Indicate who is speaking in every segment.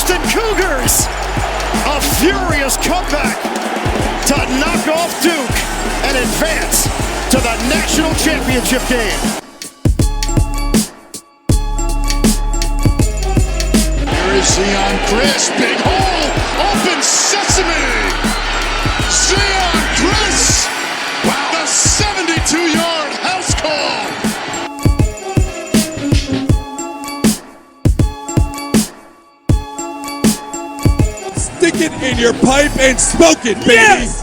Speaker 1: Houston Cougars, a furious comeback to knock off Duke and advance to the national championship game.
Speaker 2: Here is Zion Chris, big hole, open sesame. Zion Chris, wow, the 72-yard house call.
Speaker 3: Stick it in your pipe and smoke it, baby. Yes!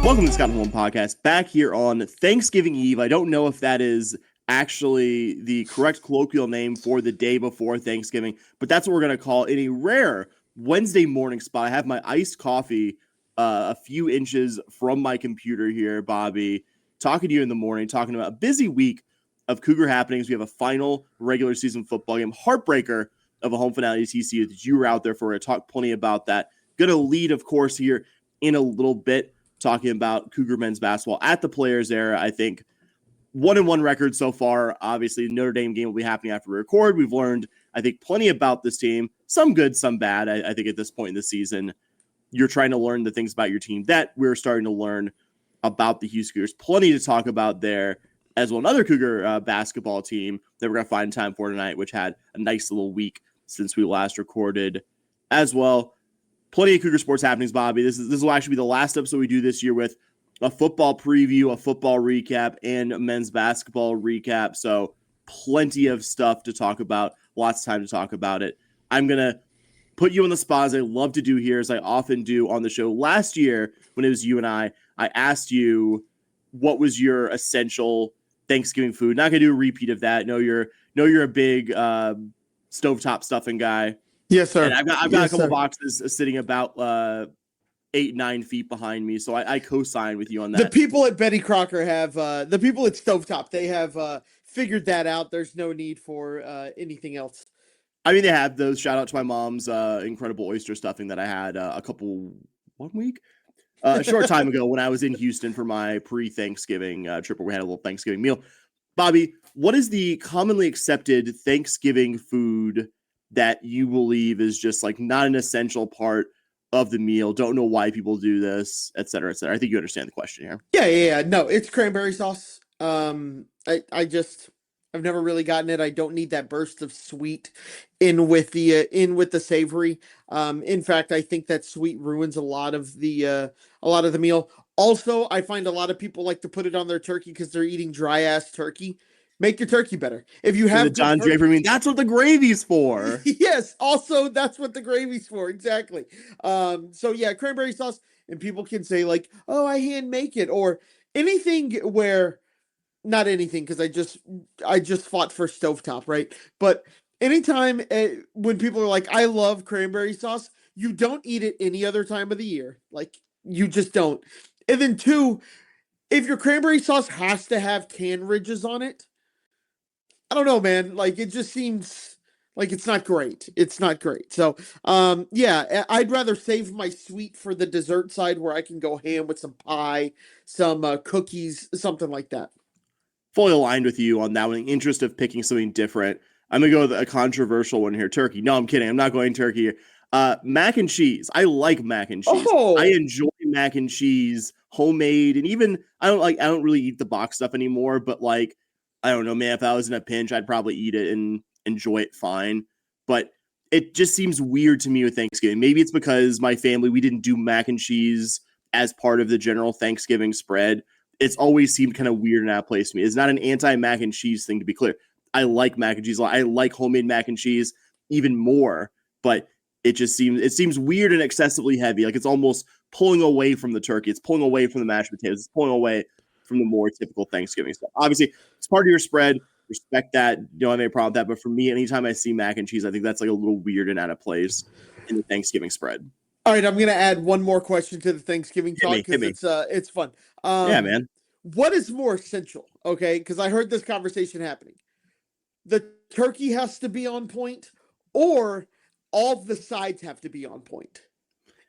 Speaker 4: Welcome to the Scott Home Podcast, back here on Thanksgiving Eve. I don't know if that is actually the correct colloquial name for the day before Thanksgiving, but that's what we're going to call it. In a rare Wednesday morning spot, I have my iced coffee a few inches from my computer here, Bobby, talking to you in the morning, talking about a busy week of Cougar happenings. We have a final regular season football game, heartbreaker of a home finale to TCU that you were out there for. I talked plenty about that. Going to lead, of course, here in a little bit, talking about Cougar men's basketball at the Players era. I think 1-1 record so far. Obviously, the Notre Dame game will be happening after we record. We've learned, I think, plenty about this team. Some good, some bad. I think at this point in the season, you're trying to learn the things about your team that we're starting to learn about the Houston Cougars. Plenty to talk about there as well. Another Cougar basketball team that we're going to find time for tonight, which had a nice little week since we last recorded as well. Plenty of Cougar sports happenings, Bobby. This will actually be the last episode we do this year with a football preview, a football recap, and a men's basketball recap. So plenty of stuff to talk about, lots of time to talk about it. I'm going to put you on the spot, as I love to do here, as I often do on the show. Last year, when it was you and I asked you what was your essential Thanksgiving food. Not going to do a repeat of that. No, you're a big stovetop stuffing guy.
Speaker 5: Yes, sir.
Speaker 4: And I've got a couple boxes sitting about 8-9 feet behind me, so I co-sign with you on that.
Speaker 5: The people at Betty Crocker have the people at Stovetop, they have figured that out. There's no need for anything else.
Speaker 4: I mean, they have those. Shout out to my mom's incredible oyster stuffing that I had a short time ago when I was in Houston for my pre-Thanksgiving trip where we had a little Thanksgiving meal. Bobby, what is the commonly accepted Thanksgiving food that you believe is just like not an essential part of the meal? Don't know why people do this, et cetera, et cetera. I think you understand the question here.
Speaker 5: Yeah. No, it's cranberry sauce. I've never really gotten it. I don't need that burst of sweet in with the savory. In fact, I think that sweet ruins a lot of the meal. Also, I find a lot of people like to put it on their turkey because they're eating dry ass turkey. Make your turkey better. If you have
Speaker 4: John Draper, I mean, that's what the gravy's for.
Speaker 5: Yes, also that's what the gravy's for. Exactly. So yeah, cranberry sauce, and people can say like, "Oh, I hand make it," or anything where, not anything, because I just fought for stovetop, right? But anytime when people are like, "I love cranberry sauce," you don't eat it any other time of the year. Like, you just don't. And then two, if your cranberry sauce has to have tan ridges on it, I don't know, man. Like, it just seems like it's not great. It's not great. So, yeah, I'd rather save my sweet for the dessert side where I can go ham with some pie, some cookies, something like that.
Speaker 4: Fully aligned with you on that one. In the interest of picking something different, I'm going to go with a controversial one here. Turkey. No, I'm kidding. I'm not going turkey. Mac and cheese. I like mac and cheese.
Speaker 5: Oh.
Speaker 4: I enjoy mac and cheese, homemade, and even I don't really eat the box stuff anymore, but like, I don't know, man, if I was in a pinch, I'd probably eat it and enjoy it fine. But it just seems weird to me with Thanksgiving. Maybe it's because my family, we didn't do mac and cheese as part of the general Thanksgiving spread. It's always seemed kind of weird and out of place to me. It's not an anti-mac and cheese thing, to be clear. I like mac and cheese. I like homemade mac and cheese even more, but it seems weird and excessively heavy. Like, it's almost pulling away from the turkey. It's pulling away from the mashed potatoes. It's pulling away from the more typical Thanksgiving stuff. Obviously, it's part of your spread. Respect that. Don't have any problem with that. But for me, anytime I see mac and cheese, I think that's like a little weird and out of place in the Thanksgiving spread.
Speaker 5: All right, I'm going to add one more question to the Thanksgiving talk because it's fun.
Speaker 4: Yeah, man.
Speaker 5: What is more essential? Okay, because I heard this conversation happening. The turkey has to be on point, or all of the sides have to be on point.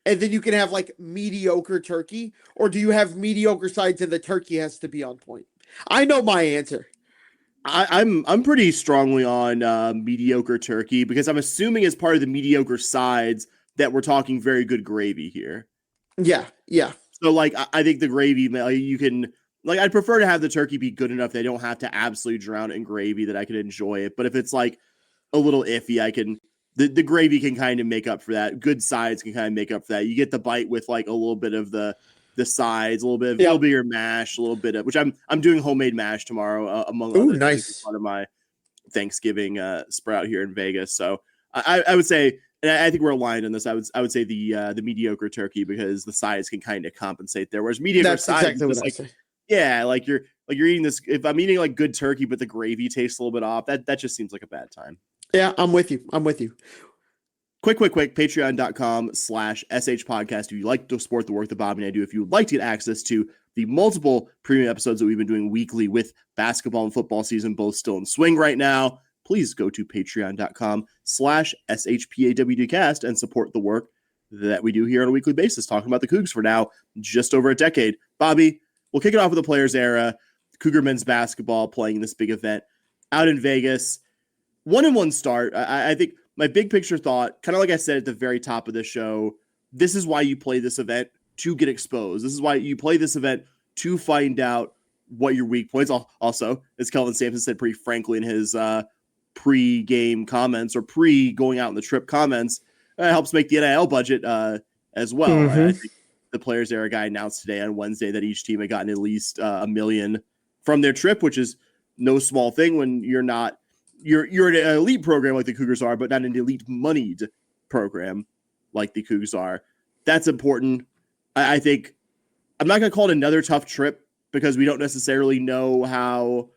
Speaker 5: And then you can have like mediocre turkey, or do you have mediocre sides and the turkey has to be on point? I know my answer.
Speaker 4: I'm pretty strongly on mediocre turkey because I'm assuming as part of the mediocre sides that we're talking very good gravy here.
Speaker 5: Yeah.
Speaker 4: So like I think the gravy, like, you can, like, I'd prefer to have the turkey be good enough they don't have to absolutely drown it in gravy, that I could enjoy it. But if it's like a little iffy, I can, the gravy can kind of make up for that. Good sides can kind of make up for that. You get the bite with like a little bit of the sides, a little bit of your mash, a little bit of, which I'm doing homemade mash tomorrow, among other things, as part of my Thanksgiving spread out here in Vegas. So I would say, and I think we're aligned on this, I would say the mediocre turkey, because the sides can kind of compensate there. Whereas mediocre sides, exactly what I say. Yeah, like you're eating this. If I'm eating like good turkey, but the gravy tastes a little bit off, that just seems like a bad time.
Speaker 5: Yeah, I'm with you.
Speaker 4: Quick, patreon.com/SH podcast. If you like to support the work that Bobby and I do, if you would like to get access to the multiple premium episodes that we've been doing weekly with basketball and football season, both still in swing right now, please go to patreon.com/SHPAWDcast and support the work that we do here on a weekly basis, talking about the Cougs for now just over a decade. Bobby, we'll kick it off with the Players Era. Cougar men's basketball playing in this big event out in Vegas. 1-1 start. I think my big picture thought, kind of like I said at the very top of the show, this is why you play this event, to get exposed. This is why you play this event, to find out what your weak points. Also, as Kelvin Sampson said pretty frankly in his pre-game comments, or pre-going out on the trip comments, helps make the NIL budget as well. I think the Players Era guy announced today on Wednesday that each team had gotten at least $1 million from their trip, which is no small thing when you're an elite program like the Cougars are, but not an elite moneyed program like the Cougs are. That's important. I think I'm not going to call it another tough trip, because we don't necessarily know how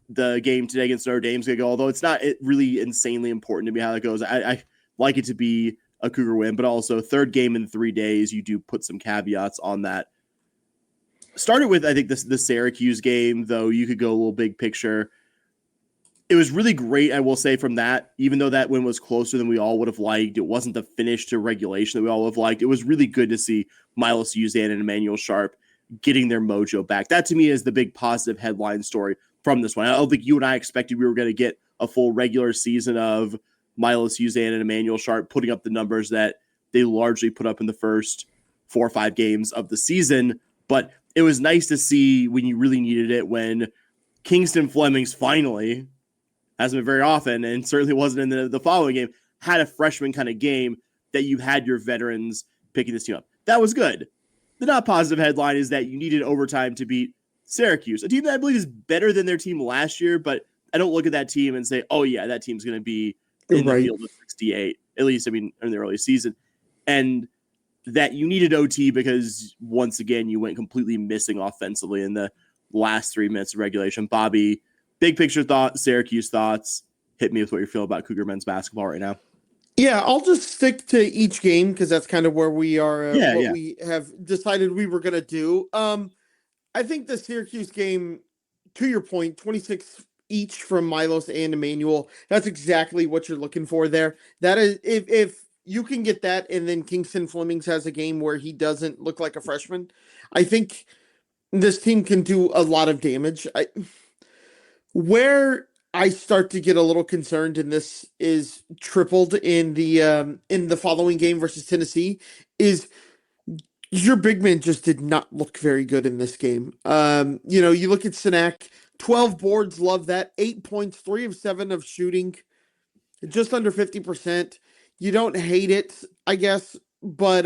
Speaker 4: the game today against Notre Dame is going to go, although it's not really insanely important to me how that goes. I like it to be a Cougar win, but also third game in 3 days, you do put some caveats on that. Started with, I think, the Syracuse game, though you could go a little big picture. It was really great, I will say, from that, even though that win was closer than we all would have liked. It wasn't the finish to regulation that we all would have liked. It was really good to see Milos Uzan and Emmanuel Sharp getting their mojo back. That, to me, is the big positive headline story from this one. I don't think you and I expected we were going to get a full regular season of Milos Uzan and Emmanuel Sharp putting up the numbers that they largely put up in the first 4 or 5 games of the season. But it was nice to see when you really needed it, when Kingston Flemings finally, hasn't been very often, and certainly wasn't in the following game, had a freshman kind of game that you had your veterans picking this team up. That was good. The not positive headline is that you needed overtime to beat Syracuse, a team that I believe is better than their team last year, but I don't look at that team and say, oh yeah, that team's going to be in the field with 68, at least, in the early season. And that you needed OT because, once again, you went completely missing offensively in the last 3 minutes of regulation. Bobby, big picture thoughts, Syracuse thoughts. Hit me with what you feel about Cougar men's basketball right now.
Speaker 5: Yeah, I'll just stick to each game because that's kind of where we are. We have decided we were going to do. I think the Syracuse game, to your point, 26 each from Milos and Emmanuel. That's exactly what you're looking for there. That is, if you can get that, and then Kingston Flemings has a game where he doesn't look like a freshman, I think this team can do a lot of damage. Where I start to get a little concerned, and this is tripled in the following game versus Tennessee, is your big man just did not look very good in this game. You look at Sinak, 12 boards, love that, 8 points, 3 of 7 of shooting, just under 50%. You don't hate it, I guess, but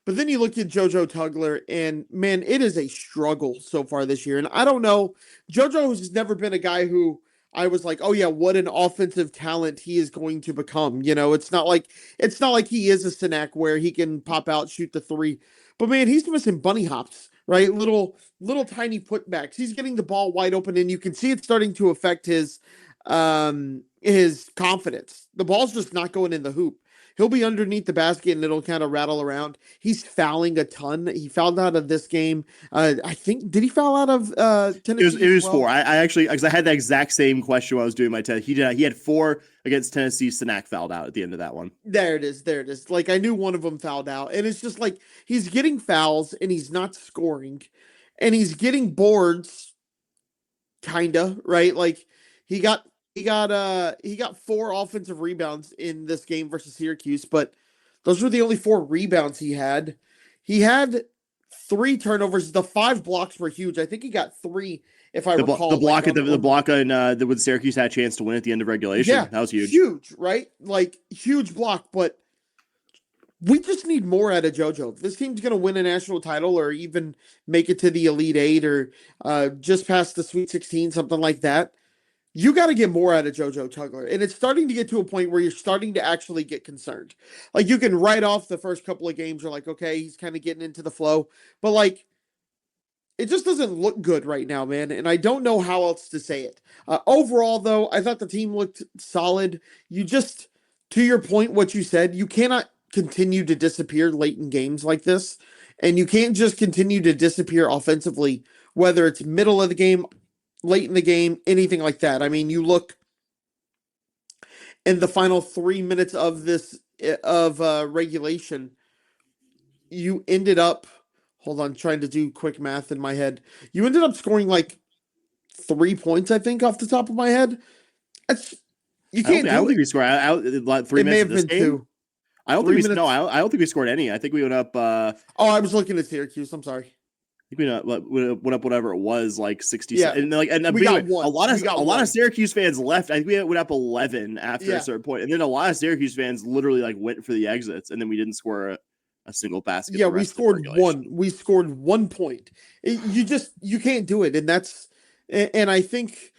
Speaker 5: then you look at JoJo Tugler, and man, it is a struggle so far this year. And I don't know, JoJo has never been a guy who I was like, oh yeah, what an offensive talent he is going to become. It's not like he is a Sinak where he can pop out, shoot the three. But man, he's missing bunny hops, right? Little tiny putbacks. He's getting the ball wide open, and you can see it starting to affect his confidence. The ball's just not going in the hoop. He'll be underneath the basket and it'll kind of rattle around. He's fouling a ton. He fouled out of this game. I think, did he foul out of Tennessee?
Speaker 4: It was 4. I actually, because I had that exact same question while I was doing my test. He had 4 against Tennessee. Sinak fouled out at the end of that one.
Speaker 5: There it is. Like, I knew one of them fouled out. And it's just like, he's getting fouls and he's not scoring. And he's getting boards, kinda, right? Like, He got 4 offensive rebounds in this game versus Syracuse, but those were the only 4 rebounds he had. He had 3 turnovers. The 5 blocks were huge. I think he got 3, if I recall.
Speaker 4: The block when Syracuse had a chance to win at the end of regulation.
Speaker 5: Yeah,
Speaker 4: that was huge.
Speaker 5: Huge, right? Like, huge block, but we just need more out of JoJo. If this team's going to win a national title or even make it to the Elite 8 or just past the Sweet 16, something like that, you got to get more out of JoJo Tugler. And it's starting to get to a point where you're starting to actually get concerned. Like, you can write off the first couple of games. You're like, okay, he's kind of getting into the flow. But, like, it just doesn't look good right now, man. And I don't know how else to say it. Overall, though, I thought the team looked solid. You just, to your point, what you said, you cannot continue to disappear late in games like this. And you can't just continue to disappear offensively, whether it's middle of the game, late in the game, anything like that. I mean, you look in the final 3 minutes of this regulation, you ended up, hold on, trying to do quick math in my head. You ended up scoring like 3 points, I think, off the top of my head. You can't.
Speaker 4: I don't think we scored. 3 minutes. It may have been
Speaker 5: game? 2.
Speaker 4: I don't think we. No, I don't think we scored any. I think we went up.
Speaker 5: I was looking at Syracuse. I'm sorry.
Speaker 4: I think we went up whatever it was, like 60.
Speaker 5: Yeah,
Speaker 4: and we got one. A lot of Syracuse fans left. I think we went up 11 after a certain point, and then a lot of Syracuse fans literally like went for the exits, and then we didn't score a single basket.
Speaker 5: Yeah, we scored one. We scored 1 point. You can't do it, and I think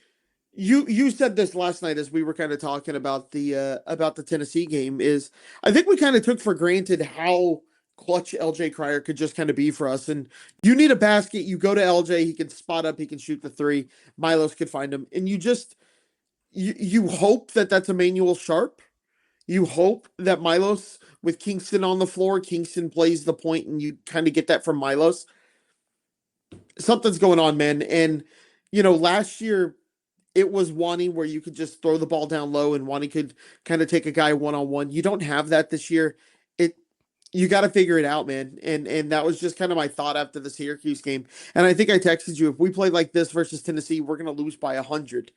Speaker 5: you said this last night as we were kind of talking about the Tennessee game. Is I think we kind of took for granted how clutch LJ Cryer could just kind of be for us. And you need a basket, you go to LJ, he can spot up, he can shoot the 3. Milos could find him, and you hope that that's Emmanuel Sharp. You hope that Milos, with Kingston on the floor, Kingston plays the point, and you kind of get that from Milos. Something's going on, man. And, last year it was Wani where you could just throw the ball down low and Wani could kind of take a guy one-on-one. You don't have that this year. You got to figure it out, man. And that was just kind of my thought after the Syracuse game. And I think I texted you, if we play like this versus Tennessee, we're going to lose by 100.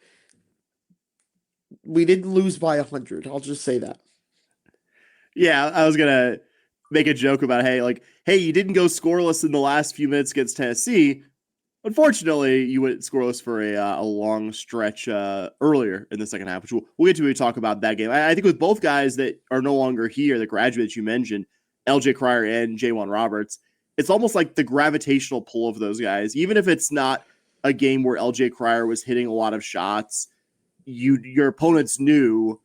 Speaker 5: We didn't lose by 100. I'll just say that.
Speaker 4: Yeah, I was going to make a joke about, hey, you didn't go scoreless in the last few minutes against Tennessee. Unfortunately, you went scoreless for a long stretch earlier in the second half, which we'll get to when we talk about that game. I think with both guys that are no longer here, the graduates you mentioned, LJ Cryer and J1 Roberts, it's almost like the gravitational pull of those guys. Even if it's not a game where LJ Cryer was hitting a lot of shots, your opponents knew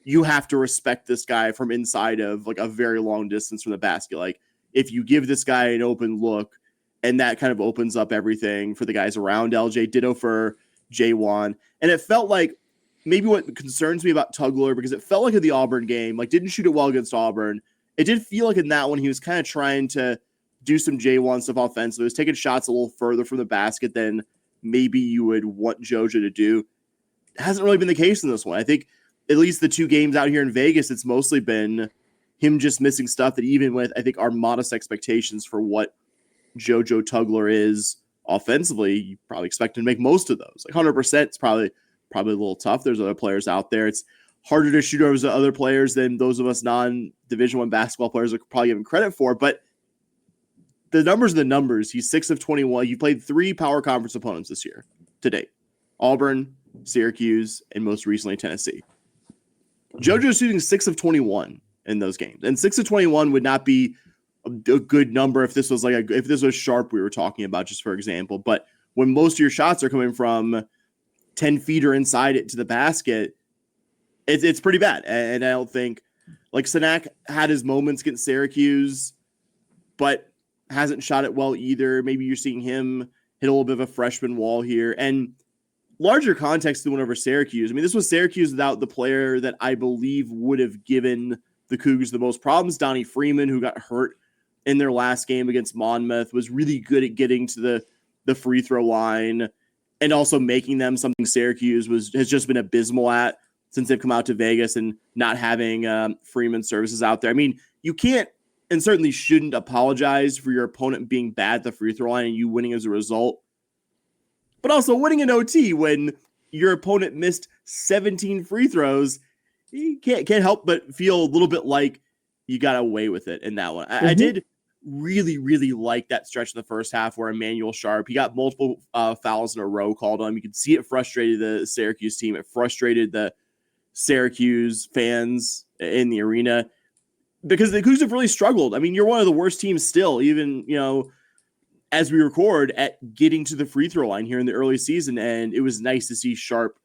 Speaker 4: you have to respect this guy from inside of like a very long distance from the basket. Like if you give this guy an open look, and that kind of opens up everything for the guys around LJ, ditto for J1. And it felt like maybe what concerns me about Tugler, because it felt like in the Auburn game, like didn't shoot it well against Auburn. It did feel like in that one, he was kind of trying to do some J1 stuff offensively. He was taking shots a little further from the basket than maybe you would want JoJo to do. It hasn't really been the case in this one. I think at least the 2 games out here in Vegas, it's mostly been him just missing stuff that even with, I think, our modest expectations for what JoJo Tugler is offensively, you probably expect him to make most of those. Like 100%, it's probably a little tough. There's other players out there. It's harder to shoot over other players than those of us non-Division I basketball players are probably given credit for. But the numbers are the numbers. He's 6 of 21. He played 3 power conference opponents this year to date. Auburn, Syracuse, and most recently Tennessee. JoJo's shooting 6 of 21 in those games. And 6 of 21 would not be a good number if this was if this was Sharp we were talking about, just for example. But when most of your shots are coming from 10 feet or inside it to the basket, it's pretty bad. And I don't think, like, Sanak had his moments against Syracuse, but hasn't shot it well either. Maybe you're seeing him hit a little bit of a freshman wall here. And larger context than one over Syracuse. I mean, this was Syracuse without the player that I believe would have given the Cougars the most problems. Donnie Freeman, who got hurt in their last game against Monmouth, was really good at getting to the free throw line and also making them something Syracuse has just been abysmal at since they've come out to Vegas and not having Freeman services out there. I mean, you can't and certainly shouldn't apologize for your opponent being bad at the free throw line and you winning as a result. But also winning an OT when your opponent missed 17 free throws, you can't help but feel a little bit like you got away with it in that one. I did really, really like that stretch in the first half where Emmanuel Sharp, he got multiple fouls in a row called on him. You could see it frustrated the Syracuse team. It frustrated the Syracuse fans in the arena because the Cougs have really struggled. I mean, you're one of the worst teams still, even, as we record, at getting to the free throw line here in the early season. And it was nice to see Sharp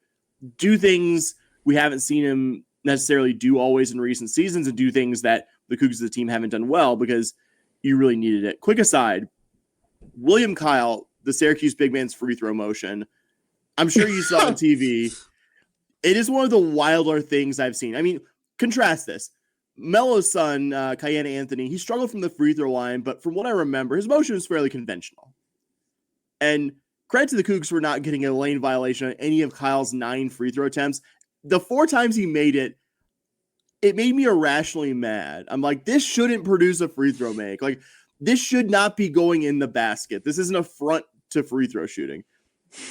Speaker 4: do things we haven't seen him necessarily do always in recent seasons and do things that the Cougs of the team haven't done well because you really needed it. Quick aside, William Kyle, the Syracuse big man's free throw motion, I'm sure you saw on TV. It is one of the wilder things I've seen. I mean, contrast this. Melo's son, Cayenne Anthony, he struggled from the free throw line, but from what I remember, his motion was fairly conventional. And credit to the Cougs for not getting a lane violation on any of Kyle's 9 free throw attempts. The 4 times he made it, it made me irrationally mad. I'm like, this shouldn't produce a free throw make. Like, this should not be going in the basket. This isn't a front to free throw shooting.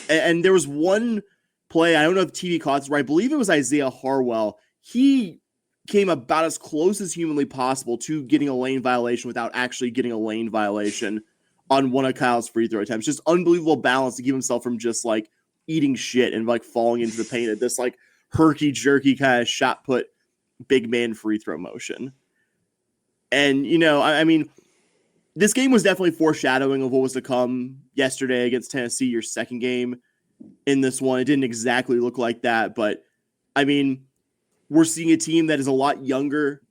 Speaker 4: And there was one play, I don't know if TV caught this, where I believe it was Isaiah Harwell. He came about as close as humanly possible to getting a lane violation without actually getting a lane violation on one of Kyle's free throw attempts. Just unbelievable balance to keep himself from just like eating shit and like falling into the paint at this like herky-jerky kind of shot put big man free throw motion. And, I mean, this game was definitely foreshadowing of what was to come yesterday against Tennessee, your second game in this one. It didn't exactly look like that, but I mean, we're seeing a team that is a lot younger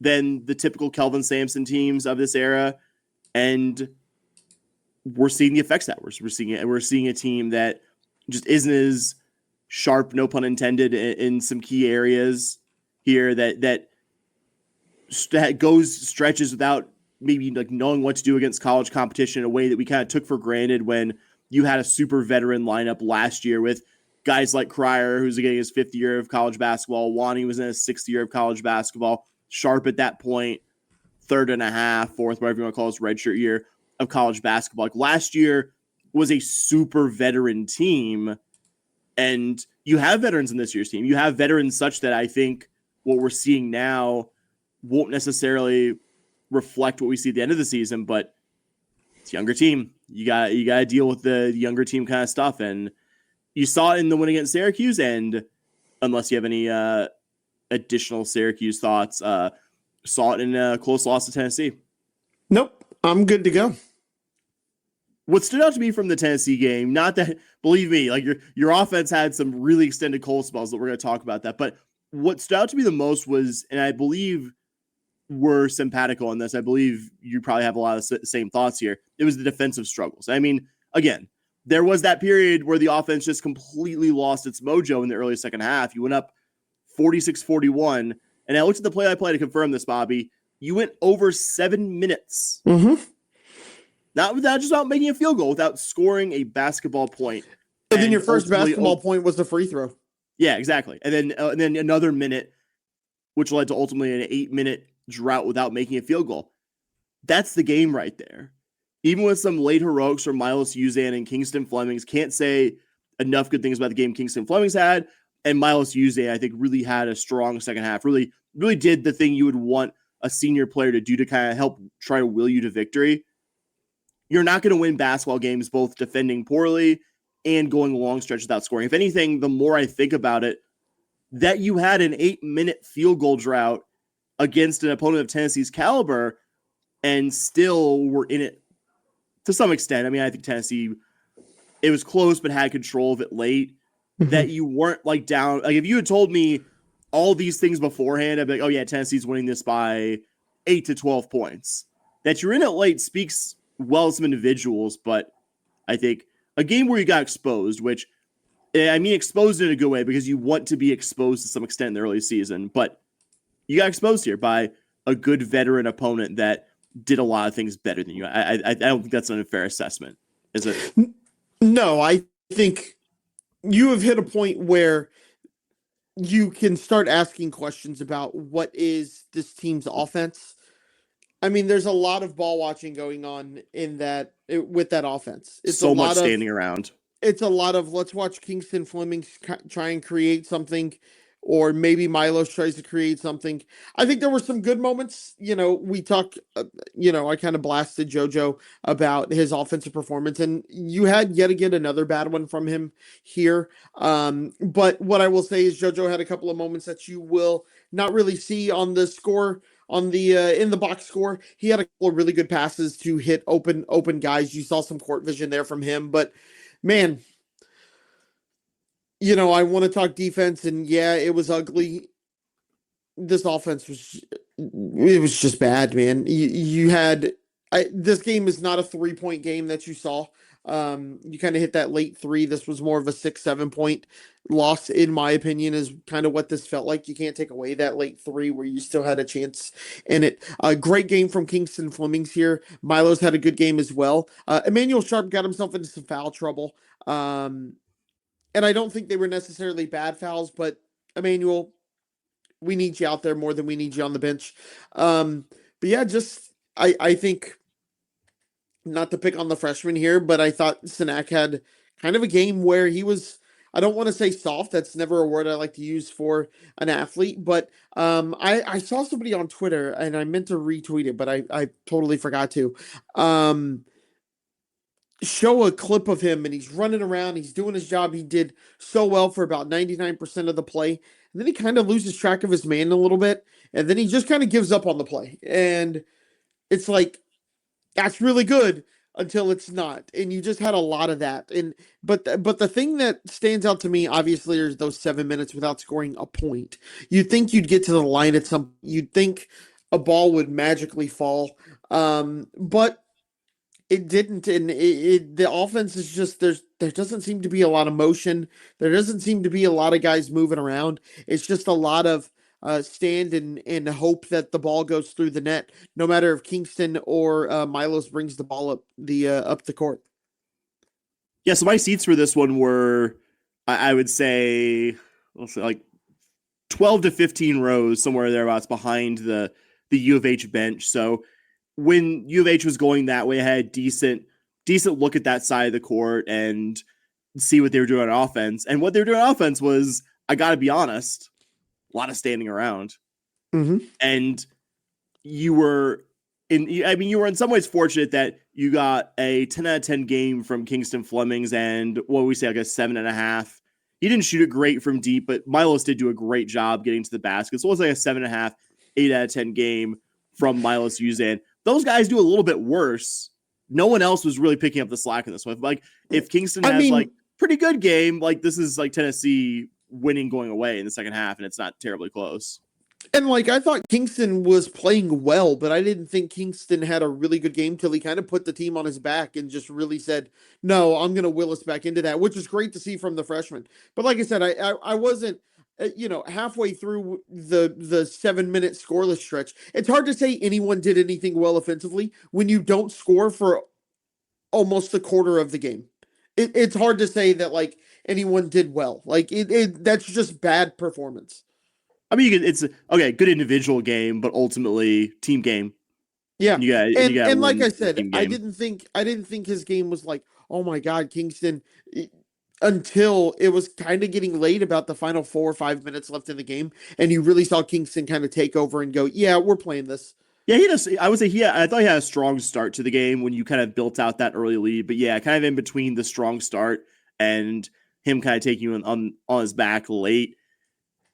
Speaker 4: than the typical Kelvin Sampson teams of this era. And we're seeing the effects that we're seeing it. And we're seeing a team that just isn't as sharp, no pun intended, in some key areas here that stretches without maybe like knowing what to do against college competition in a way that we kind of took for granted when you had a super veteran lineup last year with guys like Cryer, who's getting his 5th year of college basketball. Wani was in his 6th year of college basketball. Sharp at that point, 3rd and a half, 4th, whatever you want to call his redshirt year of college basketball. Like last year was a super veteran team, and you have veterans in this year's team. You have veterans such that I think what we're seeing now won't necessarily reflect what we see at the end of the season, but it's a younger team. You got to deal with the younger team kind of stuff, and you saw it in the win against Syracuse, and unless you have any additional Syracuse thoughts, saw it in a close loss to Tennessee.
Speaker 5: Nope, I'm good to go.
Speaker 4: What stood out to me from the Tennessee game, not that, believe me, like your offense had some really extended cold spells that we're going to talk about that, but what stood out to me the most was, and I believe we're simpatico on this, I believe you probably have a lot of the same thoughts here, it was the defensive struggles. I mean, again, there was that period where the offense just completely lost its mojo in the early second half. You went up 46-41, and I looked at the play-by-play to confirm this, Bobby. You went over 7 minutes.
Speaker 5: Mm-hmm.
Speaker 4: Not without just about making a field goal, without scoring a basketball point.
Speaker 5: And then your first basketball point was the free throw.
Speaker 4: Yeah, exactly. And then another minute, which led to ultimately an 8-minute drought without making a field goal. That's the game right there. Even with some late heroics from Milos Uzan and Kingston Flemings, can't say enough good things about the game Kingston Flemings had. And Milos Uzan, I think, really had a strong second half. Really did the thing you would want a senior player to do to kind of help try to will you to victory. You're not going to win basketball games both defending poorly and going a long stretch without scoring. If anything, the more I think about it, that you had an 8-minute field goal drought against an opponent of Tennessee's caliber and still were in it to some extent. I mean, I think Tennessee, it was close, but had control of it late. That you weren't like down. Like if you had told me all these things beforehand, I'd be like, oh yeah, Tennessee's winning this by 8 to 12 points. That you're in it late speaks well to some individuals, but I think a game where you got exposed, which I mean exposed in a good way because you want to be exposed to some extent in the early season, but you got exposed here by a good veteran opponent that did a lot of things better than you. I don't think that's an unfair assessment, is it?
Speaker 5: No, I think you have hit a point where you can start asking questions about what is this team's offense. I mean, there's a lot of ball watching going on in that with that offense. It's
Speaker 4: so
Speaker 5: a
Speaker 4: much
Speaker 5: lot
Speaker 4: standing around.
Speaker 5: it's a lot of let's watch Kingston Fleming try and create something, or maybe Milos tries to create something. I think there were some good moments. We talked, I kind of blasted JoJo about his offensive performance, and you had yet again another bad one from him here. But what I will say is JoJo had a couple of moments that you will not really see on the score, on the in the box score. He had a couple of really good passes to hit open guys. You saw some court vision there from him, but man, I want to talk defense, and yeah, it was ugly. This offense was just bad, man. You had this game is not a 3-point game that you saw. You kind of hit that late 3. This was more of a 6-7 point loss, in my opinion, is kind of what this felt like. You can't take away that late 3 where you still had a chance in it. A great game from Kingston Flemings here. Milos had a good game as well. Emmanuel Sharp got himself into some foul trouble. And I don't think they were necessarily bad fouls, but Emmanuel, we need you out there more than we need you on the bench. But yeah, I think, not to pick on the freshman here, but I thought Sinak had kind of a game where he was, I don't want to say soft. That's never a word I like to use for an athlete, but I saw somebody on Twitter, and I meant to retweet it, but I totally forgot to. Show a clip of him, and he's running around, he's doing his job. He did so well for about 99% of the play, and then he kind of loses track of his man a little bit, and then he just kind of gives up on the play, and it's like, that's really good until it's not, and you just had a lot of that. But the thing that stands out to me, obviously, is those 7 minutes without scoring a point. You'd think you'd get to the line at some, you'd think a ball would magically fall, but it didn't, and the offense is just, there doesn't seem to be a lot of motion. There doesn't seem to be a lot of guys moving around. It's just a lot of stand and hope that the ball goes through the net, no matter if Kingston or Milos brings the ball up the court.
Speaker 4: Yeah, so my seats for this one were, I would say, like 12 to 15 rows, somewhere thereabouts, behind the U of H bench. So when U of H was going that way, I had decent look at that side of the court and see what they were doing on offense. And what they were doing on offense was, I got to be honest, a lot of standing around.
Speaker 5: Mm-hmm.
Speaker 4: And you were in some ways fortunate that you got a 10 out of 10 game from Kingston Flemings, and what we say, like a 7.5. He didn't shoot it great from deep, but Milos did do a great job getting to the basket. So it was like a 7.5, 8 out of 10 game from Milos Uzan. Those guys do a little bit worse. No one else was really picking up the slack in this one. Like, if Kingston has like pretty good game, like this is like Tennessee winning going away in the second half, and it's not terribly close.
Speaker 5: And like, I thought Kingston was playing well, but I didn't think Kingston had a really good game till he kind of put the team on his back and just really said, no, I'm going to will us back into that, which is great to see from the freshman. But like I said, I wasn't, halfway through the 7 minute scoreless stretch. It's hard to say anyone did anything well offensively when you don't score for almost a quarter of the game. It's hard to say that like anyone did well. Like that's just bad performance.
Speaker 4: I mean, it's okay, good individual game, but ultimately team game.
Speaker 5: Yeah,
Speaker 4: and
Speaker 5: like I said, I didn't think his game was like, oh my God, Kingston. Until it was kind of getting late, about the final 4 or 5 minutes left in the game, and you really saw Kingston kind of take over and go, yeah, we're playing this.
Speaker 4: Yeah, I would say I thought he had a strong start to the game when you kind of built out that early lead. But yeah, kind of in between the strong start and him kind of taking you on his back late.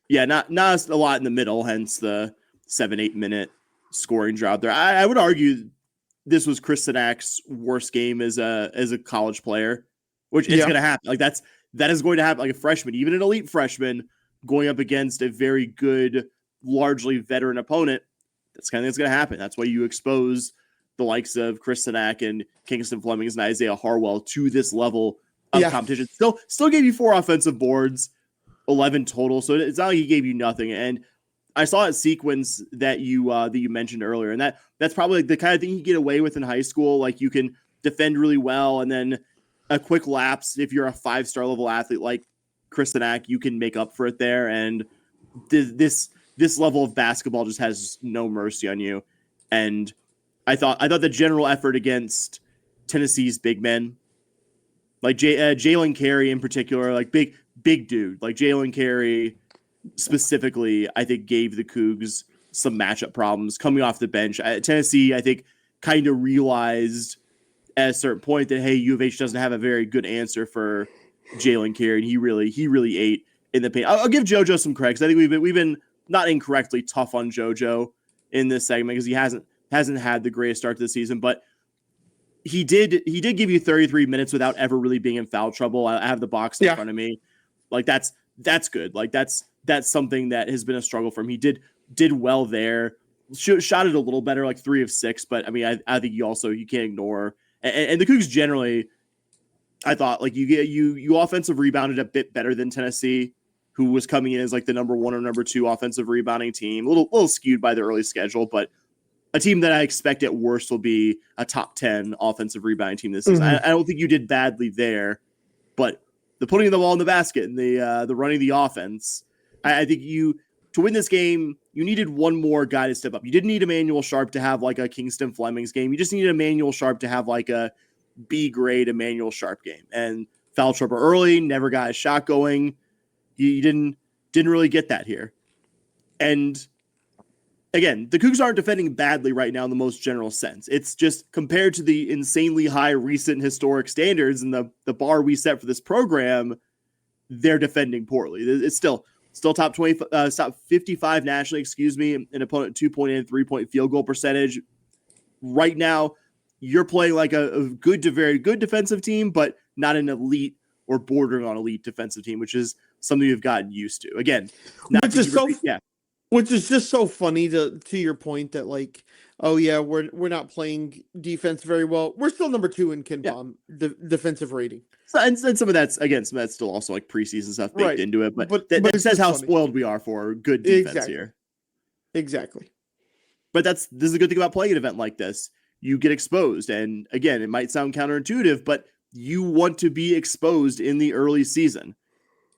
Speaker 4: Yeah, not a lot in the middle, hence the 7-8 minute scoring drought there. I would argue this was Chris Sinak's worst game as a college player, which is going to happen. Like that is going to happen. Like a freshman, even an elite freshman, going up against a very good, largely veteran opponent. That's kind of thing's going to happen. That's why you expose the likes of Chris Sinak and Kingston Flemings and Isaiah Harwell to this level of competition. Still gave you 4 offensive boards, 11 total. So it's not like he gave you nothing. And I saw a sequence that you mentioned earlier, and that's probably like the kind of thing you get away with in high school. Like you can defend really well, and then a quick lapse. If you're a 5-star level athlete like Chris Sinak, you can make up for it there. And this level of basketball just has no mercy on you. And I thought the general effort against Tennessee's big men Like Jalen Carey in particular, like big dude. Like Jalen Carey specifically, I think gave the Cougs some matchup problems coming off the bench. Tennessee, I think, kind of realized at a certain point that, hey, U of H doesn't have a very good answer for Jalen Carey, and he really ate in the paint. I'll give JoJo some credit because I think we've been not incorrectly tough on JoJo in this segment because he hasn't had the greatest start to the season, but he did give you 33 minutes without ever really being in foul trouble. I have the box in front of me. Like that's good. Like that's something that has been a struggle for him. He did well there. Shot it a little better, like 3 of 6. But I mean, I think you can't ignore and the Cougs generally. I thought like you offensive rebounded a bit better than Tennessee, who was coming in as like the number 1 or number 2 offensive rebounding team. A little skewed by the early schedule, but a team that I expect at worst will be a top 10 offensive rebounding team this season. I don't think you did badly there, but the putting the ball in the basket and the running the offense, I think to win this game, you needed one more guy to step up. You didn't need Emmanuel Sharp to have like a Kingston Fleming's game. You just needed Emmanuel Sharp to have like a B-grade Emmanuel Sharp game. And foul trouble early, never got a shot going. You didn't really get that here. And again, the Cougs aren't defending badly right now in the most general sense. It's just compared to the insanely high recent historic standards and the bar we set for this program, they're defending poorly. It's still top 20, top 55 nationally, an opponent 2-point and 3-point field goal percentage. Right now, you're playing like a good to very good defensive team, but not an elite or bordering on elite defensive team, which is something you've gotten used to. Again,
Speaker 5: which is just so funny to your point that like, oh yeah, we're not playing defense very well. We're still number 2 in KenPom defensive rating.
Speaker 4: So, and some of that's still also like preseason stuff baked into it, but that says how spoiled we are for good defense here.
Speaker 5: Exactly.
Speaker 4: But this is a good thing about playing an event like this. You get exposed, and again, it might sound counterintuitive, but you want to be exposed in the early season.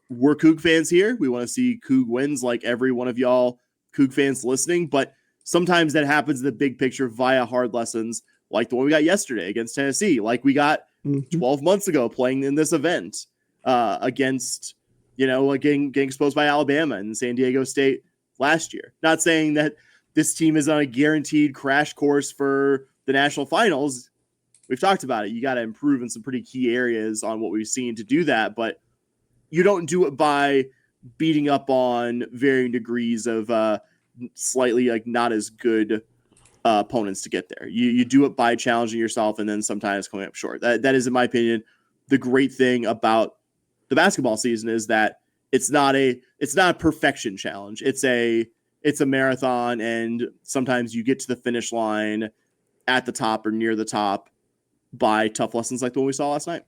Speaker 4: We're Coug fans here. We want to see Coug wins like every one of y'all Coug fans listening, but sometimes that happens in the big picture via hard lessons like the one we got yesterday against Tennessee, like we got 12 months ago playing in this event against, getting exposed by Alabama and San Diego State last year. Not saying that this team is on a guaranteed crash course for the national finals. We've talked about it. You got to improve in some pretty key areas on what we've seen to do that, but you don't do it by beating up on varying degrees of slightly like not as good opponents to get there. You do it by challenging yourself and then sometimes coming up short. That is, in my opinion, the great thing about the basketball season is that it's not a perfection challenge. It's a marathon, and sometimes you get to the finish line at the top or near the top by tough lessons like the one we saw last night.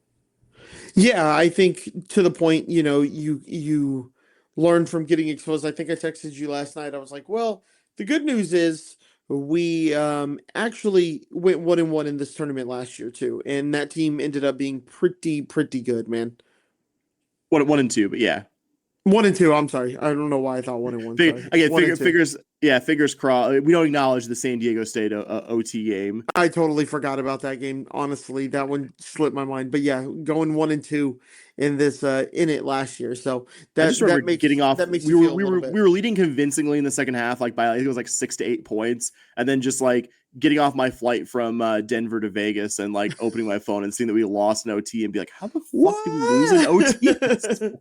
Speaker 5: Yeah, I think to the point, you learn from getting exposed. I think I texted you last night. I was like, well, the good news is we actually went 1-1 in this tournament last year too. And that team ended up being pretty good, man.
Speaker 4: 1-2, but yeah.
Speaker 5: 1-2. I'm sorry. I don't know why I thought 1-1. Fingers crossed. We don't acknowledge the San Diego State OT game. I totally forgot about that game. Honestly, that one slipped my mind. But yeah, going 1-2 in this in it last year. So that makes getting off. That makes we
Speaker 4: were leading convincingly in the second half, like by I think it was like 6 to 8 points, and then just like getting off my flight from Denver to Vegas and like opening my phone and seeing that we lost an OT and be like, how the fuck did we lose an OT?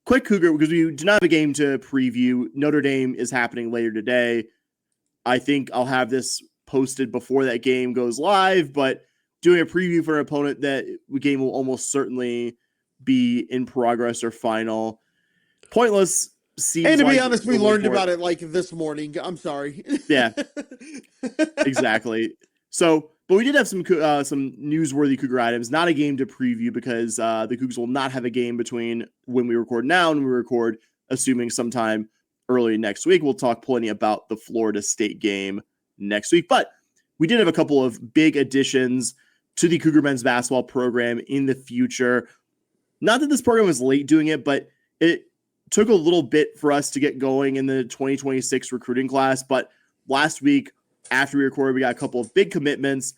Speaker 4: Quick Cougar, because we do not have a game to preview. Notre Dame is happening later today. I think I'll have this posted before that game goes live, but doing a preview for an opponent that the game will almost certainly be in progress or final. Pointless.
Speaker 5: And to be honest, we learned about it like this morning. I'm sorry.
Speaker 4: Yeah, exactly. So, but we did have some newsworthy Cougar items. Not a game to preview because the Cougs will not have a game between when we record now and when we record, assuming sometime early next week. We'll talk plenty about the Florida State game next week. But we did have a couple of big additions to the Cougar men's basketball program in the future. Not that this program was late doing it, but it took a little bit for us to get going in the 2026 recruiting class. But last week, after we recorded, we got a couple of big commitments.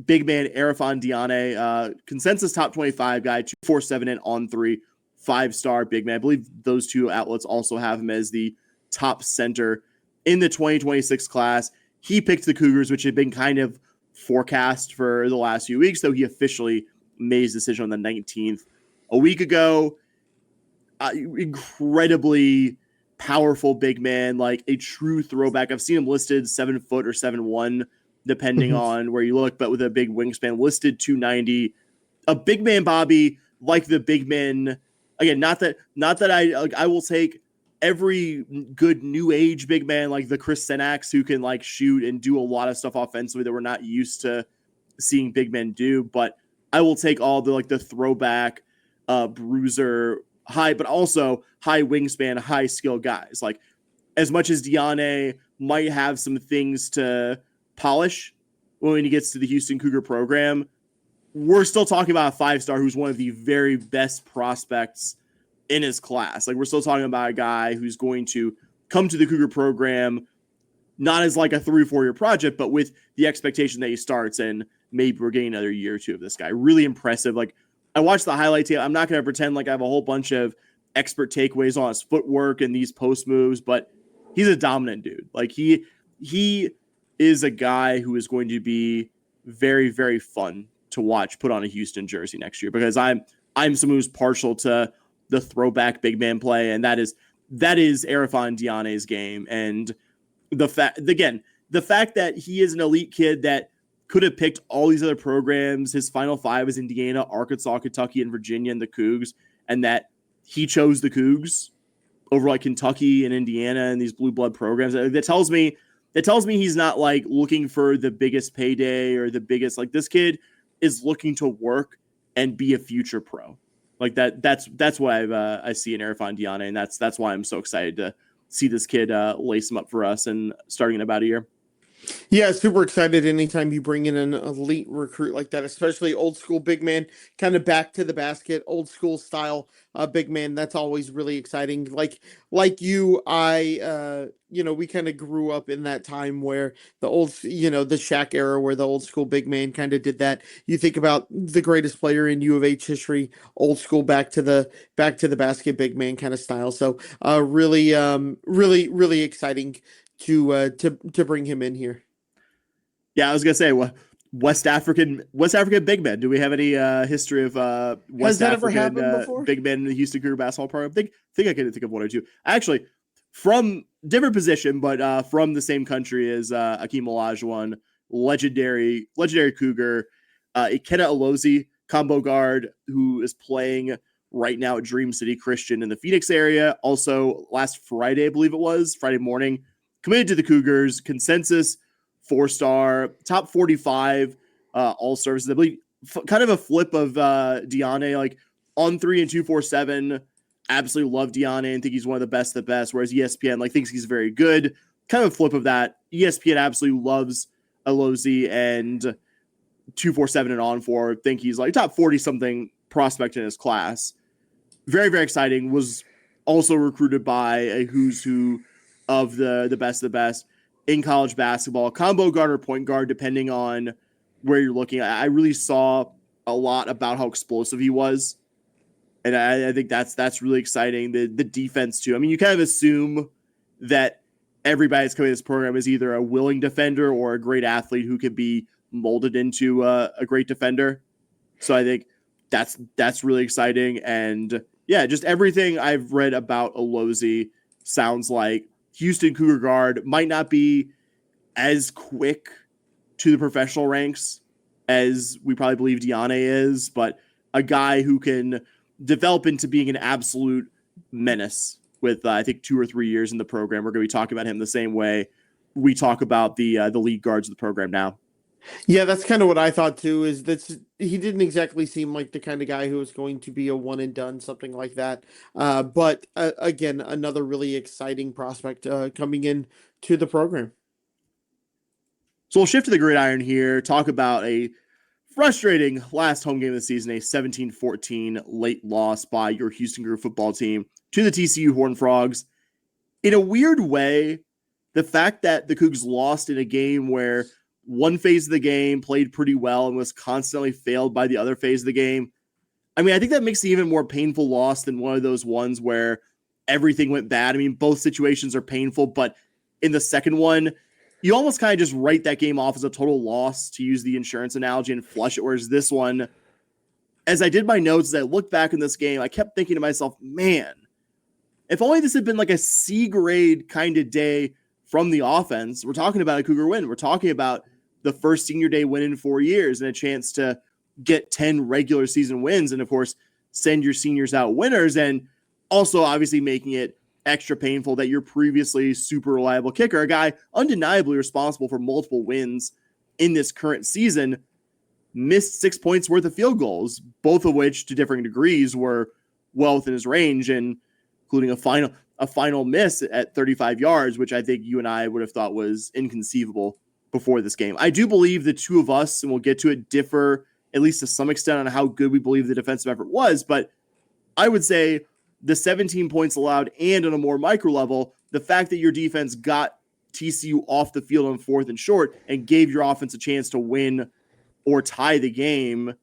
Speaker 4: big man Arafan Diane, consensus top 25 guy, 247 and on 3, 5-star big man. I believe those two outlets also have him as the top center in the 2026 class. He picked the Cougars, which had been kind of forecast for the last few weeks, though he officially made his decision on the 19th a week ago. Incredibly powerful big man, like a true throwback. I've seen him listed 7 foot or 7'1", depending on where you look, but with a big wingspan, listed 290. A big man, Bobby, like the big men. Again, not that I will take every good new age big man like the Chris Senax who can like shoot and do a lot of stuff offensively that we're not used to seeing big men do, but I will take all the like the throwback bruiser high, but also high wingspan, high skill guys. Like as much as Diane might have some things to polish when he gets to the Houston Cougar program, we're still talking about a 5-star who's one of the very best prospects in his class. Like we're still talking about a guy who's going to come to the Cougar program not as like a 3 or 4 year project, but with the expectation that he starts, and maybe we're getting another year or two of this guy. Really impressive. Like I watched the highlight tape. I'm not going to pretend like I have a whole bunch of expert takeaways on his footwork and these post moves, but he's a dominant dude. Like he is a guy who is going to be very, very fun to watch put on a Houston jersey next year, because I'm someone who's partial to the throwback big man play, and that is Arafan Diane's game. And the fact that he is an elite kid that could have picked all these other programs. His final 5 is Indiana, Arkansas, Kentucky, and Virginia, and the Cougs, and that he chose the Cougs over like Kentucky and Indiana and these blue blood programs. That tells me he's not like looking for the biggest payday or the biggest, like this kid is looking to work and be a future pro. Like that's what I see in Arafan Diane, and that's why I'm so excited to see this kid lace him up for us and starting in about a year.
Speaker 5: Yeah, super excited anytime you bring in an elite recruit like that, especially old school big man, kind of back to the basket, old school style big man. That's always really exciting. Like you, we kind of grew up in that time where the the Shaq era where the old school big man kind of did that. You think about the greatest player in U of H history, old school back to the basket big man kind of style. So really exciting to bring him in here.
Speaker 4: Yeah, I was gonna say West African big men. Do we have any history of West African big men in the Houston Cougar basketball program? Think I can think of one or two. Actually, from different position, but from the same country as Akeem Olajuwon, legendary Cougar, Ikenna Alozie, combo guard, who is playing right now at Dream City Christian in the Phoenix area. Also, last Friday, I believe it was, Friday morning, committed to the Cougars, consensus 4-star, top 45 all services. I believe kind of a flip of Diane, like on 3 and 247. Absolutely love Diane and think he's one of the best of the best, whereas ESPN like thinks he's very good. Kind of a flip of that. ESPN absolutely loves Alozie, and 247 and on 4 think he's like top 40 something prospect in his class. Very, very exciting. Was also recruited by a who's who of the best of the best in college basketball, combo guard or point guard, depending on where you're looking. I really saw a lot about how explosive he was, and I think that's really exciting. The defense too. I mean, you kind of assume that everybody that's coming to this program is either a willing defender or a great athlete who could be molded into a great defender. So I think that's really exciting. And yeah, just everything I've read about Alozie sounds like Houston Cougar guard, might not be as quick to the professional ranks as we probably believe Diane is, but a guy who can develop into being an absolute menace with, I think, 2 or 3 years in the program. We're going to be talking about him the same way we talk about the lead guards of the program now.
Speaker 5: Yeah, that's kind of what I thought too, is that he didn't exactly seem like the kind of guy who was going to be a one and done, something like that. But again, another really exciting prospect coming in to the program.
Speaker 4: So we'll shift to the gridiron here, talk about a frustrating last home game of the season, a 17-14 late loss by your Houston Cougar football team to the TCU Horned Frogs. In a weird way, the fact that the Cougs lost in a game where one phase of the game, played pretty well, and was constantly failed by the other phase of the game. I mean, I think that makes it even more painful loss than one of those ones where everything went bad. I mean, both situations are painful, but in the second one, you almost kind of just write that game off as a total loss, to use the insurance analogy, and flush it. Whereas this one, as I did my notes, as I looked back in this game, I kept thinking to myself, man, if only this had been like a C grade kind of day from the offense. We're talking about a Cougar win. We're talking about the first senior day win in 4 years and a chance to get 10 regular season wins. And of course, send your seniors out winners. And also obviously making it extra painful that your previously super reliable kicker, a guy undeniably responsible for multiple wins in this current season, missed 6 points worth of field goals, both of which to differing degrees were well within his range, and including a final miss at 35 yards, which I think you and I would have thought was inconceivable before this game. I do believe the two of us, and we'll get to it, differ at least to some extent on how good we believe the defensive effort was, but I would say the 17 points allowed, and on a more micro level, the fact that your defense got TCU off the field on 4th and short and gave your offense a chance to win or tie the game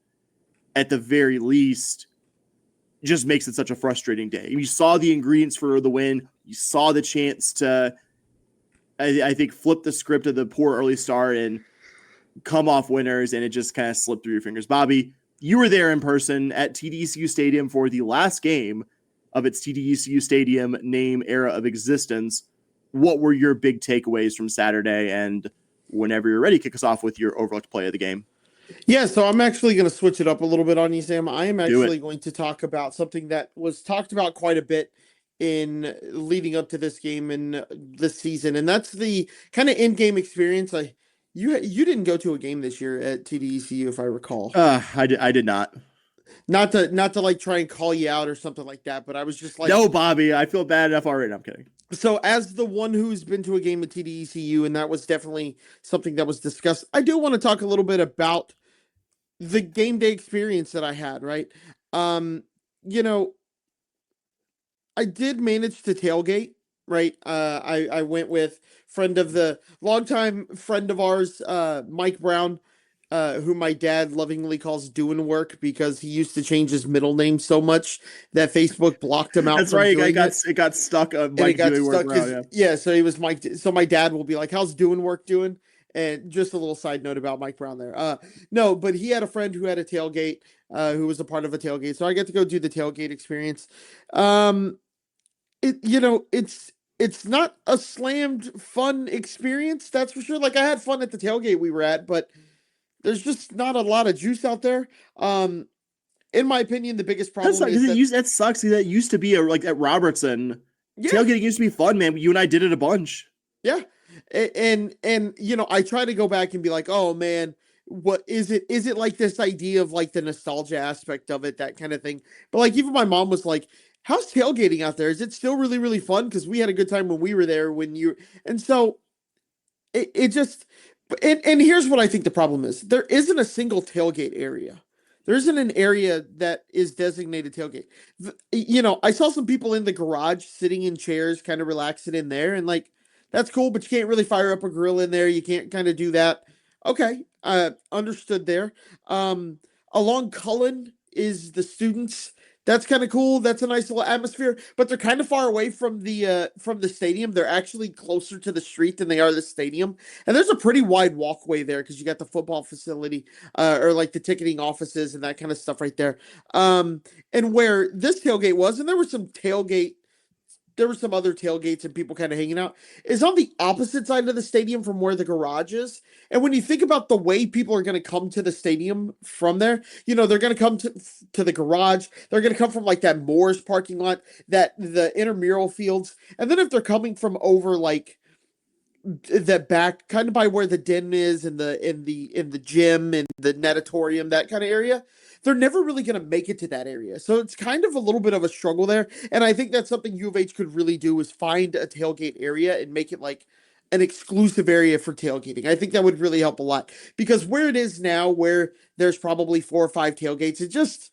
Speaker 4: at the very least just makes it such a frustrating day. You saw the ingredients for the win. You saw the chance to, I think, flip the script of the poor early start and come off winners, and it just kind of slipped through your fingers. Bobby, you were there in person at TDECU Stadium for the last game of its TDECU Stadium name era of existence. What were your big takeaways from Saturday? And whenever you're ready, kick us off with your overlooked play of the game.
Speaker 5: Yeah, so I'm actually going to switch it up a little bit on you, Sam. I am actually going to talk about something that was talked about quite a bit in leading up to this game and this season, and that's the kind of in-game experience. You didn't go to a game this year at TDECU, if I recall.
Speaker 4: I did not.
Speaker 5: Not to like try and call you out or something like that, but I was just like,
Speaker 4: no, Bobby, I feel bad enough already. I'm kidding.
Speaker 5: So as the one who's been to a game at TDECU, and that was definitely something that was discussed, I do want to talk a little bit about the game day experience that I had, right? You know, I did manage to tailgate, right? I went with longtime friend of ours, Mike Brown, who my dad lovingly calls Doing Work because he used to change his middle name so much that Facebook blocked him out.
Speaker 4: That's right. It got stuck. Mike Doing Work.
Speaker 5: Yeah. So he was Mike. So my dad will be like, "How's Doing Work doing?" And just a little side note about Mike Brown there. No, but he had a friend who had a tailgate, who was a part of a tailgate. So I get to go do the tailgate experience. It's not a slammed fun experience, that's for sure. Like, I had fun at the tailgate we were at, but there's just not a lot of juice out there. In my opinion, the biggest problem
Speaker 4: that sucks. That used to be like at Robertson. Yeah. Tailgating used to be fun, man. You and I did it a bunch.
Speaker 5: Yeah. And I try to go back and be like, oh man, what is it? Is it like this idea of like the nostalgia aspect of it, that kind of thing? But like, even my mom was like, how's tailgating out there? Is it still really, really fun? Because we had a good time when we were there and so it just, and here's what I think the problem is. There isn't a single tailgate area. There isn't an area that is designated tailgate. I saw some people in the garage sitting in chairs, kind of relaxing in there, and like, that's cool, but you can't really fire up a grill in there. You can't kind of do that. Okay, understood there. Along Cullen is the students. That's kind of cool. That's a nice little atmosphere, but they're kind of far away from the stadium. They're actually closer to the street than they are the stadium. And there's a pretty wide walkway there because you got the football facility, or like the ticketing offices and that kind of stuff right there. And where this tailgate was, and there were some other tailgates and people kind of hanging out, is on the opposite side of the stadium from where the garage is. And when you think about the way people are going to come to the stadium from there, they're going to come to the garage. They're going to come from like that Moore's parking lot, the intramural fields. And then if they're coming from over like that back kind of by where the den is in the gym and the natatorium, that kind of area, they're never really going to make it to that area. So it's kind of a little bit of a struggle there. And I think that's something U of H could really do, is find a tailgate area and make it like an exclusive area for tailgating. I think that would really help a lot, because where it is now, where there's probably 4 or 5 tailgates, it's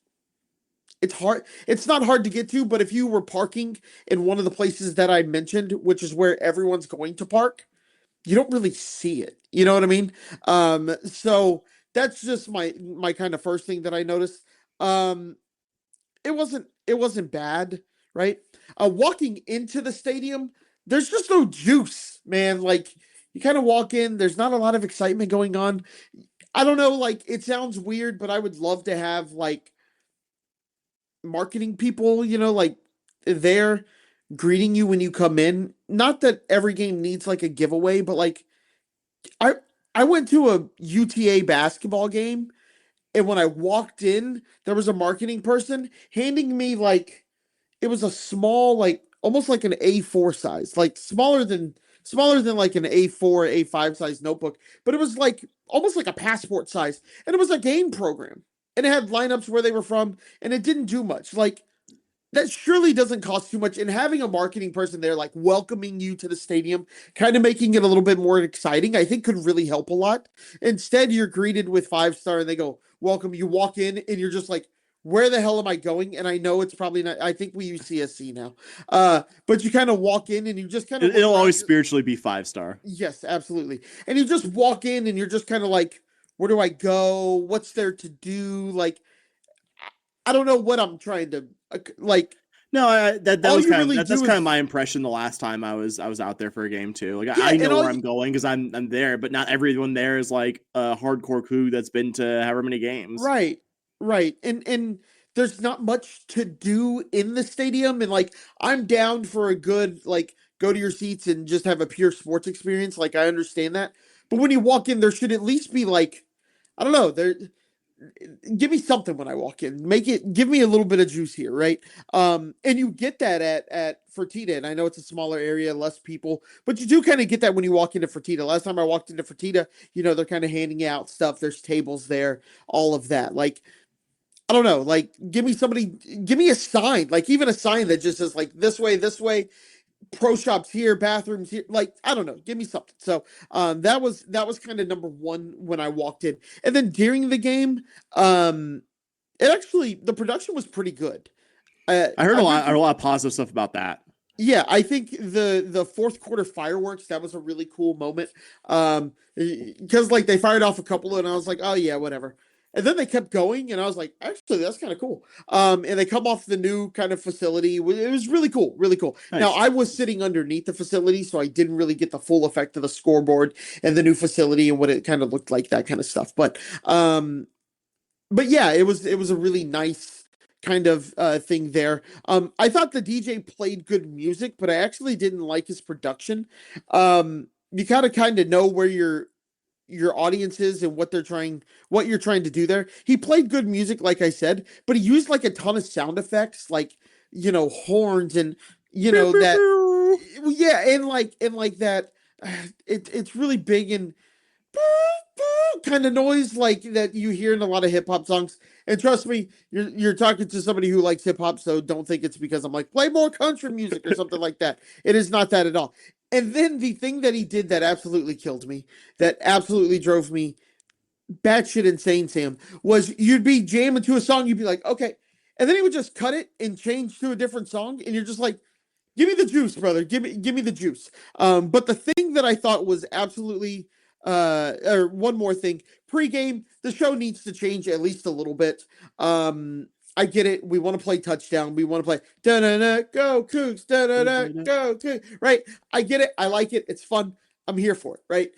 Speaker 5: hard. It's not hard to get to, but if you were parking in one of the places that I mentioned, which is where everyone's going to park, you don't really see it. You know what I mean? So that's just my kind of first thing that I noticed. Um, it wasn't bad, right? Walking into the stadium, there's just no juice, man. Like you kind of walk in, there's not a lot of excitement going on. I don't know, like it sounds weird, but I would love to have like marketing people, like there greeting you when you come in. Not that every game needs like a giveaway, but like I I went to a UTA basketball game, and when I walked in, there was a marketing person handing me like it was a small, like almost like an A4 size, like smaller than like an A4, A5 size notebook, but it was like almost like a passport size, and it was a game program, and it had lineups where they were from, and it didn't do much. Like that surely doesn't cost too much. And having a marketing person there, like welcoming you to the stadium, kind of making it a little bit more exciting, I think could really help a lot. Instead, you're greeted with 5-star and they go, welcome. You walk in and you're just like, where the hell am I going? And I know it's probably not, I think we use CSC now. But you kind of walk in and you just kind of,
Speaker 4: It'll always spiritually be 5-star.
Speaker 5: yes, absolutely. And you just walk in and you're just kind of like, where do I go? What's there to do? Like, I don't know what I'm trying to like.
Speaker 4: No, that
Speaker 5: all
Speaker 4: was
Speaker 5: you
Speaker 4: kind
Speaker 5: really
Speaker 4: of that's
Speaker 5: do
Speaker 4: kind
Speaker 5: is-
Speaker 4: of my impression the last time I was out there for a game too. Like
Speaker 5: Yeah,
Speaker 4: I
Speaker 5: and
Speaker 4: know
Speaker 5: all
Speaker 4: where
Speaker 5: you-
Speaker 4: I'm going because I'm there, but not everyone there is like a hardcore Coug that's been to however many games.
Speaker 5: Right, right. And there's not much to do in the stadium. And like I'm down for a good like go to your seats and just have a pure sports experience. Like I understand that. But when you walk in, there should at least be like, I don't know, there give me something when I walk in. Give me a little bit of juice here, right? And you get that at Fertitta, and I know it's a smaller area, less people, but you do kind of get that when you walk into Fertitta. Last time I walked into Fertitta, they're kind of handing out stuff. There's tables there, all of that. Like I don't know, like give me a sign, like even a sign that just says like this way, pro shops here, bathrooms here. Like I don't know, give me something. So that was kind of number one when I walked in, and then during the game, it actually the production was pretty good.
Speaker 4: I heard a lot of positive stuff about that.
Speaker 5: Yeah, I think the fourth quarter fireworks, that was a really cool moment. Because like they fired off a couple and I was like, oh yeah, whatever. And then they kept going and I was like, actually, that's kind of cool. And they come off the new kind of facility. It was really cool, really cool.
Speaker 4: Nice.
Speaker 5: Now I was sitting underneath the facility, so I didn't really get the full effect of the scoreboard and the new facility and what it kind of looked like, that kind of stuff. But yeah, it was a really nice kind of thing there. I thought the DJ played good music, but I actually didn't like his production. You gotta kind of know where your audience is and what you're trying to do there. He played good music, like I said, but he used like a ton of sound effects, like horns and that yeah, and like that. It's really big and kind of noise like that you hear in a lot of hip hop songs. And trust me, you're talking to somebody who likes hip hop, so don't think it's because I'm like play more country music or something like that. It is not that at all. And then the thing that he did that absolutely killed me, that absolutely drove me batshit insane, Sam, was you'd be jamming to a song, you'd be like, okay, and then he would just cut it and change to a different song, and you're just like, give me the juice, brother, give me the juice. But the thing that I thought was absolutely or one more thing, pregame, the show needs to change at least a little bit. I get it. We want to play touchdown. We want to play da-da-da, go Cougs, da-da-da, go Cougs, right? I get it. I like it. It's fun. I'm here for it, right?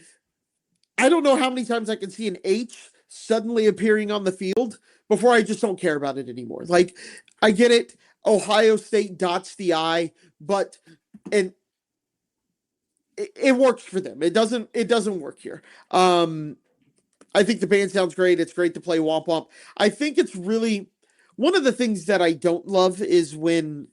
Speaker 5: I don't know how many times I can see an H suddenly appearing on the field before I just don't care about it anymore. Like, I get it. Ohio State dots the I, but it works for them. It doesn't work here. I think the band sounds great. It's great to play Womp Womp. I think it's really one of the things that I don't love is when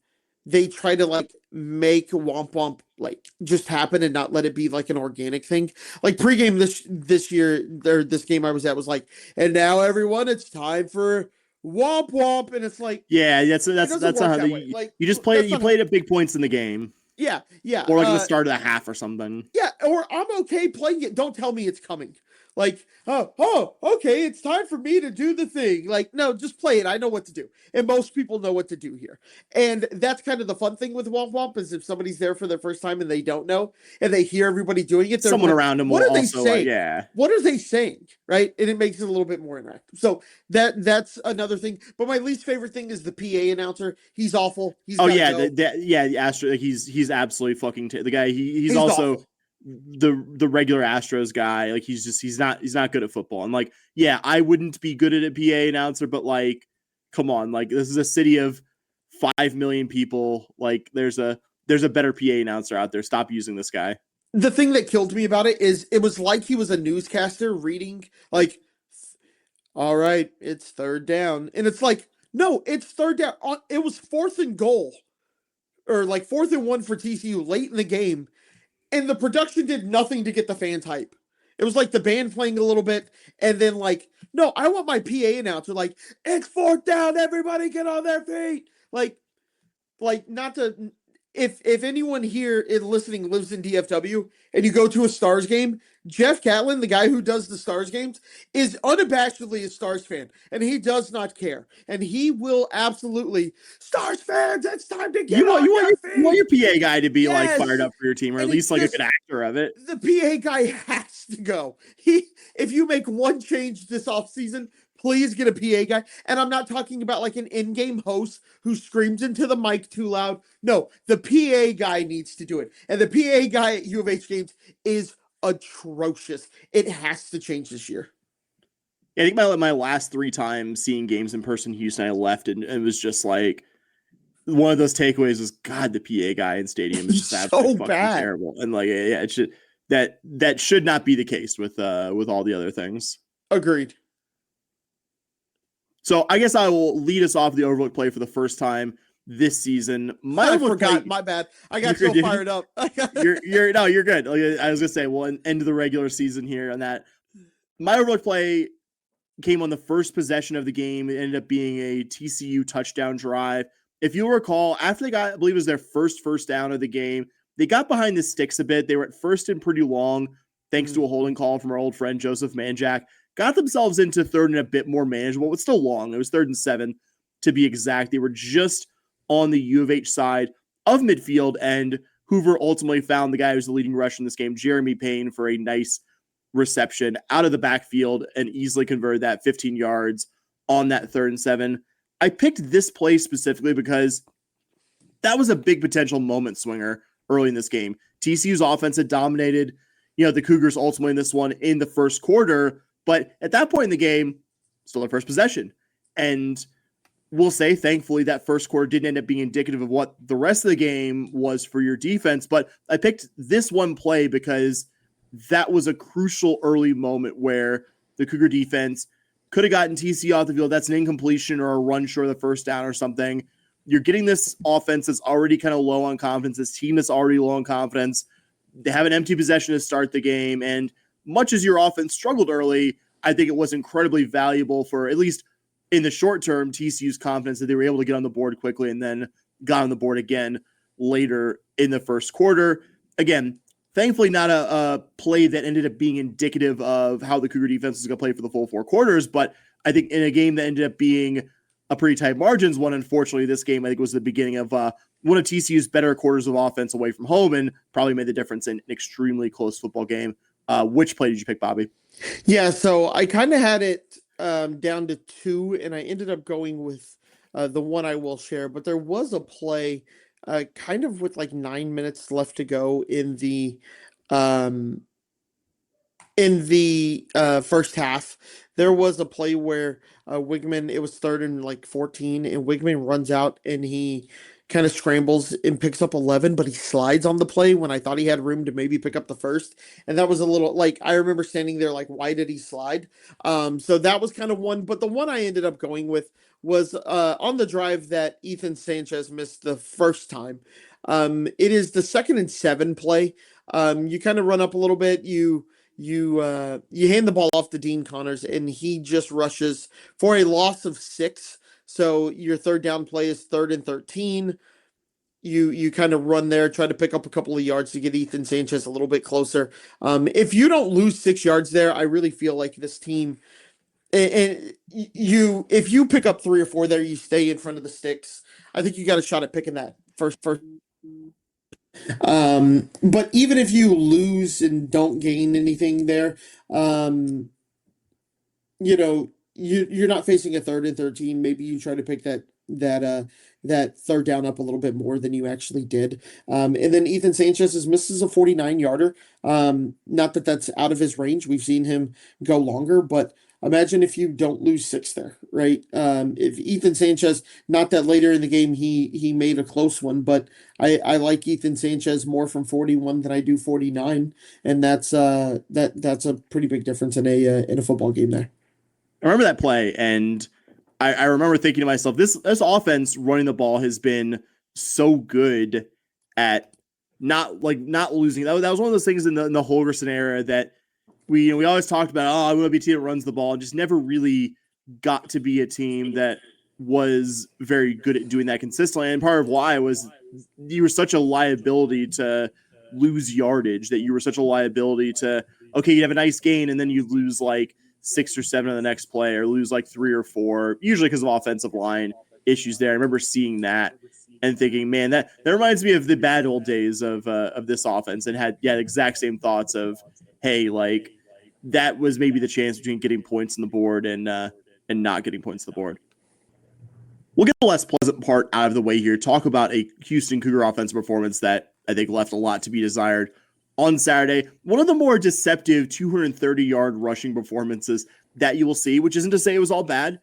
Speaker 5: they try to like make Womp Womp like just happen and not let it be like an organic thing. Like pregame this year or this game I was at was like, and now everyone, it's time for Womp Womp, and it's like,
Speaker 4: yeah, that's not how you just play. You played at big points in the game.
Speaker 5: Yeah,
Speaker 4: or like the start of the half or something.
Speaker 5: Yeah, or I'm okay playing it. Don't tell me it's coming. Like, okay, it's time for me to do the thing. Like, no, just play it. I know what to do. And most people know what to do here. And that's kind of the fun thing with Womp Womp is if somebody's there for their first time and they don't know and they hear everybody doing it, they're
Speaker 4: Someone
Speaker 5: like,
Speaker 4: around them
Speaker 5: what
Speaker 4: will
Speaker 5: are they
Speaker 4: also,
Speaker 5: saying?
Speaker 4: yeah.
Speaker 5: What are they saying? Right? And it makes it a little bit more interactive. So that's another thing. But my least favorite thing is the PA announcer. He's awful. He's
Speaker 4: Oh yeah,
Speaker 5: go.
Speaker 4: the Astro. Like he's absolutely fucking the guy. He's also
Speaker 5: awful.
Speaker 4: the regular Astros guy. Like he's not good at football. And like, yeah, I wouldn't be good at a PA announcer, but like, come on, like this is a city of 5 million people. Like there's a better PA announcer out there. Stop using this guy.
Speaker 5: The thing that killed me about it is it was like he was a newscaster reading like, all right, it's third down. And it's like, no, it's third down. It was 4th and goal or like 4th and 1 for TCU late in the game. And the production did nothing to get the fans hype. It was like the band playing a little bit, and then like, no, I want my PA announcer like, it's 4th down, everybody get on their feet. Like not to. If anyone here is listening lives in DFW and you go to a Stars game, Jeff Catlin, the guy who does the Stars games, is unabashedly a Stars fan, and he does not care, and he will absolutely Stars fans. It's time to get on your feet.
Speaker 4: You want your PA guy to be like fired up for your team, or at least like a good actor of it.
Speaker 5: The PA guy has to go. If you make one change this offseason, please get a PA guy. And I'm not talking about like an in-game host who screams into the mic too loud. No, the PA guy needs to do it. And the PA guy at U of H games is atrocious. It has to change this year.
Speaker 4: I think my last 3 times seeing games in person in Houston, I left and it was just like one of those takeaways was, God, the PA guy in stadium is just absolutely fucking terrible. And like, yeah, it should that should not be the case with all the other things.
Speaker 5: Agreed.
Speaker 4: So I guess I will lead us off the overlook play for the first time this season.
Speaker 5: I forgot. My bad. I got so fired up.
Speaker 4: You're good. I was gonna say, well, end of the regular season here on that. My overlook play came on the first possession of the game. It ended up being a TCU touchdown drive. If you recall, after they got, I believe it was their first down of the game, they got behind the sticks a bit. They were at first and pretty long, thanks to a holding call from our old friend Joseph Manjack. Got themselves into third and a bit more manageable, but still long. It was 3rd and 7 to be exact. They were just on the U of H side of midfield, and Hoover ultimately found the guy who's the leading rusher in this game, Jeremy Payne, for a nice reception out of the backfield and easily converted that 15 yards on that 3rd and 7. I picked this play specifically because that was a big potential moment swinger early in this game. TCU's offense had dominated, the Cougars ultimately in this one in the first quarter. But at that point in the game, still their first possession. And we'll say, thankfully, that first quarter didn't end up being indicative of what the rest of the game was for your defense. But I picked this one play because that was a crucial early moment where the Cougar defense could have gotten TCU off the field. That's an incompletion or a run short of the first down or something. You're getting this offense that's already kind of low on confidence, this team that's already low on confidence. They have an empty possession to start the game, and much as your offense struggled early, I think it was incredibly valuable for, at least in the short term, TCU's confidence that they were able to get on the board quickly and then got on the board again later in the first quarter. Again, thankfully not a play that ended up being indicative of how the Cougar defense was going to play for the full 4 quarters, but I think in a game that ended up being a pretty tight margins one, unfortunately, this game I think was the beginning of one of TCU's better quarters of offense away from home and probably made the difference in an extremely close football game. Which play did you pick, Bobby?
Speaker 5: Yeah, so I kind of had it down to 2, and I ended up going with the one I will share. But there was a play kind of with like 9 minutes left to go in the first half. There was a play where Wigman, it was 3rd and like 14, and Wigman runs out and he kind of scrambles and picks up 11, but he slides on the play when I thought he had room to maybe pick up the first. And that was a little like, I remember standing there like, why did he slide? So that was kind of one, but the one I ended up going with was on the drive that Ethan Sanchez missed the first time. It is the 2nd and 7 play. You kind of run up a little bit. You hand the ball off to Dean Connors and he just rushes for a loss of 6. So your 3rd down play is 3rd and 13. you kind of run there, try to pick up a couple of yards to get Ethan Sanchez a little bit closer. If you don't lose 6 yards there, I really feel like this team, and if you pick up 3 or 4 there, you stay in front of the sticks. I think you got a shot at picking that first. But even if you lose and don't gain anything there, you're not facing a 3rd and 13. Maybe you try to pick that third down up a little bit more than you actually did. And then Ethan Sanchez misses a 49-yarder. Not that that's out of his range. We've seen him go longer, but imagine if you don't lose 6 there, right? If Ethan Sanchez, not that later in the game he made a close one, but I like Ethan Sanchez more from 41 than I do 49, and that's a pretty big difference in a football game there.
Speaker 4: I remember that play, and I remember thinking to myself, this offense running the ball has been so good at not losing. That was one of those things in the Holgerson era that we always talked about. Oh, I want to be a team that runs the ball, and just never really got to be a team that was very good at doing that consistently. And part of why was you were such a liability to lose yardage, that you were such a liability to, okay, you have a nice gain and then you lose like 6 or 7 on the next play, or lose like 3 or 4, usually because of offensive line issues there. I remember seeing that and thinking, man, that reminds me of the bad old days of this offense, and had the exact same thoughts of, hey, like that was maybe the chance between getting points on the board and not getting points on the board. We'll get the less pleasant part out of the way here. Talk about a Houston Cougar offensive performance that I think left a lot to be desired on Saturday. One of the more deceptive 230-yard rushing performances that you will see, which isn't to say it was all bad.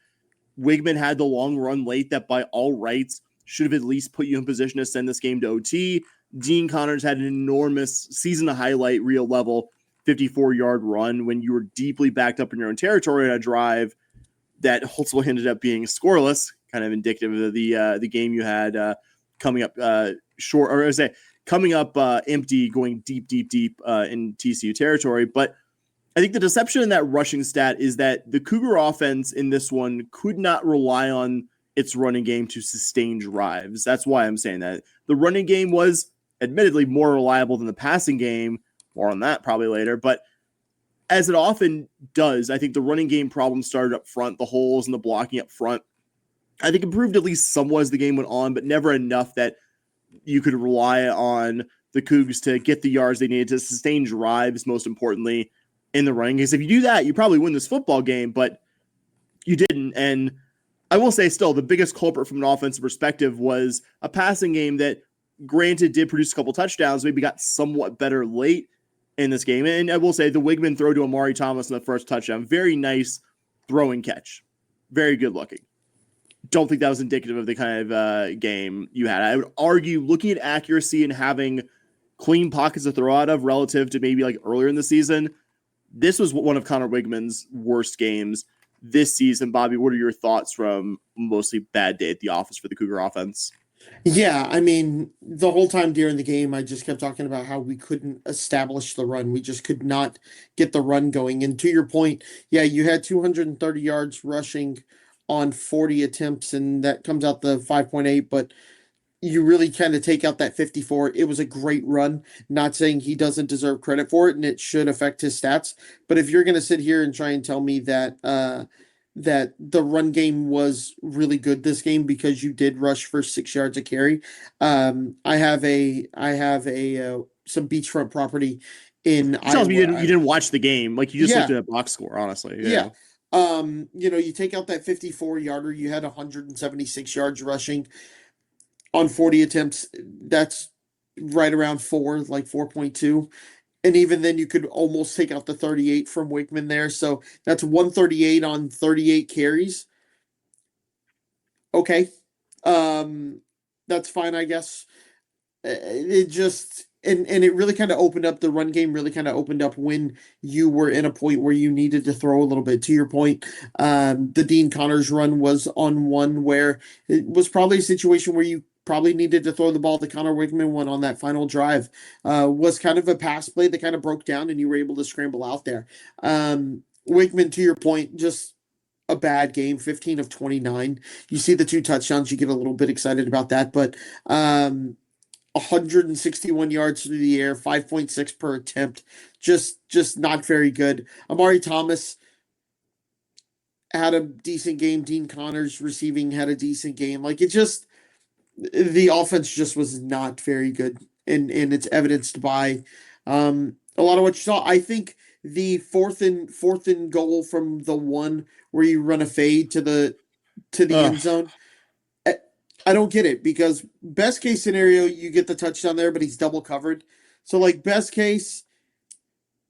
Speaker 4: Weigman had the long run late that by all rights should have at least put you in position to send this game to OT. Dean Connors had an enormous season to highlight real level 54-yard run when you were deeply backed up in your own territory on a drive that ultimately ended up being scoreless, kind of indicative of the game you had coming up short, or I would say coming up empty, going deep in TCU territory. But I think the deception in that rushing stat is that the Cougar offense in this one could not rely on its running game to sustain drives. That's why I'm saying that. The running game was admittedly more reliable than the passing game. More on that probably later. But as it often does, I think the running game problem started up front, the holes and the blocking up front. I think improved at least somewhat as the game went on, but never enough that you could rely on the Cougs to get the yards they needed to sustain drives, most importantly, in the running game. If you do that, you probably win this football game, but you didn't. And I will say still, the biggest culprit from an offensive perspective was a passing game that, granted, did produce a couple touchdowns, maybe got somewhat better late in this game. And I will say the Weigman throw to Amari Thomas in the first touchdown, very nice throwing catch. Very good looking. Don't think that was indicative of the kind of game you had. I would argue, looking at accuracy and having clean pockets to throw out of relative to maybe like earlier in the season, this was one of Connor Weigman's worst games this season. Bobby, what are your thoughts from mostly bad day at the office for the Cougar offense?
Speaker 5: Yeah, I mean, the whole time during the game, I just kept talking about how we couldn't establish the run. We just could not get the run going. And to your point, yeah, you had 230 yards rushing on 40 attempts, and that comes out the 5.8, but you really kind of take out that 54. It was a great run. Not saying he doesn't deserve credit for it, and it should affect his stats. But if you're going to sit here and try and tell me that that the run game was really good this game because you did rush for 6 yards a carry, I have some beachfront property in Iowa.
Speaker 4: Tells me you didn't watch the game. Like, you just looked at a box score, honestly.
Speaker 5: Yeah. You take out that 54-yarder, you had 176 yards rushing on 40 attempts. That's right around 4.2. And even then you could almost take out the 38 from Weigman there. So that's 138 on 38 carries. Okay. That's fine, I guess. It just, and it really kind of opened up, the run game really kind of opened up when you were in a point where you needed to throw a little bit. To your point, the Dean Connors run was on one where it was probably a situation where you probably needed to throw the ball. The Connor Weigman one on that final drive was kind of a pass play that kind of broke down and you were able to scramble out there. Weigman, to your point, just a bad game, 15 of 29. You see the 2 touchdowns, you get a little bit excited about that, but 161 yards through the air, 5.6 per attempt. Just not very good. Amari Thomas had a decent game. Dean Connors receiving had a decent game. Like the offense just was not very good, and it's evidenced by a lot of what you saw. I think the fourth and goal from the one where you run a fade to the end zone. I don't get it, because best case scenario, you get the touchdown there, but he's double covered. So like best case,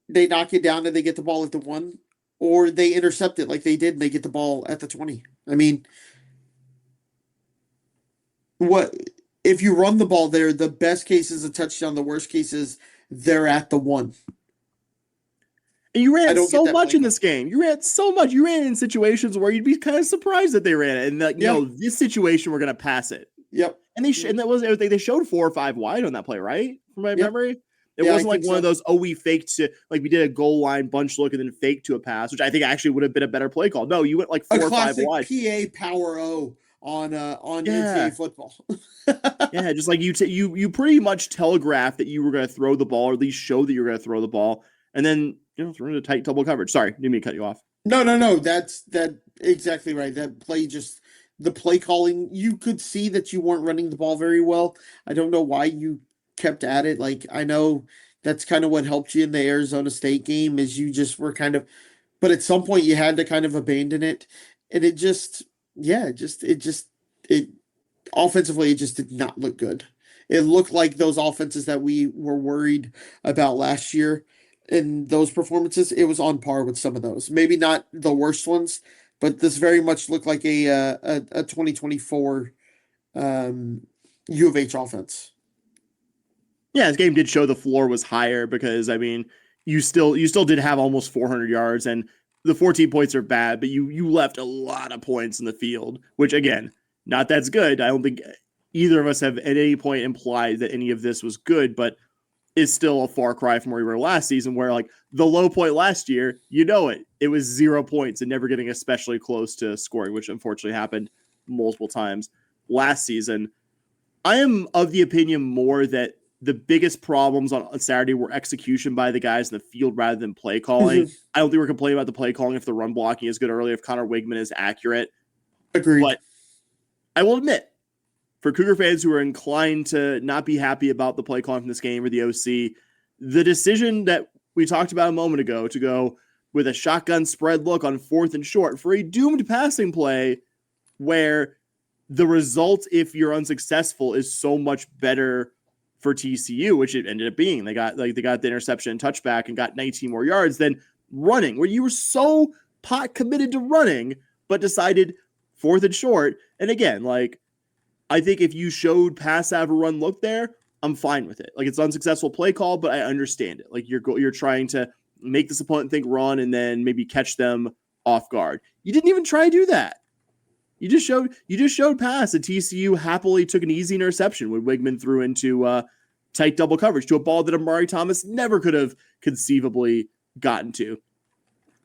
Speaker 5: they knock it down and they get the ball at the 1, or they intercept it like they did and they get the ball at the 20. I mean, what if you run the ball there? The best case is a touchdown. The worst case is they're at the 1.
Speaker 4: And you ran so much in this game. You ran so much. You ran in situations where you'd be kind of surprised that they ran it. And that, this situation, we're going to pass it.
Speaker 5: Yep.
Speaker 4: And and that was everything. They showed 4 or 5 wide on that play, right? From my memory. It wasn't like one of those, we faked to, like we did a goal line bunch look and then faked to a pass, which I think actually would have been a better play call. No, you went like 4 or 5 wide.
Speaker 5: PA power O on NCAA football.
Speaker 4: Yeah, just like you pretty much telegraphed that you were going to throw the ball, or at least show that you were going to throw the ball, and then throw into tight double coverage. Sorry, didn't mean to cut you off.
Speaker 5: No, that's exactly right. That play, just the play calling, you could see that you weren't running the ball very well. I don't know why you kept at it. Like, I know that's kind of what helped you in the Arizona State game, is you just were kind of, but at some point you had to kind of abandon it, and it offensively, it just did not look good. It looked like those offenses that we were worried about last year. In those performances, it was on par with some of those. Maybe not the worst ones, but this very much looked like a 2024 U of H offense.
Speaker 4: Yeah, this game did show the floor was higher, because I mean, you still did have almost 400 yards, and the 14 points are bad, but you left a lot of points in the field, which again, not that's good. I don't think either of us have at any point implied that any of this was good, but is still a far cry from where we were last season, where like the low point last year, it was 0 points and never getting especially close to scoring, which unfortunately happened multiple times last season. I am of the opinion more that the biggest problems on Saturday were execution by the guys in the field rather than play calling. I don't think we're complaining about the play calling if the run blocking is good early, if Connor Wigman is accurate.
Speaker 5: Agreed.
Speaker 4: But I will admit, for Cougar fans who are inclined to not be happy about the play calling from this game or the OC, the decision that we talked about a moment ago to go with a shotgun spread look on 4th and short for a doomed passing play where the result, if you're unsuccessful, is so much better for TCU, which it ended up being. They got the interception and touchback and got 19 more yards than running, where you were so pot committed to running, but decided 4th and short. And again, like, I think if you showed pass have a run look there, I'm fine with it. Like, it's an unsuccessful play call, but I understand it. Like, you're trying to make this opponent think run and then maybe catch them off guard. You didn't even try to do that. You just showed pass, and TCU happily took an easy interception when Wigman threw into tight double coverage to a ball that Amari Thomas never could have conceivably gotten to.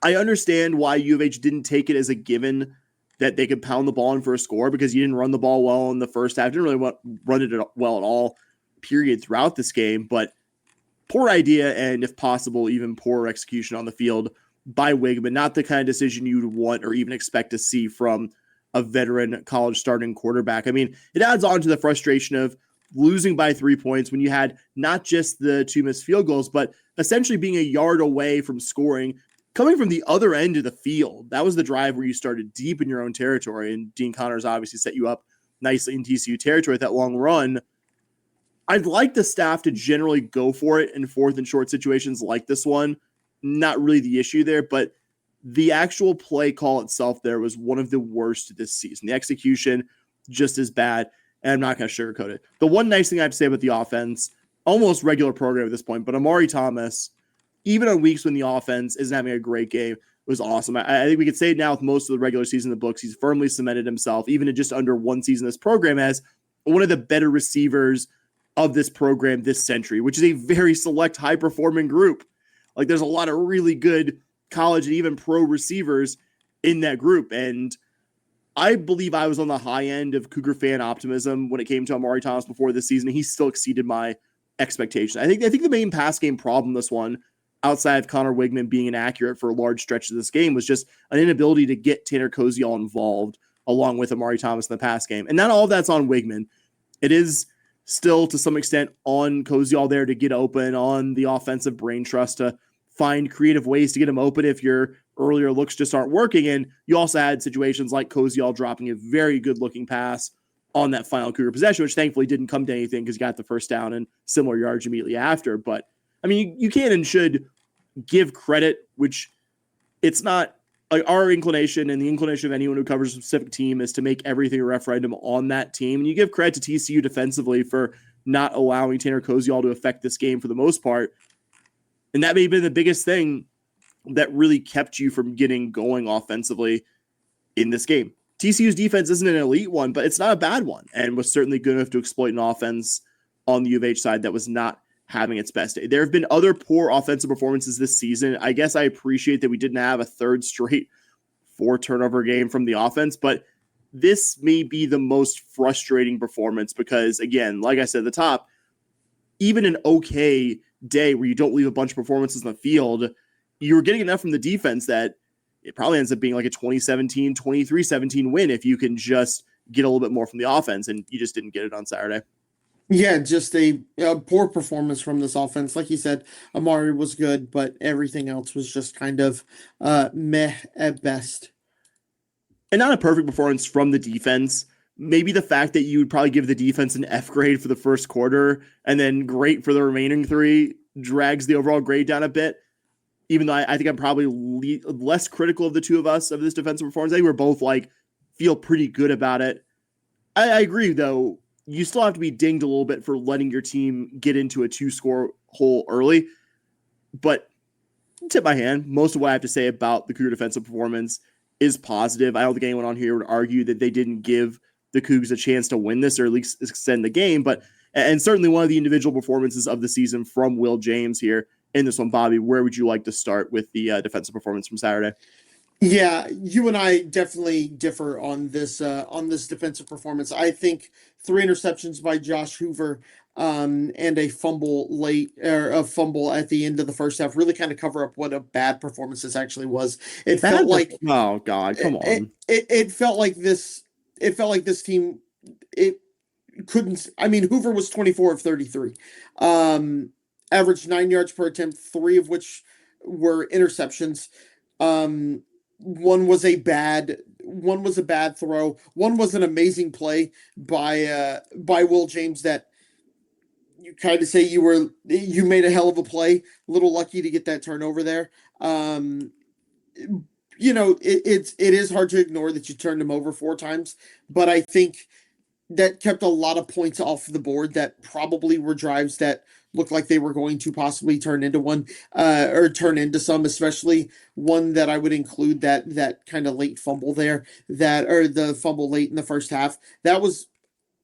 Speaker 4: I understand why U of H didn't take it as a given that they could pound the ball in for a score, because you didn't run the ball well in the first half. Didn't really run it well at all, period, throughout this game. But poor idea, and if possible, even poorer execution on the field by Wigman. Not the kind of decision you'd want or even expect to see from a veteran college starting quarterback. I mean, it adds on to the frustration of losing by 3 points when you had not just the 2 missed field goals, but essentially being a yard away from scoring, coming from the other end of the field. That was the drive where you started deep in your own territory, and Dean Connors obviously set you up nicely in TCU territory with that long run. I'd like the staff to generally go for it in 4th and short situations like this one. Not really the issue there, but the actual play call itself there was one of the worst this season. The execution, just as bad, and I'm not going to sugarcoat it. The one nice thing I have to say about the offense, almost regular program at this point, but Amari Thomas, even on weeks when the offense isn't having a great game, was awesome. I think we could say it now with most of the regular season in the books, he's firmly cemented himself, even in just under one season of this program, as one of the better receivers of this program this century, which is a very select, high-performing group. Like, there's a lot of really good college and even pro receivers in that group. And I believe I was on the high end of Cougar fan optimism when it came to Amari Thomas before this season. He still exceeded my expectations. I think the main pass game problem this one, outside of Connor Wigman being inaccurate for a large stretch of this game, was just an inability to get Tanner Koziol involved along with Amari Thomas in the pass game. And not all of that's on Wigman. It is still to some extent on Koziol there to get open, on the offensive brain trust to find creative ways to get him open if your earlier looks just aren't working. And you also had situations like Koziol dropping a very good looking pass on that final Cougar possession, which thankfully didn't come to anything because he got the first down and similar yards immediately after. But I mean, you can and should give credit, which it's not like our inclination and the inclination of anyone who covers a specific team is to make everything a referendum on that team. And you give credit to TCU defensively for not allowing Tanner Koziol to affect this game for the most part. And that may have been the biggest thing that really kept you from getting going offensively in this game. TCU's defense isn't an elite one, but it's not a bad one, and was certainly good enough to exploit an offense on the U of H side that was not having its best day. There have been other poor offensive performances this season. I guess I appreciate that we didn't have a third straight 4-turnover game from the offense, but this may be the most frustrating performance because, again, like I said at the top, even an okay day where you don't leave a bunch of performances on the field, you're getting enough from the defense that it probably ends up being like a 2017, 23-17 win if you can just get a little bit more from the offense, and you just didn't get it on Saturday.
Speaker 5: Yeah, just a poor performance from this offense. Like you said, Amari was good, but everything else was just kind of meh at best.
Speaker 4: And not a perfect performance from the defense. Maybe the fact that you would probably give the defense an F grade for the first quarter and then great for the remaining 3 drags the overall grade down a bit. Even though I think I'm probably less critical of the two of us of this defensive performance. I think we're both feel pretty good about it. I agree, though. You still have to be dinged a little bit for letting your team get into a 2-score hole early. But tip my hand, most of what I have to say about the Cougar defensive performance is positive. I don't think anyone on here would argue that they didn't give the Cougs a chance to win this or at least extend the game. And certainly one of the individual performances of the season from Will James here in this one. Bobby, where would you like to start with the defensive performance from Saturday?
Speaker 5: Yeah, you and I definitely differ on this defensive performance. I think 3 interceptions by Josh Hoover and a fumble at the end of the first half really kind of cover up what a bad performance this actually was. It felt like,
Speaker 4: oh God, come on.
Speaker 5: It felt like this. It felt like this team. It couldn't. I mean, Hoover was 24 of 33, averaged 9 yards per attempt, 3 of which were interceptions. One was a bad throw. One was an amazing play by Will James that you kind of say you made a hell of a play. A little lucky to get that turnover there. It is hard to ignore that you turned him over 4 times, but I think that kept a lot of points off the board that probably were drives that looked like they were going to possibly turn into one or turn into some, especially one that I would include that kind of late fumble there or the fumble late in the first half. That was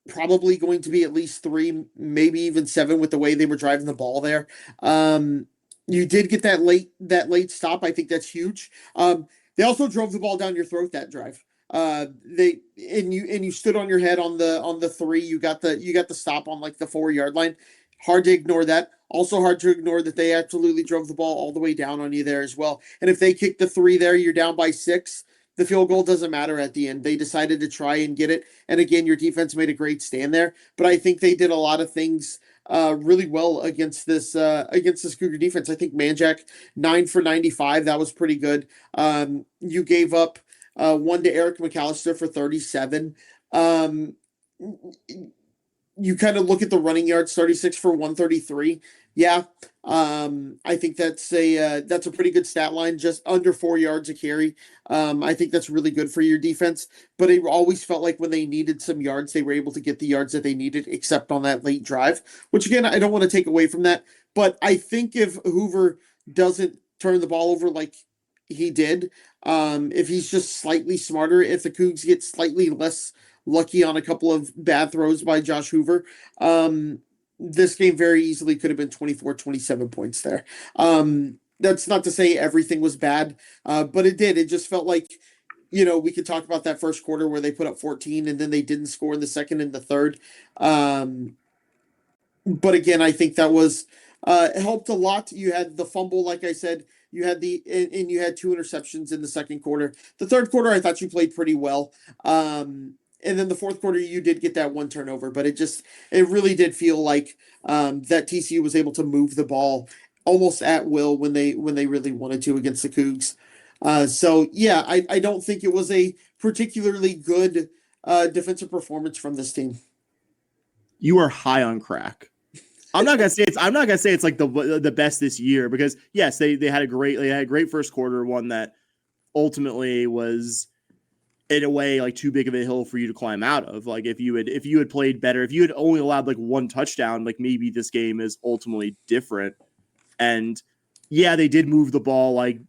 Speaker 5: probably going to be at least 3, maybe even 7 with the way they were driving the ball there. You did get that late stop. I think that's huge. They also drove the ball down your throat that drive. You stood on your head on the 3. You got the stop on the 4-yard line. Hard to ignore that. Also hard to ignore that they absolutely drove the ball all the way down on you there as well. And if they kick the 3 there, you're down by 6. The field goal doesn't matter at the end. They decided to try and get it. And again, your defense made a great stand there. But I think they did a lot of things really well against this Cougar defense. I think Manjack 9 for 95. That was pretty good. You gave up 1 to Eric McAllister for 37. You kind of look at the running yards, 36 for 133. Yeah, I think that's a pretty good stat line, just under 4 yards a carry. I think that's really good for your defense. But it always felt like when they needed some yards, they were able to get the yards that they needed, except on that late drive. Which again, I don't want to take away from that. But I think if Hoover doesn't turn the ball over like he did, if he's just slightly smarter, if the Cougs get slightly less lucky on a couple of bad throws by Josh Hoover, this game very easily could have been 24-27 points there. That's not to say everything was bad, but it did. It just felt like we could talk about that first quarter where they put up 14 and then they didn't score in the second and the third. But again, I think that was helped a lot. You had the fumble, like I said, you had and you had 2 interceptions in the second quarter. The third quarter, I thought you played pretty well. And then the fourth quarter, you did get that 1 turnover, but it really did feel like that TCU was able to move the ball almost at will when they really wanted to against the Cougs. So yeah, I don't think it was a particularly good defensive performance from this team.
Speaker 4: You are high on crack. I'm not gonna say it's like the best this year, because yes, they had a great first quarter, one that ultimately was in a way like too big of a hill for you to climb out of. Like if you had played better, if you had only allowed like 1 touchdown, like maybe this game is ultimately different. And yeah, they did move the ball. Like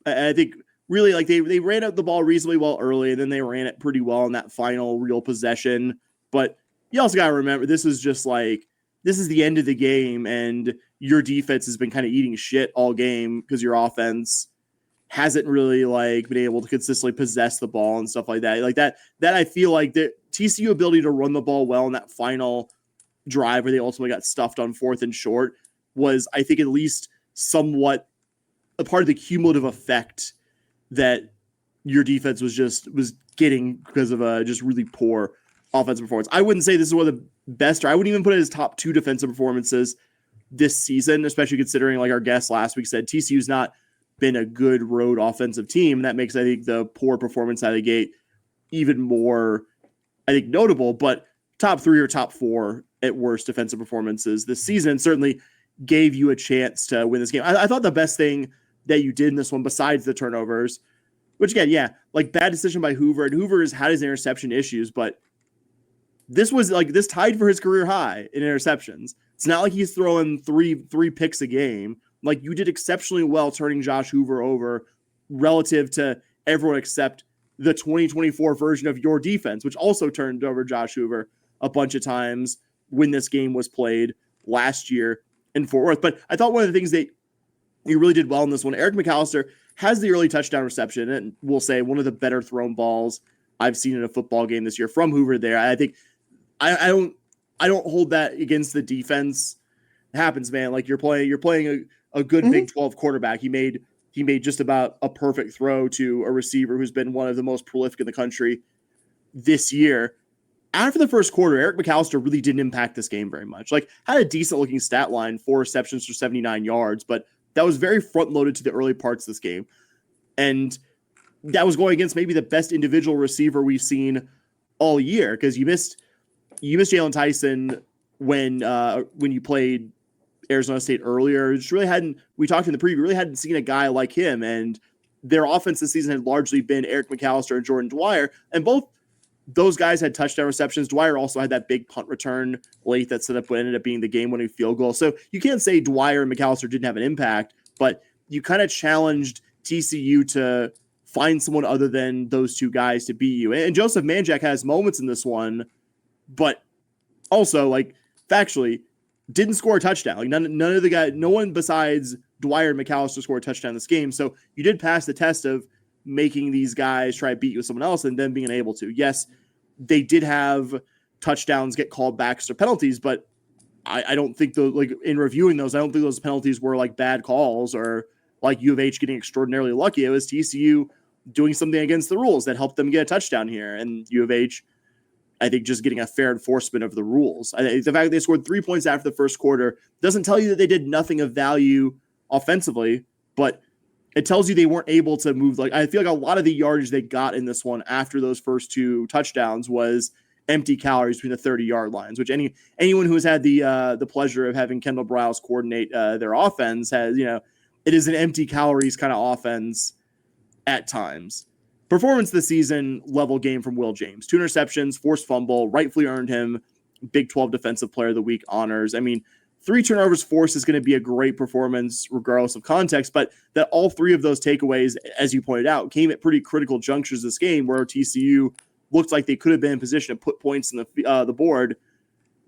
Speaker 4: I think really like they ran up the ball reasonably well early, and then they ran it pretty well in that final real possession. But you also gotta remember, this is the end of the game, and your defense has been kind of eating shit all game because your offense hasn't really like been able to consistently possess the ball and stuff like that. Like that I feel like the TCU ability to run the ball well in that final drive where they ultimately got stuffed on 4th and short was, I think, at least somewhat a part of the cumulative effect that your defense was getting because of a just really poor offensive performance. I wouldn't say this is one of the best, or I wouldn't even put it as top 2 defensive performances this season, especially considering, like our guest last week said, TCU's not been a good road offensive team. That makes, I think, the poor performance out of the gate even more, I think, notable. But top 3 or top 4 at worst defensive performances this season certainly gave you a chance to win this game. I thought the best thing that you did in this one, besides the turnovers, which again, yeah, like bad decision by Hoover, and Hoover has had his interception issues, but this tied for his career high in interceptions. It's not like he's throwing three picks a game. Like, you did exceptionally well turning Josh Hoover over relative to everyone except the 2024 version of your defense, which also turned over Josh Hoover a bunch of times when this game was played last year in Fort Worth. But I thought one of the things that you really did well in this one, Eric McAllister has the early touchdown reception, and we'll say one of the better thrown balls I've seen in a football game this year from Hoover there. I think I don't hold that against the defense. It happens, man. Like you're playing a good Big 12 quarterback. He made just about a perfect throw to a receiver who's been one of the most prolific in the country this year. After the first quarter, Eric McAllister really didn't impact this game very much. Like, had a decent looking stat line, 4 receptions for 79 yards, but that was very front loaded to the early parts of this game. And that was going against maybe the best individual receiver we've seen all year, because you missed Jalen Tyson when you played Arizona State earlier. Just really hadn't, we talked in the preview, really hadn't seen a guy like him. And their offense this season had largely been Eric McAllister and Jordan Dwyer. And both those guys had touchdown receptions. Dwyer also had that big punt return late that set up what ended up being the game-winning field goal. So you can't say Dwyer and McAllister didn't have an impact, but you kind of challenged TCU to find someone other than those two guys to beat you. And Joseph Manjack has moments in this one, but also, like, factually, didn't score a touchdown. Like, none of the guys, no one besides Dwyer and McAllister scored a touchdown in this game. So you did pass the test of making these guys try to beat you with someone else and then being able to. Yes, they did have touchdowns get called back to penalties, but I don't think in reviewing those, I don't think those penalties were like bad calls or like U of H getting extraordinarily lucky. It was TCU doing something against the rules that helped them get a touchdown here, and U of H, I think, just getting a fair enforcement of the rules. The fact that they scored 3 points after the first quarter doesn't tell you that they did nothing of value offensively, but it tells you they weren't able to move. Like, I feel like a lot of the yardage they got in this one after those first 2 touchdowns was empty calories between the 30-yard lines, which anyone who has had the pleasure of having Kendall Briles coordinate their offense has, it is an empty calories kind of offense at times. Performance this season, level game from Will James. 2 interceptions, forced fumble, rightfully earned him Big 12 Defensive Player of the Week honors. I mean, 3 turnovers forced is going to be a great performance regardless of context, but that all 3 of those takeaways, as you pointed out, came at pretty critical junctures this game where TCU looked like they could have been in position to put points in the board,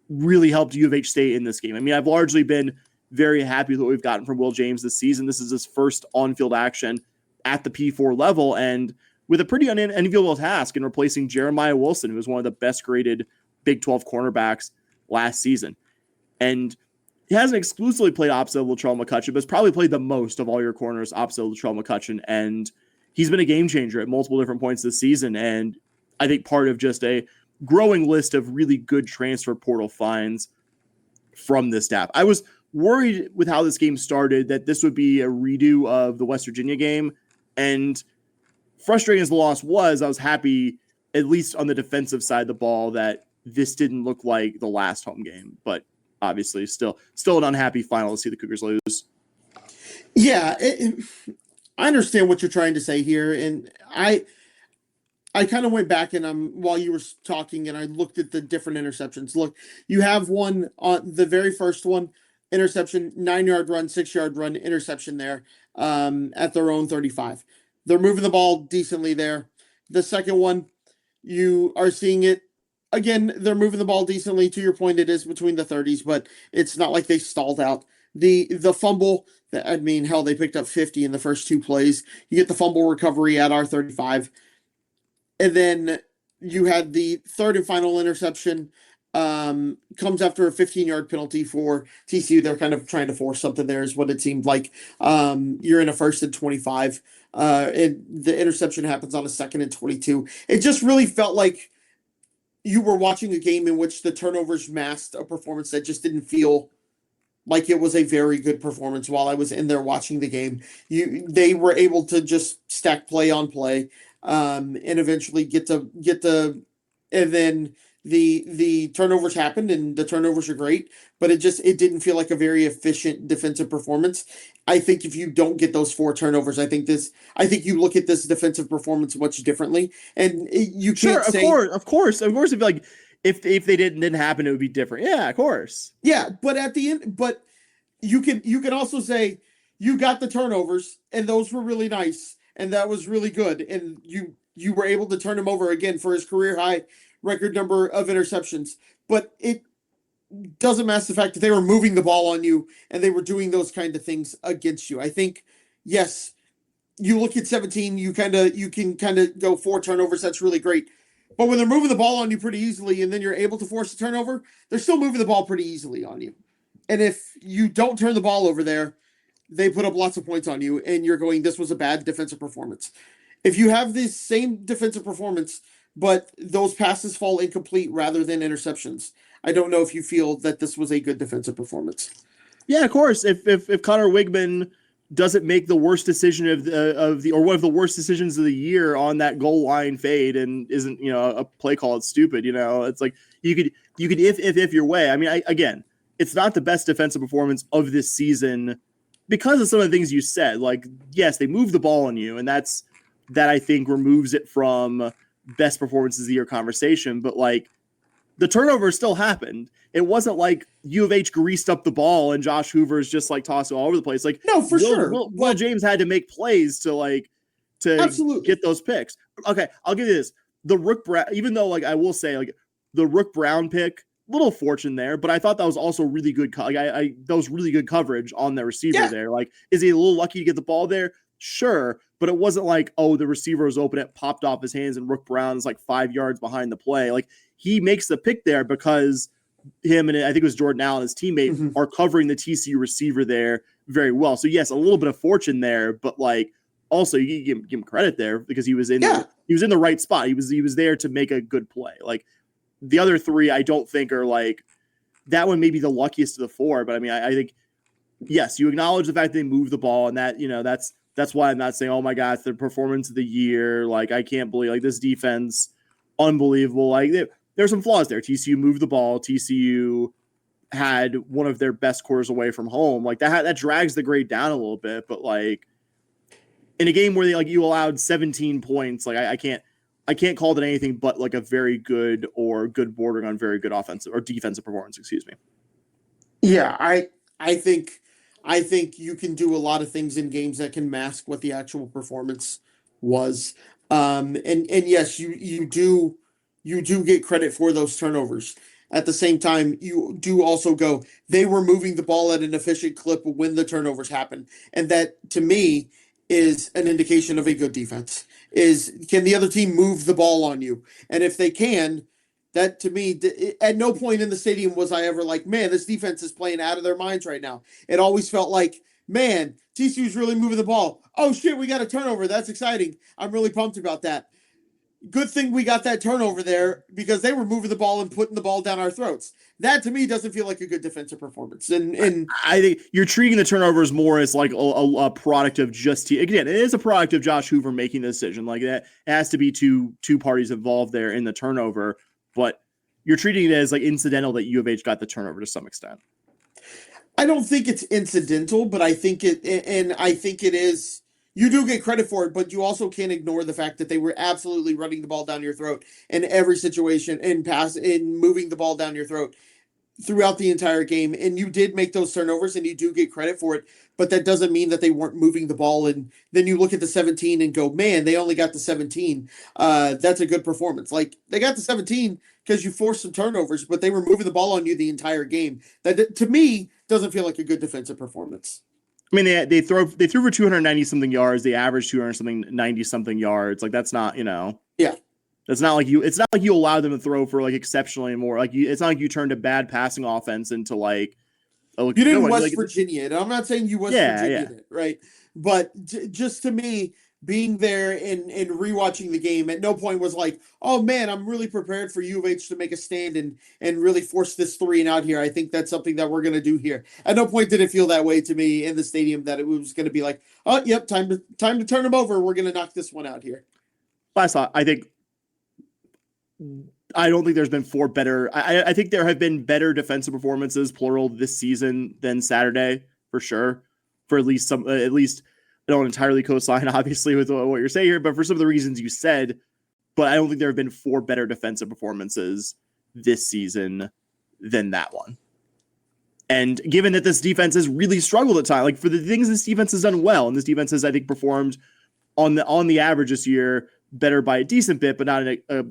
Speaker 4: really helped U of H stay in this game. I mean, I've largely been very happy with what we've gotten from Will James this season. This is his first on-field action at the P4 level, and with a pretty unenviable task in replacing Jeremiah Wilson, who was one of the best graded Big 12 cornerbacks last season. And he hasn't exclusively played opposite of Latrell McCutcheon, but has probably played the most of all your corners opposite of Latrell McCutcheon. And he's been a game changer at multiple different points this season. And I think part of just a growing list of really good transfer portal finds from this staff. I was worried with how this game started that this would be a redo of the West Virginia game. And frustrating as the loss was, I was happy, at least on the defensive side of the ball, that this didn't look like the last home game. But obviously still an unhappy final to see the Cougars lose.
Speaker 5: Yeah, I understand what you're trying to say here. And I kind of went back and while you were talking and I looked at the different interceptions. Look, you have one on the very first one, interception, 9-yard run, 6-yard run, interception there at their own 35. They're moving the ball decently there. The second one, you are seeing it. Again, they're moving the ball decently. To your point, it is between the 30s, but it's not like they stalled out. The fumble, I mean, hell, they picked up 50 in the first 2 plays. You get the fumble recovery at our 35. And then you had the third and final interception comes after a 15-yard penalty for TCU. They're kind of trying to force something there is what it seemed like. You're in a 1st and 25. And the interception happens on a 2nd and 22. It just really felt like you were watching a game in which the turnovers masked a performance that just didn't feel like it was a very good performance while I was in there watching the game. They were able to just stack play on play and eventually and then the turnovers happened and the turnovers are great, but it didn't feel like a very efficient defensive performance. I think if you don't get those 4 turnovers, I think you look at this defensive performance much differently, and you can't say,
Speaker 4: of course, if they didn't happen, it would be different. Yeah, of course.
Speaker 5: Yeah, but at the end, but you can also say you got the turnovers and those were really nice and that was really good, and you were able to turn him over again for his career high record number of interceptions, but it doesn't mask the fact that they were moving the ball on you and they were doing those kind of things against you. I think, yes, you look at 17, you can kind of go 4 turnovers. That's really great. But when they're moving the ball on you pretty easily and then you're able to force a turnover, they're still moving the ball pretty easily on you. And if you don't turn the ball over there, they put up lots of points on you and you're going, this was a bad defensive performance. If you have this same defensive performance, but those passes fall incomplete rather than interceptions, I don't know if you feel that this was a good defensive performance.
Speaker 4: Yeah, of course. If Connor Wigman doesn't make the worst decision or one of the worst decisions of the year on that goal line fade and isn't, a play call, it's stupid. It's like you could if your way. I mean, again, it's not the best defensive performance of this season because of some of the things you said. Like, yes, they moved the ball on you, and that I think removes it from best performances of the year conversation. But like, the turnover still happened. It wasn't like U of H greased up the ball and Josh Hoover's just like tossed it all over the place. Like,
Speaker 5: no, for sure.
Speaker 4: Will James had to make plays to
Speaker 5: absolutely
Speaker 4: get those picks. Okay, I'll give you this. The Rook Brown, even though I will say the Rook Brown pick, little fortune there, but I thought that was also really good. That was really good coverage on the receiver there. Like, is he a little lucky to get the ball there? Sure, but it wasn't like, oh, the receiver was open, it popped off his hands, and Rook Brown is like 5 yards behind the play. Like, he makes the pick there because him and I think it was Jordan Allen, his teammate, are covering the TCU receiver there very well. So yes, a little bit of fortune there, but also you give him credit there because he was in the right spot. He was there to make a good play. Like, the other 3, I don't think are that one may be the luckiest of the 4, but I mean, I think yes, you acknowledge the fact they moved the ball, and that that's why I'm not saying, oh my God, it's the performance of the year. Like, I can't believe this defense, unbelievable. Like, there's some flaws there. TCU moved the ball. TCU had one of their best quarters away from home. Like, that drags the grade down a little bit. But in a game where you allowed 17 points, I can't call it anything but a very good or good bordering on very good offensive or defensive performance. Excuse me.
Speaker 5: Yeah, I think you can do a lot of things in games that can mask what the actual performance was. And yes, you do get credit for those turnovers. At the same time, you do also go, they were moving the ball at an efficient clip when the turnovers happen. And that, to me, is an indication of a good defense. is can the other team move the ball on you? And if they can, that to me, at no point in the stadium was I ever like, man, this defense is playing out of their minds right now. It always felt like, man, TCU's really moving the ball. Oh shit, we got a turnover. That's exciting. I'm really pumped about that. Good thing we got that turnover there because they were moving the ball and putting the ball down our throats. That to me doesn't feel like a good defensive performance. And
Speaker 4: I think you're treating the turnovers more as like a product of just again, it is a product of Josh Hoover making the decision. Like that, it has to be two parties involved there in the turnover, but you're treating it as like incidental that U of H got the turnover to some extent.
Speaker 5: I don't think it's incidental, but I think it is. You do get credit for it, but you also can't ignore the fact that they were absolutely running the ball down your throat in every situation and moving the ball down your throat throughout the entire game. And you did make those turnovers and you do get credit for it, but that doesn't mean that they weren't moving the ball. And then you look at the 17 and go, man, they only got the 17. That's a good performance. Like they got the 17 because you forced some turnovers, but they were moving the ball on you the entire game. That to me doesn't feel like a good defensive performance.
Speaker 4: I mean, they threw for 290 something yards. They averaged 290 something yards. Like that's not,
Speaker 5: yeah.
Speaker 4: That's not like you. It's not like you allow them to throw for like exceptionally more. Like it's not like you turned a bad passing offense into like.
Speaker 5: You didn't West Virginia. And I'm not saying you West Virginia did, right? But just to me, being there and rewatching the game, at no point was like, oh man, I'm really prepared for U of H to make a stand and really force this 3 and out here. I think that's something that we're going to do here. At no point did it feel that way to me in the stadium that it was going to be like, oh, yep, time to turn them over. We're going to knock this one out here.
Speaker 4: I don't think there's been 4 better. I think there have been better defensive performances, plural, this season than Saturday for sure. For at least some, I don't entirely co-sign, obviously, with what you're saying here, but for some of the reasons you said, but I don't think there have been 4 better defensive performances this season than that one. And given that this defense has really struggled at times, like for the things this defense has done well, and this defense has, I think, performed on the average this year better by a decent bit, but not in a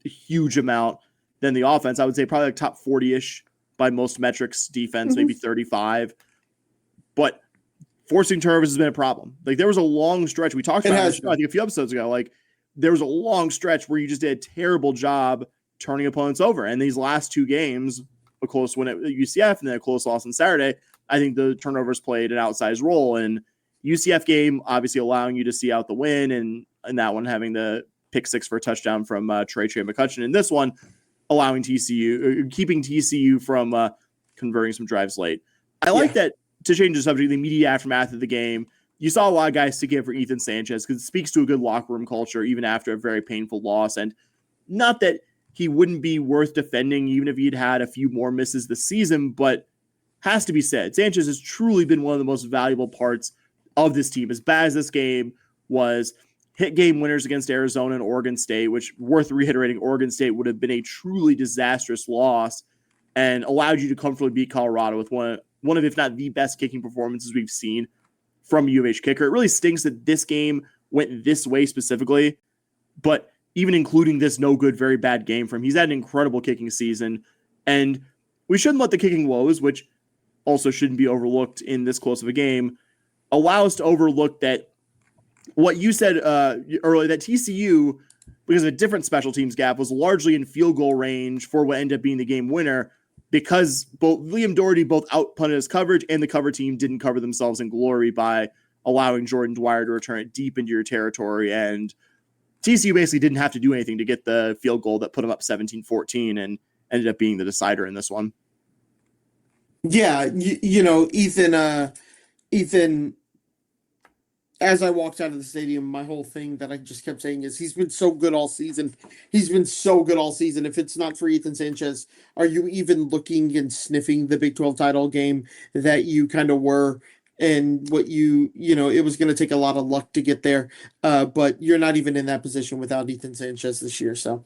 Speaker 4: huge amount than the offense. I would say probably like top 40-ish by most metrics defense, maybe 35. But forcing turnovers has been a problem. Like there was a long stretch. We talked about this, I think a few episodes ago. Like there was a long stretch where you just did a terrible job turning opponents over. And these last 2 games, a close win at UCF and then a close loss on Saturday, I think the turnovers played an outsized role. And UCF game, obviously allowing you to see out the win, and that one having the pick 6 for a touchdown from Trey McCutcheon. And this one allowing keeping TCU from converting some drives late. I like that. To change the subject, the media aftermath of the game, you saw a lot of guys stick in for Ethan Sanchez because it speaks to a good locker room culture, even after a very painful loss. And not that he wouldn't be worth defending, even if he'd had a few more misses this season, but has to be said, Sanchez has truly been one of the most valuable parts of this team. As bad as this game was, hit game winners against Arizona and Oregon State, which, worth reiterating, Oregon State would have been a truly disastrous loss, and allowed you to comfortably beat Colorado with one of, if not the best kicking performances we've seen from U of H kicker. It really stinks that this game went this way specifically, but even including this no good, very bad game from him, he's had an incredible kicking season, and we shouldn't let the kicking woes, which also shouldn't be overlooked in this close of a game, allow us to overlook that what you said earlier, that TCU, because of a different special teams gap, was largely in field goal range for what ended up being the game winner, because both Liam Doherty outpunted his coverage and the cover team didn't cover themselves in glory by allowing Jordan Dwyer to return it deep into your territory. And TCU basically didn't have to do anything to get the field goal that put them up 17-14 and ended up being the decider in this one.
Speaker 5: Yeah, Ethan, as I walked out of the stadium, my whole thing that I just kept saying is he's been so good all season. He's been so good all season. If it's not for Ethan Sanchez, are you even looking and sniffing the Big 12 title game that you kind of were? And what it was going to take a lot of luck to get there. But you're not even in that position without Ethan Sanchez this year. So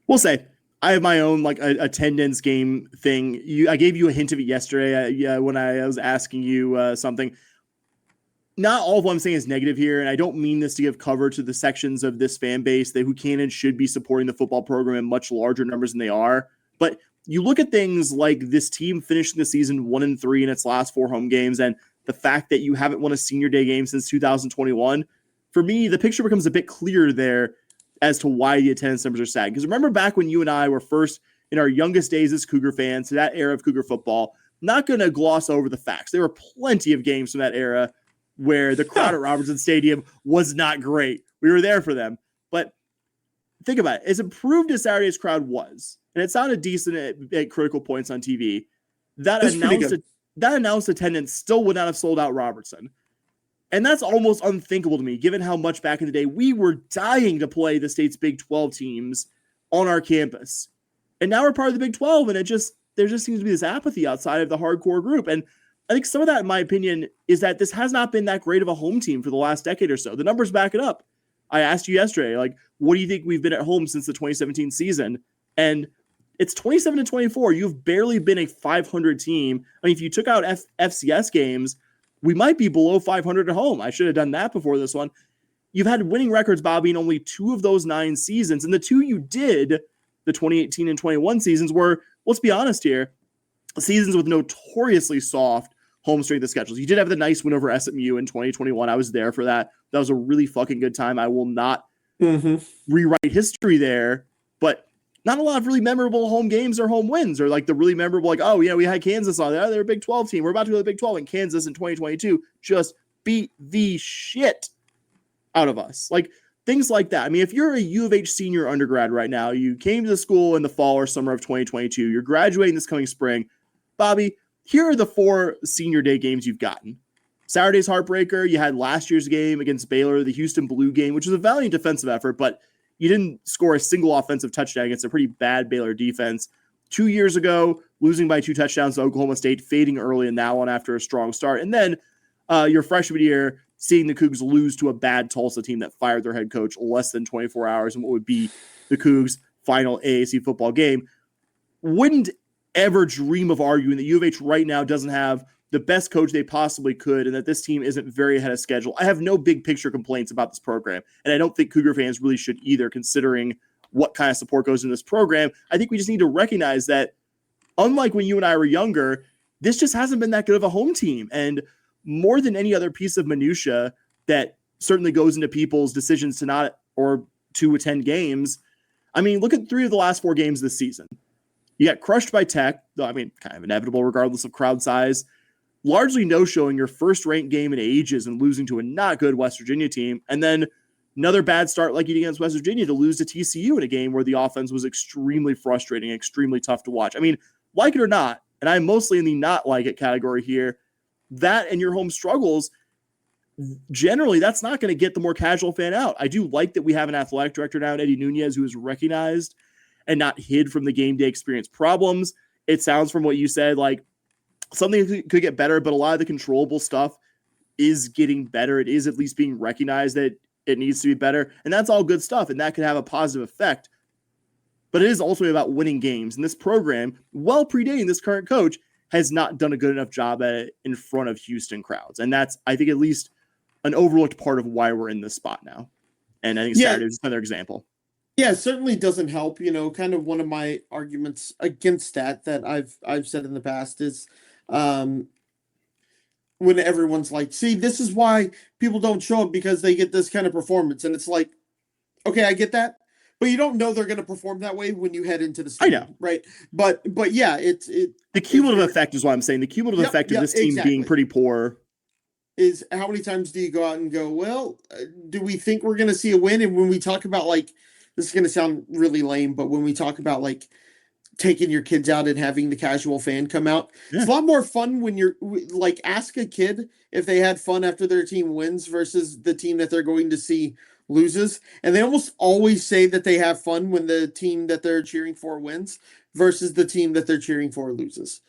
Speaker 4: we'll say. I have my own attendance game thing. I gave you a hint of it yesterday when I was asking you something. Not all of what I'm saying is negative here, and I don't mean this to give cover to the sections of this fan base who can and should be supporting the football program in much larger numbers than they are. But you look at things like this team finishing the season 1-3 in its last 4 home games, and the fact that you haven't won a senior day game since 2021. for me, the picture becomes a bit clearer there as to why the attendance numbers are sad. Because remember back when you and I were first in our youngest days as Cougar fans, to that era of Cougar football, not going to gloss over the facts. There were plenty of games from that era where the crowd at Robertson Stadium was not great. We were there for them. But think about it. As improved as Saturday's crowd was, and it sounded decent at critical points on TV, that announced attendance still would not have sold out Robertson. And that's almost unthinkable to me, given how much back in the day we were dying to play the state's Big 12 teams on our campus. And now we're part of the Big 12, and there just seems to be this apathy outside of the hardcore group. And I think some of that, in my opinion, is that this has not been that great of a home team for the last decade or so. The numbers back it up. I asked you yesterday, like, what do you think we've been at home since the 2017 season? And it's 27-24. You've barely been a 500 team. I mean, if you took out FCS games, we might be below 500 at home. I should have done that before this one. You've had winning records, Bobby, in only 2 of those 9 seasons. And the 2 you did, the 2018 and 21 seasons, were, let's be honest here, seasons with notoriously soft home strength of schedules. You did have the nice win over SMU in 2021. I was there for that. That was a really fucking good time. I will not rewrite history there, but not a lot of really memorable home games or home wins, or like the really memorable, like, oh yeah, we had Kansas on there. They're a Big 12 team. We're about to go to the Big 12, and Kansas in 2022 just beat the shit out of us. Like things like that. I mean, if you're a U of H senior undergrad right now, you came to the school in the fall or summer of 2022, you're graduating this coming spring, Bobby, here are the 4 senior day games you've gotten. Saturday's Heartbreaker. You had last year's game against Baylor, the Houston Blue game, which was a valiant defensive effort, but you didn't score a single offensive touchdown against a pretty bad Baylor defense. 2 years ago, losing by 2 touchdowns to Oklahoma State, fading early in that one after a strong start. And then your freshman year, seeing the Cougs lose to a bad Tulsa team that fired their head coach less than 24 hours in what would be the Cougs' final AAC football game. Wouldn't ever dream of arguing that U of H right now doesn't have the best coach they possibly could, and that this team isn't very ahead of schedule. I have no big picture complaints about this program, and I don't think Cougar fans really should either, considering what kind of support goes in this program. I think we just need to recognize that, unlike when you and I were younger, this just hasn't been that good of a home team. And more than any other piece of minutia that certainly goes into people's decisions to not or to attend games, I mean, look at 3 of the last 4 games this season. You got crushed by Tech, though, I mean, kind of inevitable regardless of crowd size. Largely no-showing your first-ranked game in ages and losing to a not good West Virginia team. And then another bad start like you did against West Virginia to lose to TCU in a game where the offense was extremely frustrating, extremely tough to watch. I mean, like it or not, and I'm mostly in the not like it category here, that and your home struggles, generally that's not going to get the more casual fan out. I do like that we have an athletic director now, Eddie Nunez, who is recognized and not hid from the game day experience problems. It sounds from what you said like something could get better, but a lot of the controllable stuff is getting better. It is at least being recognized that it needs to be better. And that's all good stuff. And that could have a positive effect. But it is ultimately about winning games. And this program, well predating this current coach, has not done a good enough job at it in front of Houston crowds. And that's, I think, at least an overlooked part of why we're in this spot now. And I think Saturday is another example.
Speaker 5: Yeah, it certainly doesn't help. You know, kind of one of my arguments against that I've said in the past is when everyone's like, see, this is why people don't show up, because they get this kind of performance. And it's like, okay, I get that, but you don't know they're going to perform that way when you head into the stadium. I know. Right. But yeah,
Speaker 4: the cumulative effect is what I'm saying. The cumulative effect of this team being pretty poor
Speaker 5: is how many times do you go out and go, well, do we think we're going to see a win? And when we talk about, like, this is going to sound really lame, but when we talk about like taking your kids out and having the casual fan come out, it's a lot more fun when you're like, ask a kid if they had fun after their team wins versus the team that they're going to see loses. And they almost always say that they have fun when the team that they're cheering for wins versus the team that they're cheering for loses.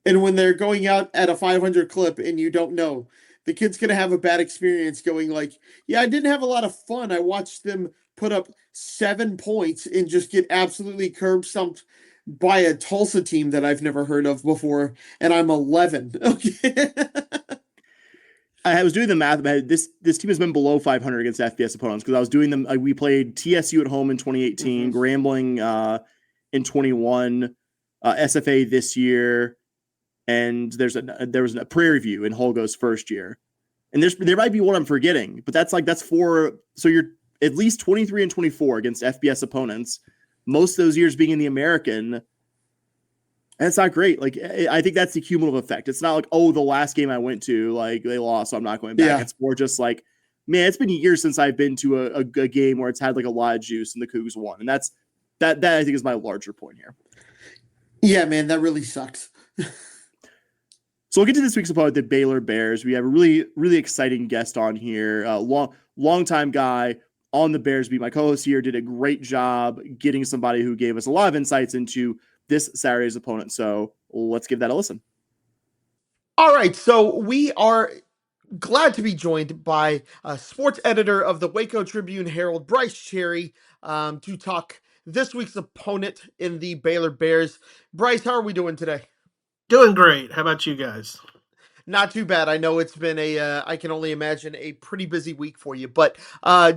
Speaker 5: And when they're going out at a 500 clip and you don't know, the kid's going to have a bad experience going like, yeah, I didn't have a lot of fun. I watched them put up 7 points and just get absolutely curb stomped by a Tulsa team that I've never heard of before. And I'm 11. Okay.
Speaker 4: I was doing the math about this team has been below 500 against FBS opponents because I was doing them. We played TSU at home in 2018, Grambling in 21, SFA this year, and there was a Prairie View in Holgo's first year. and there might be one I'm forgetting, but that's four. So you're at least 23-24 against FBS opponents. Most of those years being in the American, and it's not great. Like, I think that's the cumulative effect. It's not like, oh, the last game I went to, like, they lost, so I'm not going back.
Speaker 5: Yeah.
Speaker 4: It's more just like, man, it's been years since I've been to a game where it's had like a lot of juice and the Cougs won, and that I think is my larger point here.
Speaker 5: Yeah, man, that really sucks.
Speaker 4: So we'll get to this week's opponent, the Baylor Bears. We have a really, really exciting guest on here. Long-time guy on the Bears beat. My co-host here did a great job getting somebody who gave us a lot of insights into this Saturday's opponent. So let's give that a listen.
Speaker 5: All right, so we are glad to be joined by sports editor of the Waco Tribune Herald, Brice Cherry, to talk this week's opponent in the Baylor Bears. Brice, how are we doing today?
Speaker 6: Doing great. How about you guys?
Speaker 5: Not too bad. I know it's been I can only imagine a pretty busy week for you. But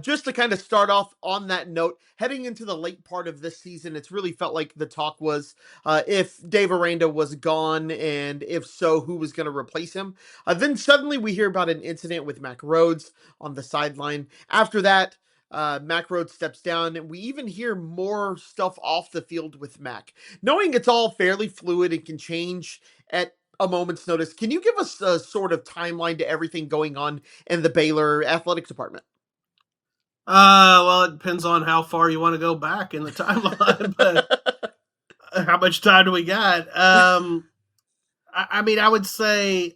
Speaker 5: just to kind of start off on that note, heading into the late part of this season, it's really felt like the talk was if Dave Aranda was gone, and if so, who was going to replace him. Then suddenly we hear about an incident with Mack Rhoades on the sideline. After that, Mack Rhoades steps down, and we even hear more stuff off the field with Mack. Knowing it's all fairly fluid and can change at a moment's notice, can you give us a sort of timeline to everything going on in the Baylor athletics department?
Speaker 6: Well, it depends on how far you want to go back in the timeline, but how much time do we got? I mean, I would say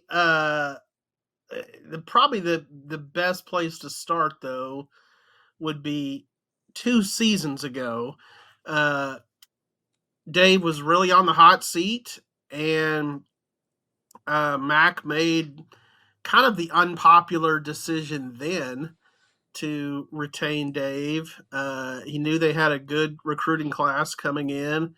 Speaker 6: probably the best place to start, though, would be 2 seasons ago. Dave was really on the hot seat, and Mack made kind of the unpopular decision then to retain Dave. He knew they had a good recruiting class coming in.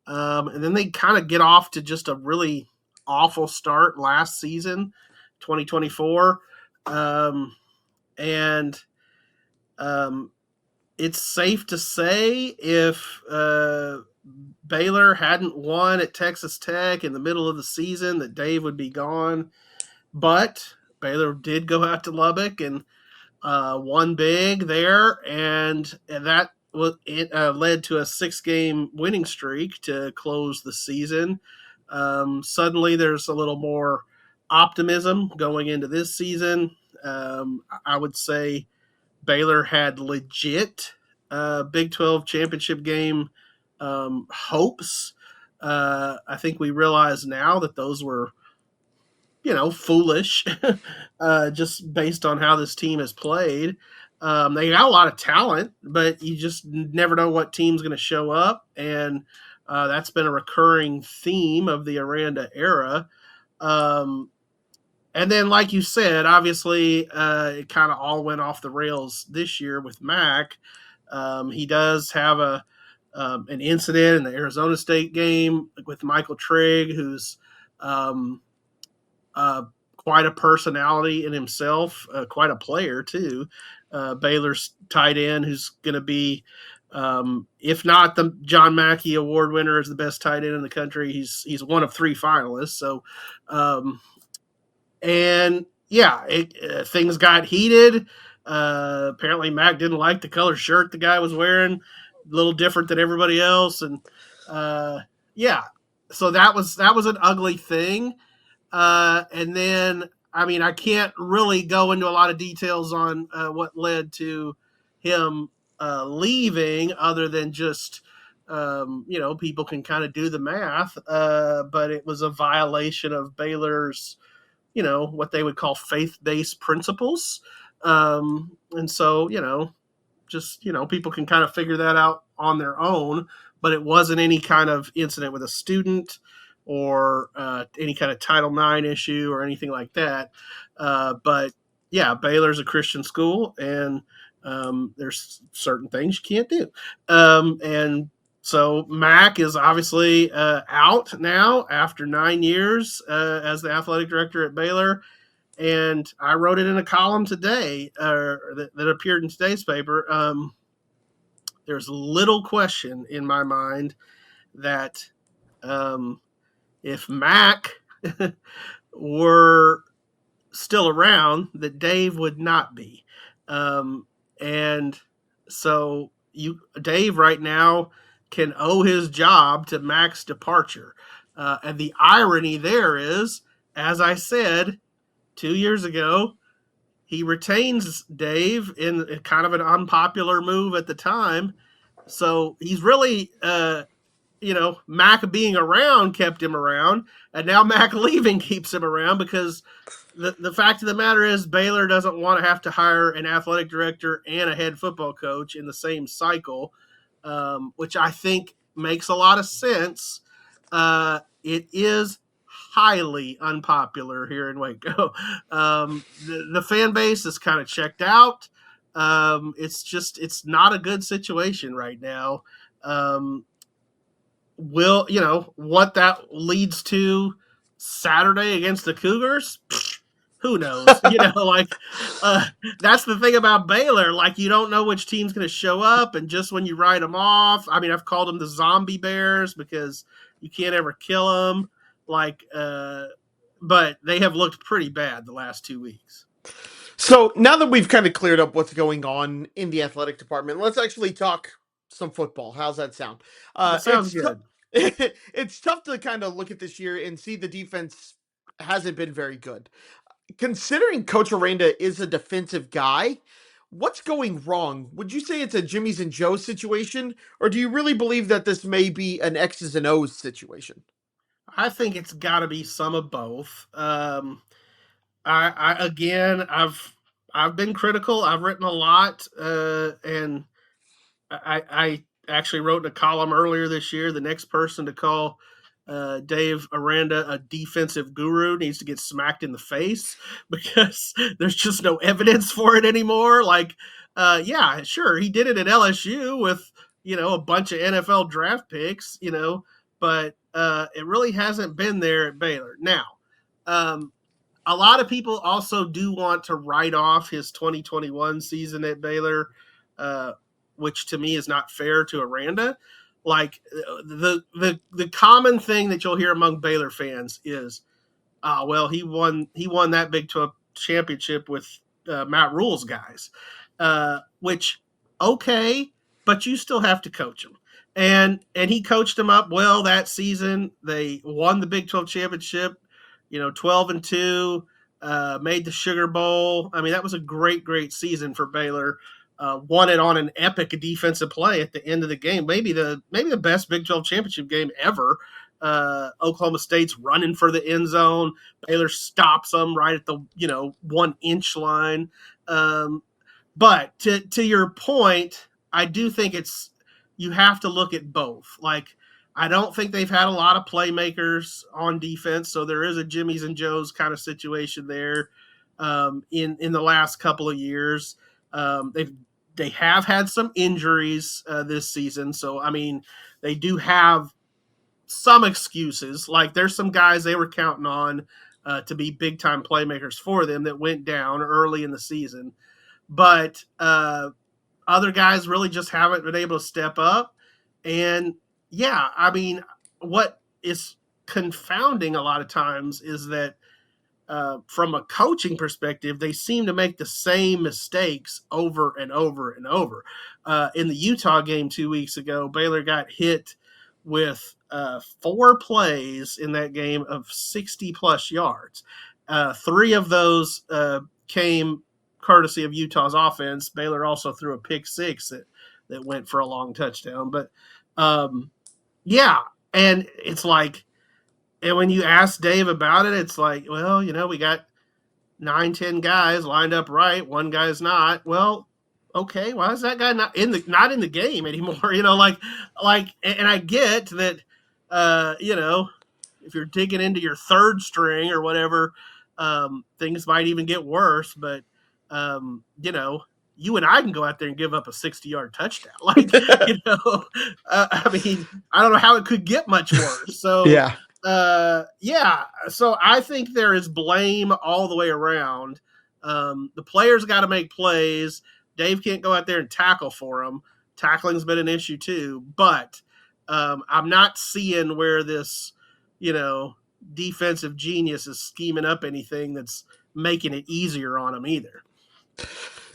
Speaker 6: And then they kind of get off to just a really awful start last season, 2024. It's safe to say if Baylor hadn't won at Texas Tech in the middle of the season that Dave would be gone. But Baylor did go out to Lubbock and won big there, and that led to a 6-game winning streak to close the season. Suddenly there's a little more optimism going into this season. I would say Baylor had legit Big 12 championship game hopes. I think we realize now that those were, foolish, just based on how this team has played. They got a lot of talent, but you just never know what team's going to show up, and that's been a recurring theme of the Aranda era. And then, like you said, obviously, it kind of all went off the rails this year with Mack. He does have an incident in the Arizona State game with Michael Trigg, who's quite a personality in himself, quite a player too. Baylor's tight end, who's going to be, if not the John Mackey Award winner as the best tight end in the country, he's one of 3 finalists. So, things got heated. Apparently Mack didn't like the color shirt the guy was wearing, a little different than everybody else. And so that was an ugly thing. And then, I mean, I can't really go into a lot of details on what led to him leaving, other than just, people can kind of do the math. But it was a violation of Baylor's, what they would call faith-based principles. And so, people can kind of figure that out on their own, but it wasn't any kind of incident with a student or any kind of Title IX issue or anything like that. But yeah, Baylor's a Christian school, and there's certain things you can't do. And so Mack is obviously out now after 9 years as the athletic director at Baylor. And I wrote it in a column today that appeared in today's paper. There's little question in my mind that if Mack were still around that Dave would not be. And so Dave right now can owe his job to Mac's departure. And the irony there is, as I said 2 years ago, he retains Dave in kind of an unpopular move at the time. So he's really, Mac being around kept him around, and now Mac leaving keeps him around because the fact of the matter is Baylor doesn't want to have to hire an athletic director and a head football coach in the same cycle, which I think makes a lot of sense. It is highly unpopular here in Waco. The fan base is kind of checked out. It's not a good situation right now. What that leads to Saturday against the Cougars? Who knows? That's the thing about Baylor. Like, you don't know which team's going to show up, and just when you write them off, I mean, I've called them the zombie bears because you can't ever kill them. But they have looked pretty bad the last 2 weeks.
Speaker 5: So now that we've kind of cleared up what's going on in the athletic department, let's actually talk some football. How's that sound?
Speaker 6: That sounds good.
Speaker 5: It's tough to kind of look at this year and see the defense hasn't been very good. Considering Coach Aranda is a defensive guy, what's going wrong? Would you say it's a Jimmy's and Joe's situation, or do you really believe that this may be an X's and O's situation?
Speaker 6: I think it's got to be some of both. I've been critical. I've written a lot, and I actually wrote in a column earlier this year. The next person to call Dave Aranda a defensive guru needs to get smacked in the face because there's just no evidence for it anymore. Yeah, sure, he did it at LSU with a bunch of NFL draft picks, but it really hasn't been there at Baylor. Now, a lot of people also do want to write off his 2021 season at Baylor, which to me is not fair to Aranda. Like the common thing that you'll hear among Baylor fans is, he won that Big 12 championship with Matt Rule's guys, which okay, but you still have to coach them. And he coached them up well that season. They won the Big 12 championship, 12-2, made the Sugar Bowl. I mean, that was a great, great season for Baylor. Won it on an epic defensive play at the end of the game. Maybe the best Big 12 championship game ever. Oklahoma State's running for the end zone. Baylor stops them right at the 1 inch line. But to your point, I do think you have to look at both. Like, I don't think they've had a lot of playmakers on defense, so there is a Jimmy's and Joe's kind of situation there in the last couple of years. They have had some injuries this season, so I mean, they do have some excuses. Like, there's some guys they were counting on to be big time playmakers for them that went down early in the season, but other guys really just haven't been able to step up. And yeah, I mean, what is confounding a lot of times is that from a coaching perspective, they seem to make the same mistakes over and over and over. In the Utah game 2 weeks ago, Baylor got hit with 4 plays in that game of 60-plus yards. 3 of those came courtesy of Utah's offense. Baylor also threw a pick 6 that went for a long touchdown. But, yeah, and it's like, and when you ask Dave about it, it's like, well, we got 9-10 guys lined up right. One guy's not. Well, okay, why is that guy not in the game anymore? And I get that, if you're digging into your third string or whatever, things might even get worse. But, you and I can go out there and give up a 60-yard touchdown. I mean, I don't know how it could get much worse. So,
Speaker 5: Yeah.
Speaker 6: So I think there is blame all the way around. The players got to make plays. Dave can't go out there and tackle for them. Tackling's been an issue too, but I'm not seeing where this, defensive genius is scheming up anything that's making it easier on them either.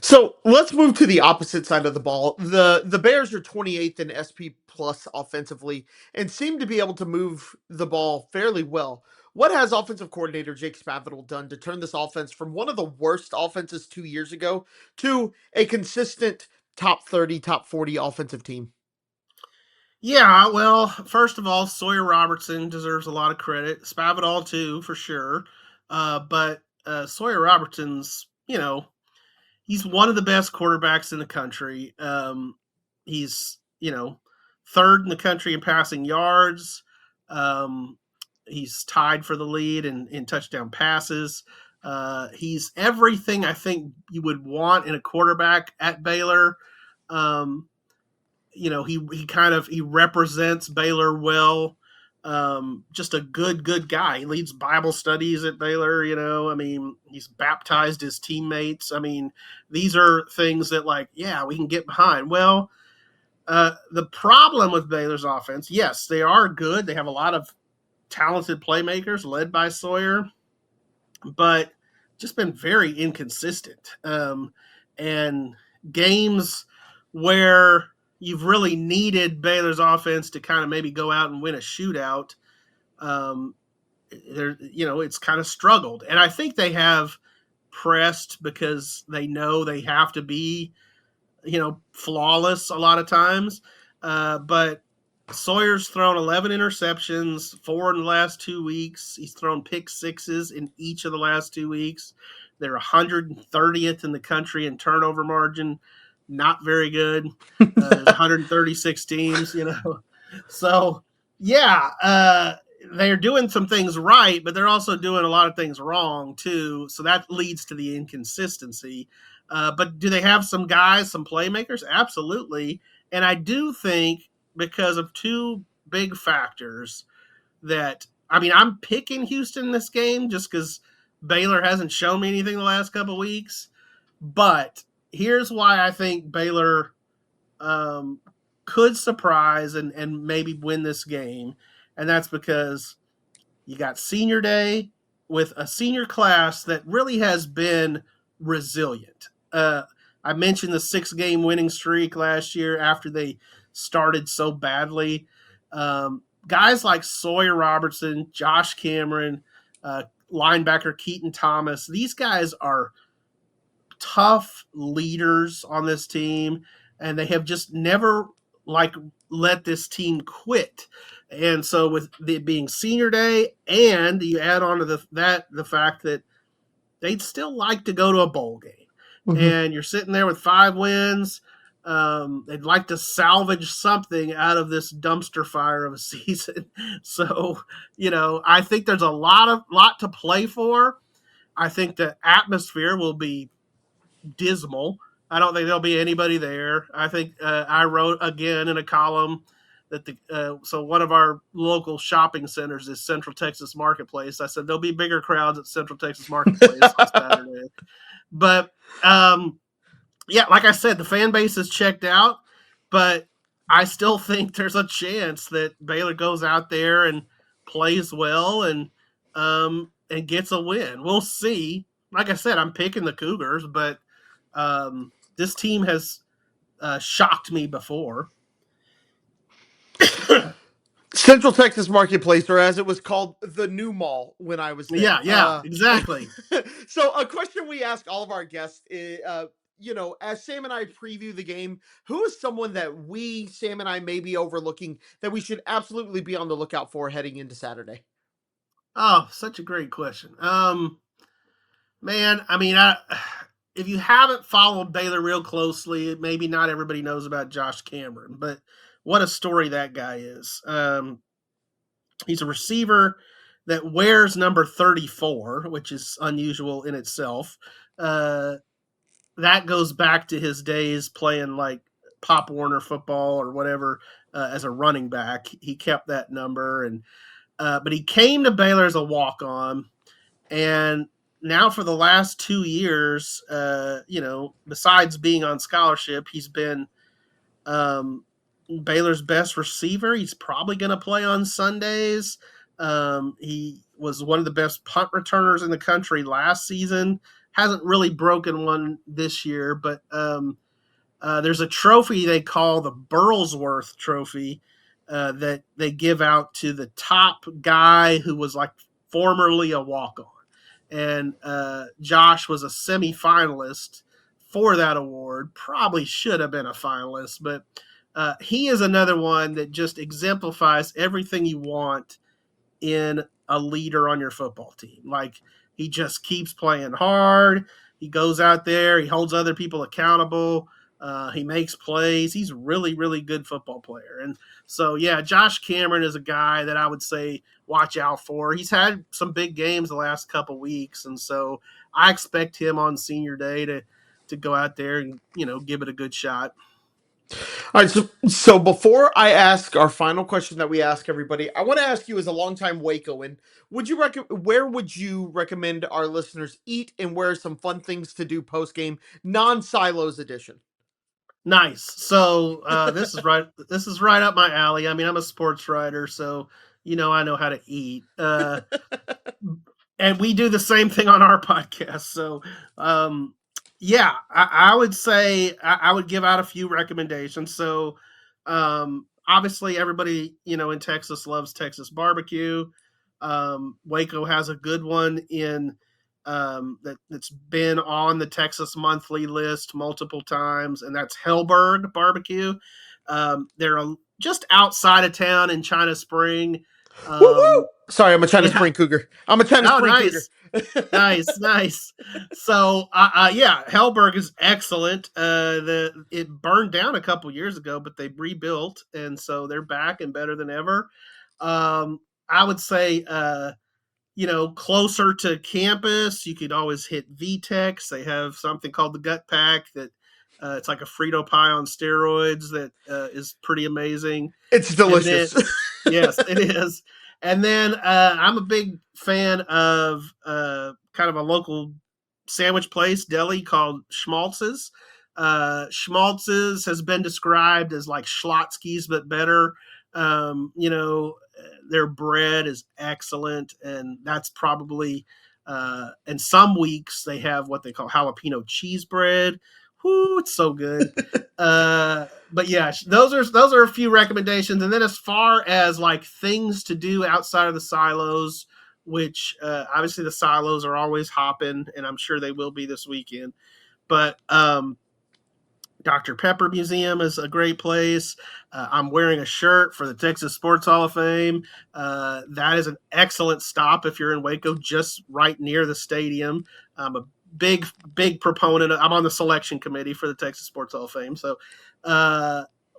Speaker 5: So let's move to the opposite side of the ball. The Bears are 28th in SP plus offensively and seem to be able to move the ball fairly well. What has offensive coordinator Jake Spavital done to turn this offense from one of the worst offenses 2 years ago to a consistent top 30, top 40 offensive team?
Speaker 6: Yeah, well, first of all, Sawyer Robertson deserves a lot of credit. Spavital too, for sure. But Sawyer Robertson's, he's one of the best quarterbacks in the country. He's, third in the country in passing yards. He's tied for the lead in touchdown passes. He's everything I think you would want in a quarterback at Baylor. He represents Baylor well. Just a good guy. He leads Bible studies at Baylor. He's baptized his teammates. These are things that we can get behind. Well, the problem with Baylor's offense, yes, they are good. They have a lot of talented playmakers led by Sawyer, but just been very inconsistent. And games where you've really needed Baylor's offense to kind of maybe go out and win a shootout, it's kind of struggled. And I think they have pressed because they know they have to be, flawless a lot of times. But Sawyer's thrown 11 interceptions, 4 in the last 2 weeks. He's thrown pick sixes in each of the last 2 weeks. They're 130th in the country in turnover margin. Not very good. There's 136 teams, So, they're doing some things right, but they're also doing a lot of things wrong, too. So that leads to the inconsistency. But do they have some guys, some playmakers? Absolutely. And I do think because of two big factors that, I'm picking Houston this game just because Baylor hasn't shown me anything the last couple of weeks. But here's why I think Baylor could surprise and maybe win this game. And that's because you got senior day with a senior class that really has been resilient. I mentioned the 6-game winning streak last year after they started so badly. Guys like Sawyer Robertson, Josh Cameron, linebacker Keaton Thomas, these guys are tough leaders on this team, and they have just never let this team quit. And so with it being senior day, and you add on to the fact that they'd still like to go to a bowl game. Mm-hmm. And you're sitting there with 5 wins. They'd like to salvage something out of this dumpster fire of a season. So, I think there's a lot to play for. I think the atmosphere will be dismal. I don't think there'll be anybody there. I think I wrote again in a column that so one of our local shopping centers is Central Texas Marketplace. I said there'll be bigger crowds at Central Texas Marketplace on Saturday. But like I said, the fan base is checked out, but I still think there's a chance that Baylor goes out there and plays well and gets a win. We'll see. Like I said, I'm picking the Cougars, but this team has shocked me before.
Speaker 5: Central Texas Marketplace, or as it was called, the New Mall when I was there.
Speaker 6: Yeah, exactly.
Speaker 5: So a question we ask all of our guests is, as Sam and I preview the game, who is someone that Sam and I may be overlooking that we should absolutely be on the lookout for heading into Saturday?
Speaker 6: Oh, such a great question. Man, if you haven't followed Baylor real closely, maybe not everybody knows about Josh Cameron, but what a story that guy is. He's a receiver that wears number 34, which is unusual in itself. That goes back to his days playing like Pop Warner football or whatever as a running back. He kept that number, but he came to Baylor as a walk-on, and now for the last 2 years, besides being on scholarship, he's been Baylor's best receiver. He's probably going to play on Sundays. He was one of the best punt returners in the country last season. Hasn't really broken one this year, but there's a trophy they call the Burlsworth Trophy that they give out to the top guy who was like formerly a walk-on. And Josh was a semifinalist for that award. Probably should have been a finalist, but he is another one that just exemplifies everything you want in a leader on your football team. Like, he just keeps playing hard. He goes out there. He holds other people accountable. He makes plays. He's a really, really good football player. And so, yeah, Josh Cameron is a guy that I would say watch out for. He's had some big games the last couple weeks, and so I expect him on senior day to go out there and, give it a good shot.
Speaker 5: All right, so before I ask our final question that we ask everybody, I want to ask you, as a longtime Wacoan, where would you recommend our listeners eat, and where are some fun things to do post game, non-silos edition?
Speaker 6: Nice. So this is right up my alley. I mean, I'm a sports writer, so I know how to eat. And we do the same thing on our podcast. So yeah, I would say I would give out a few recommendations. So obviously everybody, in Texas loves Texas barbecue. Waco has a good one in that's been on the Texas Monthly list multiple times, and that's Hellberg Barbecue. They're just outside of town in China Spring.
Speaker 5: Woo-hoo! Sorry, I'm a China Spring Cougar. I'm a China Spring
Speaker 6: nice.
Speaker 5: Cougar.
Speaker 6: nice. So, yeah, Hellberg is excellent. It burned down a couple years ago, but they rebuilt, and so they're back and better than ever. I would say, closer to campus, you could always hit VTEX. They have something called the Gut Pack that it's like a Frito pie on steroids that is pretty amazing.
Speaker 5: It's delicious.
Speaker 6: Yes, it is. And then I'm a big fan of kind of a local sandwich place, deli called Schmaltz's. Schmaltz's has been described as like Schlotzsky's, but better. Their bread is excellent, and that's probably and some weeks they have what they call jalapeno cheese bread. Whoo, it's so good. But yeah, those are a few recommendations. And then as far as like things to do outside of the silos, which obviously the silos are always hopping, and I'm sure they will be this weekend. But Dr. Pepper Museum is a great place. I'm wearing a shirt for the Texas Sports Hall of Fame. That is an excellent stop if you're in Waco, just right near the stadium. I'm a big proponent. I'm on the selection committee for the Texas Sports Hall of Fame. So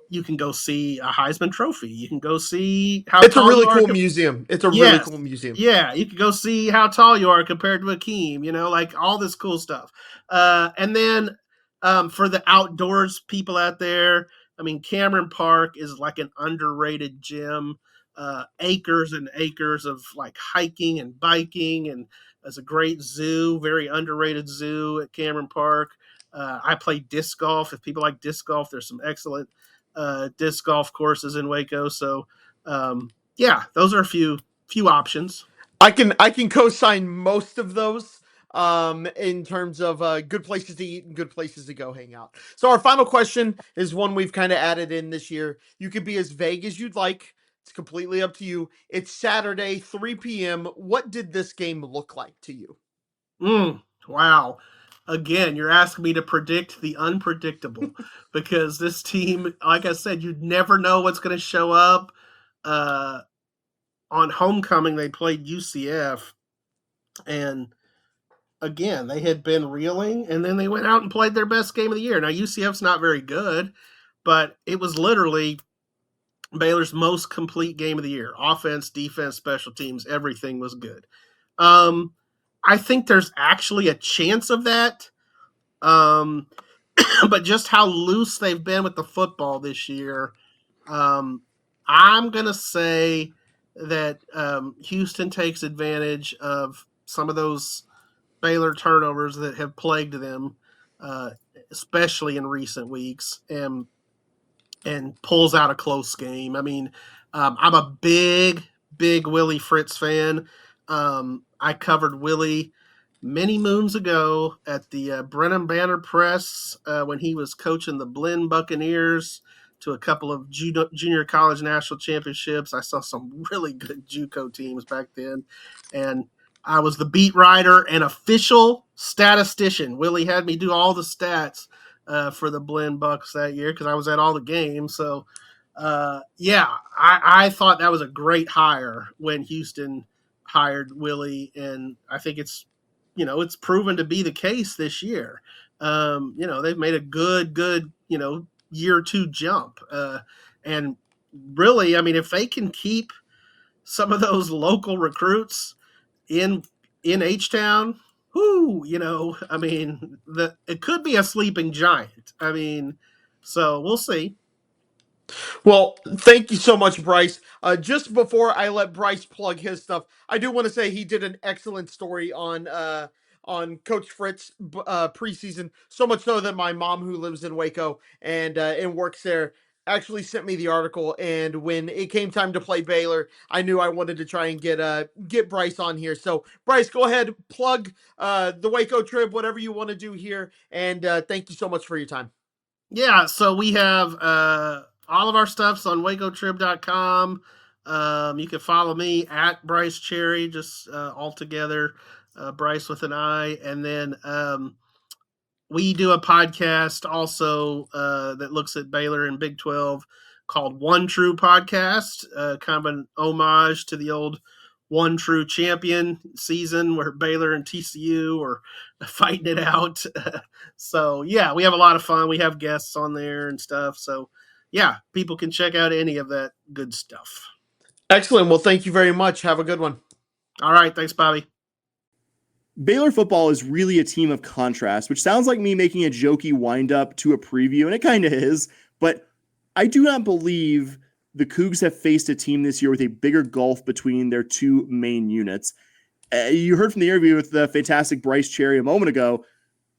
Speaker 6: you can go see a Heisman Trophy. You can go see how
Speaker 5: it's a really cool museum. It's a really cool museum.
Speaker 6: Yeah, you can go see how tall you are compared to Akeem, like all this cool stuff. And then for the outdoors people out there, I mean, Cameron Park is like an underrated gym. Acres and acres of like hiking and biking, and there's a great zoo, very underrated zoo at Cameron Park. I play disc golf. If people like disc golf, there's some excellent disc golf courses in Waco. So yeah, those are a few options.
Speaker 5: I can co-sign most of those in terms of good places to eat and good places to go hang out. So our final question is one we've kind of added in this year. You could be as vague as you'd like. It's completely up to you. It's Saturday, 3 p.m. What did this game look like to you?
Speaker 6: Wow. Again, you're asking me to predict the unpredictable because this team, like I said, you never know what's going to show up. On homecoming, they played UCF, and again, they had been reeling, and then they went out and played their best game of the year. Now, UCF's not very good, but it was literally Baylor's most complete game of the year. Offense, defense, special teams, everything was good. I think there's actually a chance of that. But just how loose they've been with the football this year, I'm going to say that Houston takes advantage of some of those Baylor turnovers that have plagued them, especially in recent weeks, and pulls out a close game. I mean, I'm a big big Willie Fritz fan. I covered Willie many moons ago at the Brennan Banner Press when he was coaching the Blinn Buccaneers to a couple of junior college national championships. I saw some really good JUCO teams back then, and I was the beat writer and official statistician. Willie had me do all the stats for the Blinn Bucks that year because I was at all the games. So, I thought that was a great hire when Houston hired Willie, and I think it's proven to be the case this year. They've made a good, year two jump. And really, I mean, if they can keep some of those local recruits in H-Town, it could be a sleeping giant. I mean, so we'll see.
Speaker 5: Well, thank you so much, Brice. Just before I let Brice plug his stuff, I do want to say he did an excellent story on Coach Fritz preseason. So much so that my mom, who lives in Waco and works there, actually sent me the article. And when it came time to play Baylor, I knew I wanted to try and get Brice on here. So, Brice, go ahead, plug the Waco Trib, whatever you want to do here, and thank you so much for your time.
Speaker 6: Yeah, so we have all of our stuff's on wacotrib.com. You can follow me at Brice Cherry, just all together, Brice with an I. And then we do a podcast also that looks at Baylor and Big 12 called One True Podcast, kind of an homage to the old One True Champion season where Baylor and TCU are fighting it out. So, yeah, we have a lot of fun. We have guests on there and stuff. So, yeah, people can check out any of that good stuff.
Speaker 5: Excellent. Well, thank you very much. Have a good one.
Speaker 6: All right. Thanks, Bobby.
Speaker 4: Baylor football is really a team of contrast, which sounds like me making a jokey wind-up to a preview, and it kind of is, but I do not believe the Cougs have faced a team this year with a bigger gulf between their two main units. You heard from the interview with the fantastic Brice Cherry a moment ago.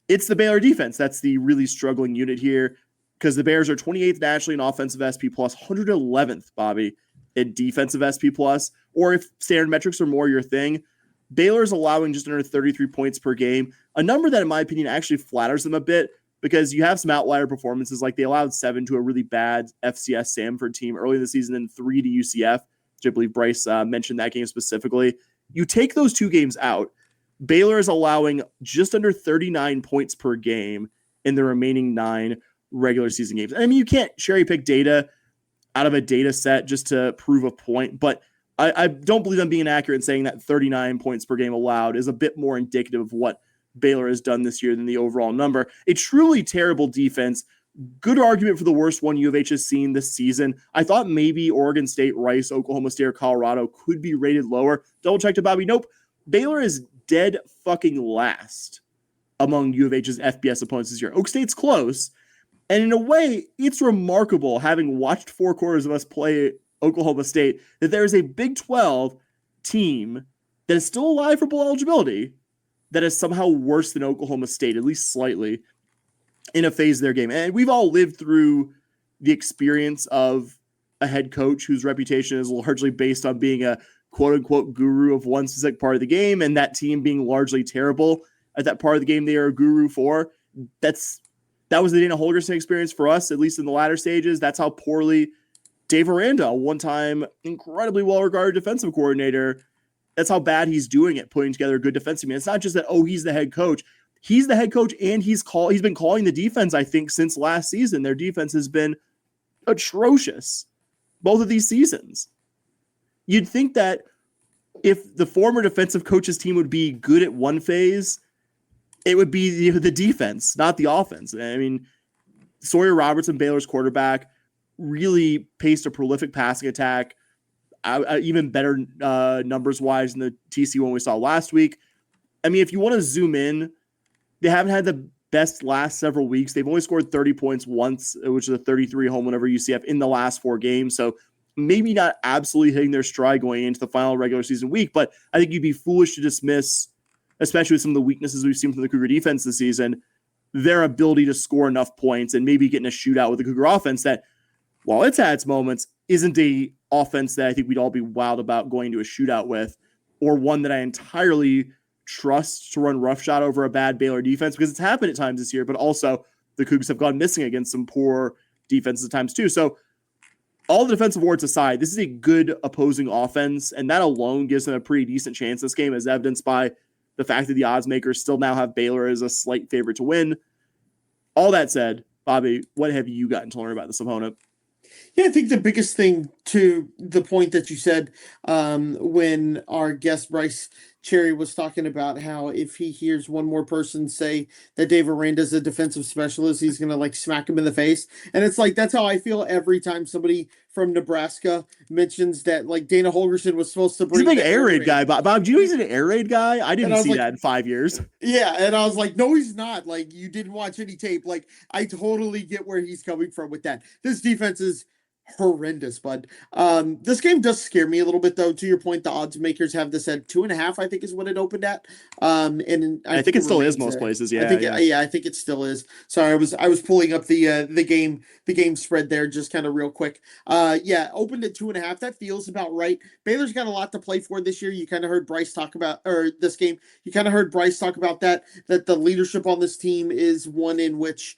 Speaker 4: It's the Baylor defense that's the really struggling unit here, because the Bears are 28th nationally in offensive SP+, 111th, Bobby, in defensive SP+, or if standard metrics are more your thing, Baylor is allowing just under 33 points per game, a number that, in my opinion, actually flatters them a bit because you have some outlier performances, like they allowed 7 to a really bad FCS Samford team early in the season and 3 to UCF, which I believe Brice mentioned that game specifically. You take those 2 games out, Baylor is allowing just under 39 points per game in the remaining 9 regular season games. I mean, you can't cherry pick data out of a data set just to prove a point, but I don't believe I'm being accurate in saying that 39 points per game allowed is a bit more indicative of what Baylor has done this year than the overall number. A truly terrible defense. Good argument for the worst one U of H has seen this season. I thought maybe Oregon State, Rice, Oklahoma State, or Colorado could be rated lower. Double check to Bobby. Nope. Baylor is dead fucking last among U of H's FBS opponents this year. Oak State's close. And in a way, it's remarkable, having watched 4 quarters of us play Oklahoma State, that there is a Big 12 team that is still alive for bowl eligibility that is somehow worse than Oklahoma State, at least slightly, in a phase of their game. And we've all lived through the experience of a head coach whose reputation is largely based on being a quote-unquote guru of one specific part of the game, and that team being largely terrible at that part of the game they are a guru for. That was the Dana Holgorsen experience for us, at least in the latter stages. That's how poorly Dave Aranda, a one-time incredibly well-regarded defensive coordinator, that's how bad he's doing it, putting together a good defensive team. It's not just that, he's the head coach. He's the head coach, and he's been calling the defense, I think, since last season. Their defense has been atrocious both of these seasons. You'd think that if the former defensive coach's team would be good at one phase, it would be the defense, not the offense. I mean, Sawyer Robertson, Baylor's quarterback, really paced a prolific passing attack, even better numbers-wise than the TC one we saw last week. I mean, if you want to zoom in, they haven't had the best last several weeks. They've only scored 30 points once, which is a 33 home win over UCF in the last 4 games. So maybe not absolutely hitting their stride going into the final regular season week, but I think you'd be foolish to dismiss, especially with some of the weaknesses we've seen from the Cougar defense this season, their ability to score enough points and maybe get in a shootout with the Cougar offense that, while it's had its moments, isn't a offense that I think we'd all be wild about going to a shootout with, or one that I entirely trust to run roughshod over a bad Baylor defense, because it's happened at times this year, but also the Cougs have gone missing against some poor defenses at times too. So all the defensive awards aside, this is a good opposing offense, and that alone gives them a pretty decent chance this game, as evidenced by the fact that the odds makers still now have Baylor as a slight favorite to win. All that said, Bobby, what have you gotten to learn about this opponent?
Speaker 5: Yeah, I think the biggest thing, to the point that you said, when our guest Brice Cherry was talking about how if he hears one more person say that Dave Aranda's a defensive specialist, he's going to like smack him in the face. And it's like, that's how I feel every time somebody from Nebraska mentions that like Dana Holgerson was supposed to bring.
Speaker 4: He's a big air raid guy. Bob, do you know he's an air raid guy? I didn't see that in 5 years.
Speaker 5: Yeah, and I was like, no, he's not. Like, you didn't watch any tape. Like, I totally get where he's coming from with that. This defense is horrendous, bud. This game does scare me a little bit, though. To your point, the odds makers have this at 2.5, I think is what it opened at. And
Speaker 4: I think it still is most places. Yeah,
Speaker 5: I think it still is. Sorry, I was pulling up the game spread there just kind of real quick. Yeah, opened at 2.5. That feels about right. Baylor's got a lot to play for this year. You kind of heard Brice talk about, or this game, you kind of heard Brice talk about that the leadership on this team is one in which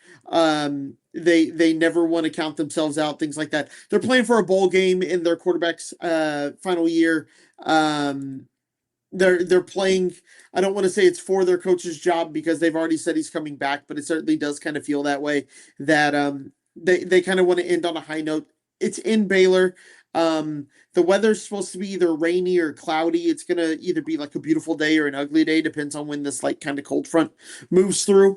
Speaker 5: they never want to count themselves out, things like that. They're playing for a bowl game in their quarterback's final year. They're playing, I don't want to say it's for their coach's job because they've already said he's coming back, but it certainly does kind of feel that way, that they kind of want to end on a high note. It's in Baylor. The weather's supposed to be either rainy or cloudy. It's going to either be like a beautiful day or an ugly day, depends on when this like kind of cold front moves through.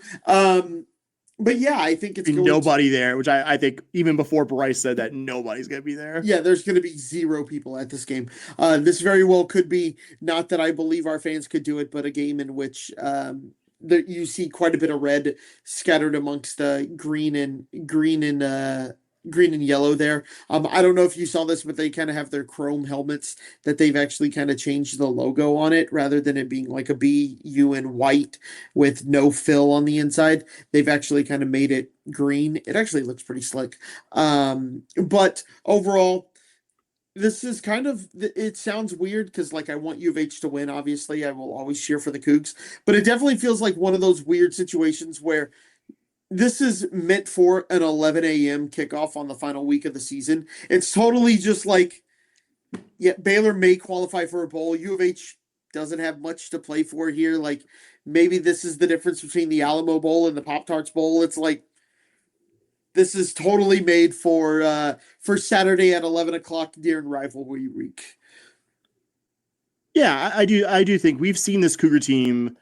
Speaker 5: But yeah, I think it's
Speaker 4: nobody there, which I think even before Brice said that nobody's going to be there.
Speaker 5: Yeah, there's going to be 0 people at this game. This very well could be, not that I believe our fans could do it, but a game in which you see quite a bit of red scattered amongst green and yellow there. I don't know if you saw this, but they kind of have their chrome helmets that they've actually kind of changed the logo on it, rather than it being like a BU in white with no fill on the inside. They've actually kind of made it green. It actually looks pretty slick. But overall, this is kind of, it sounds weird because like I want U of H to win. Obviously, I will always cheer for the Cougs, but it definitely feels like one of those weird situations where this is meant for an 11 a.m. kickoff on the final week of the season. It's totally just like, yeah, Baylor may qualify for a bowl. U of H doesn't have much to play for here. Like, maybe this is the difference between the Alamo Bowl and the Pop-Tarts Bowl. It's like, this is totally made for Saturday at 11 o'clock during rivalry week.
Speaker 4: Yeah, I do think we've seen this Cougar team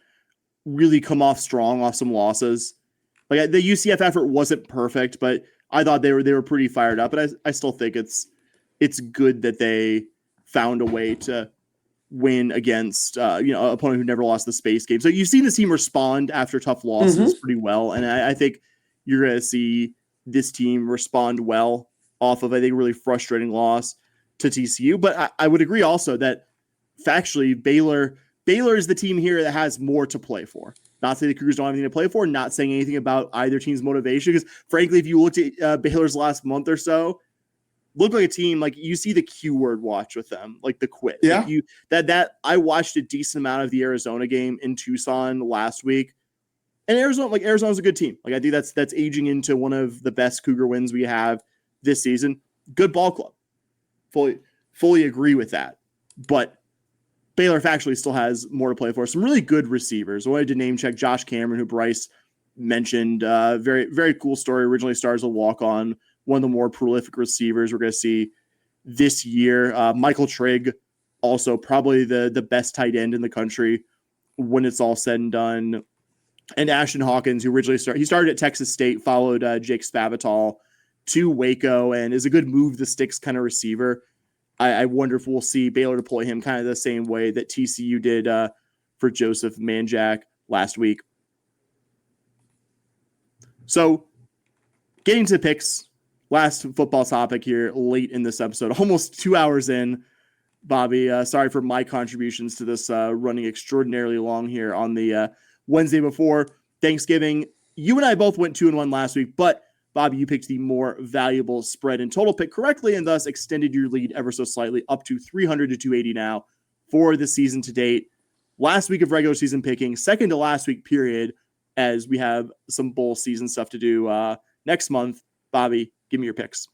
Speaker 4: really come off strong off some losses. Like, the UCF effort wasn't perfect, but I thought they were pretty fired up. And I still think it's good that they found a way to win against an opponent who never lost the space game. So you've seen this team respond after tough losses pretty well, and I think you're going to see this team respond well off of, I think, a really frustrating loss to TCU. But I would agree also that factually Baylor is the team here that has more to play for. Not saying the Cougars don't have anything to play for, not saying anything about either team's motivation, because frankly, if you looked at Baylor's last month or so, looked like a team, like you see the Q word watch with them, like the quit.
Speaker 5: Yeah.
Speaker 4: Like that I watched a decent amount of the Arizona game in Tucson last week. And Arizona's a good team. Like, I think that's aging into one of the best Cougar wins we have this season. Good ball club. Fully agree with that. But Baylor factually still has more to play for. Some really good receivers. I wanted to name check Josh Cameron, who Brice mentioned. Very, very cool story. Originally started as a walk-on, one of the more prolific receivers we're going to see this year. Michael Trigg, also probably the best tight end in the country when it's all said and done. And Ashton Hawkins, who originally started at Texas State, followed Jake Spavital to Waco, and is a good move the sticks kind of receiver. I wonder if we'll see Baylor deploy him kind of the same way that TCU did for Joseph Manjack last week. So, getting to picks, last football topic here late in this episode, almost 2 hours in. Bobby, sorry for my contributions to this running extraordinarily long here on the Wednesday before Thanksgiving. You and I both went 2-1 last week, but Bobby, you picked the more valuable spread and total pick correctly, and thus extended your lead ever so slightly up to 300 to 280 now for the season to date. Last week of regular season picking, second to last week period, as we have some bowl season stuff to do next month. Bobby, give me your picks.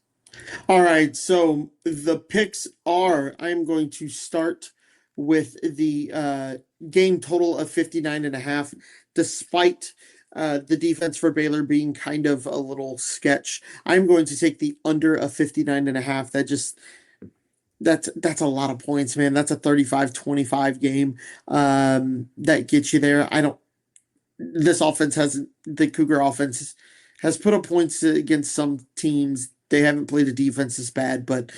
Speaker 5: All right, so the picks are, I'm going to start with the game total of 59.5, despite the defense for Baylor being kind of a little sketch. I'm going to take the under of 59.5. That's a lot of points, man. That's a 35-25 game that gets you there. The Cougar offense has put up points against some teams. They haven't played a defense as bad, but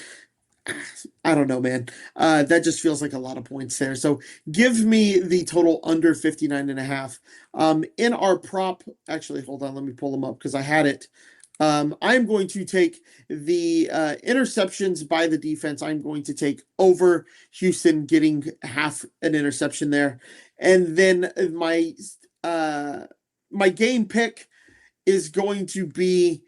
Speaker 5: I don't know, man. That just feels like a lot of points there. So give me the total under 59.5. In our prop, actually, hold on, let me pull them up because I had it. I'm going to take the interceptions by the defense. I'm going to take over Houston getting half an interception there. And then my game pick is going to be,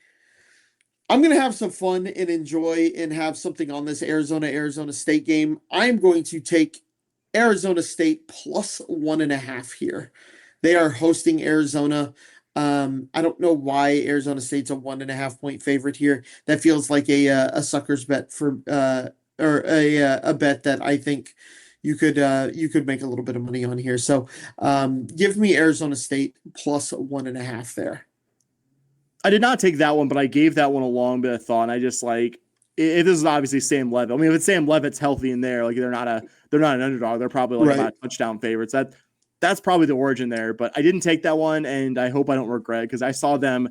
Speaker 5: I'm going to have some fun and enjoy and have something on this Arizona State game. I'm going to take Arizona State plus 1.5 here. They are hosting Arizona. I don't know why Arizona State's a 1.5 point favorite here. That feels like a sucker's bet for or a bet that I think you could make a little bit of money on here. So give me Arizona State plus 1.5 there.
Speaker 4: I did not take that one, but I gave that one a long bit of thought. And I just like, if this is obviously Sam Levitt. I mean, if it's Sam Levitt's healthy in there, like they're not an underdog. They're probably like about touchdown favorites. That's probably the origin there. But I didn't take that one, and I hope I don't regret it because I saw them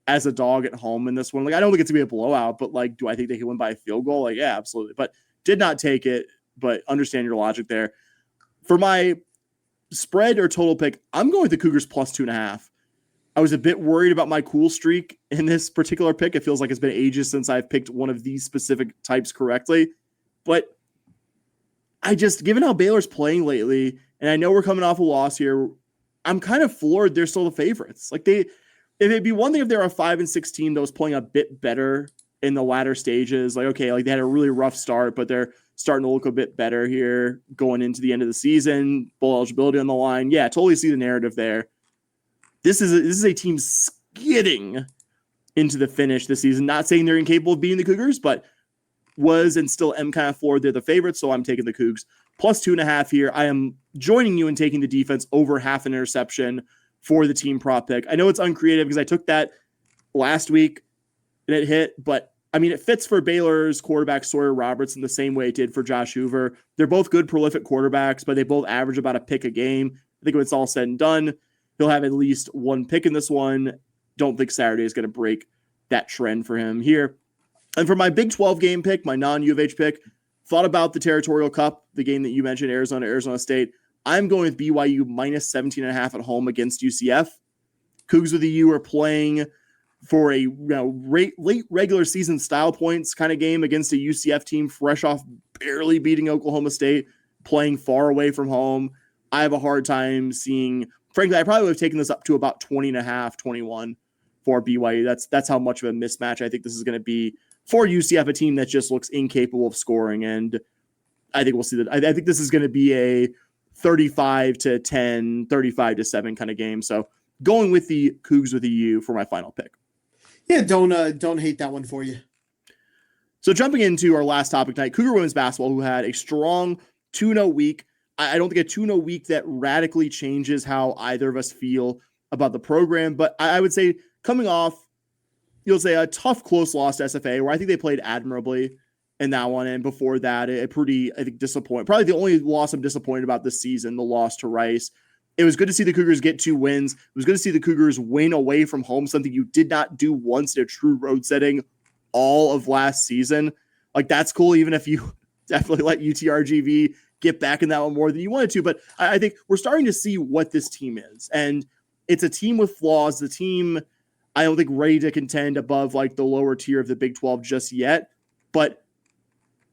Speaker 4: as a dog at home in this one. Like, I don't think it's gonna be a blowout, but like, do I think they can win by a field goal? Like, yeah, absolutely. But did not take it. But understand your logic there. For my spread or total pick, I'm going with the Cougars plus 2.5. I was a bit worried about my cool streak in this particular pick. It feels like it's been ages since I've picked one of these specific types correctly. But given how Baylor's playing lately, and I know we're coming off a loss here, I'm kind of floored they're still the favorites. Like it'd be one thing if they were a 5-6 team that was playing a bit better in the latter stages. Like, okay, like they had a really rough start, but they're starting to look a bit better here going into the end of the season, bowl eligibility on the line. Yeah, totally see the narrative there. This is a team skidding into the finish this season. Not saying they're incapable of beating the Cougars, but was and still am kind of floored they're the favorites, so I'm taking the Cougs. Plus 2.5 here. I am joining you in taking the defense over half an interception for the team prop pick. I know it's uncreative because I took that last week and it hit, but I mean, it fits for Baylor's quarterback Sawyer Robertson the same way it did for Josh Hoover. They're both good, prolific quarterbacks, but they both average about a pick a game. I think when it's all said and done, he'll have at least one pick in this one. Don't think Saturday is going to break that trend for him here. And for my Big 12 game pick, my non-U of H pick, thought about the Territorial Cup, the game that you mentioned, Arizona State. I'm going with BYU minus 17.5 at home against UCF. Cougs with the U are playing for a late regular season style points kind of game against a UCF team fresh off barely beating Oklahoma State, playing far away from home. I have a hard time seeing, frankly, I probably would have taken this up to about 20.5, 21 for BYU. That's how much of a mismatch I think this is going to be for UCF, a team that just looks incapable of scoring. And I think we'll see that. I think this is going to be a 35-10, 35-7 kind of game. So going with the Cougs with a U for my final pick.
Speaker 5: Yeah, don't hate that one for you.
Speaker 4: So jumping into our last topic tonight, Cougar women's basketball, who had a strong 2-0 week. I don't think a 2-0 week that radically changes how either of us feel about the program, but I would say coming off, you'll say a tough, close loss to SFA, where I think they played admirably in that one, and before that, a pretty, I think, disappointing. Probably the only loss I'm disappointed about this season, the loss to Rice. It was good to see the Cougars get 2 wins. It was good to see the Cougars win away from home, something you did not do once in a true road setting all of last season. Like, that's cool, even if you definitely let UTRGV get back in that one more than you wanted to. But I think we're starting to see what this team is. And it's a team with flaws. The team, I don't think, ready to contend above like the lower tier of the Big 12 just yet. But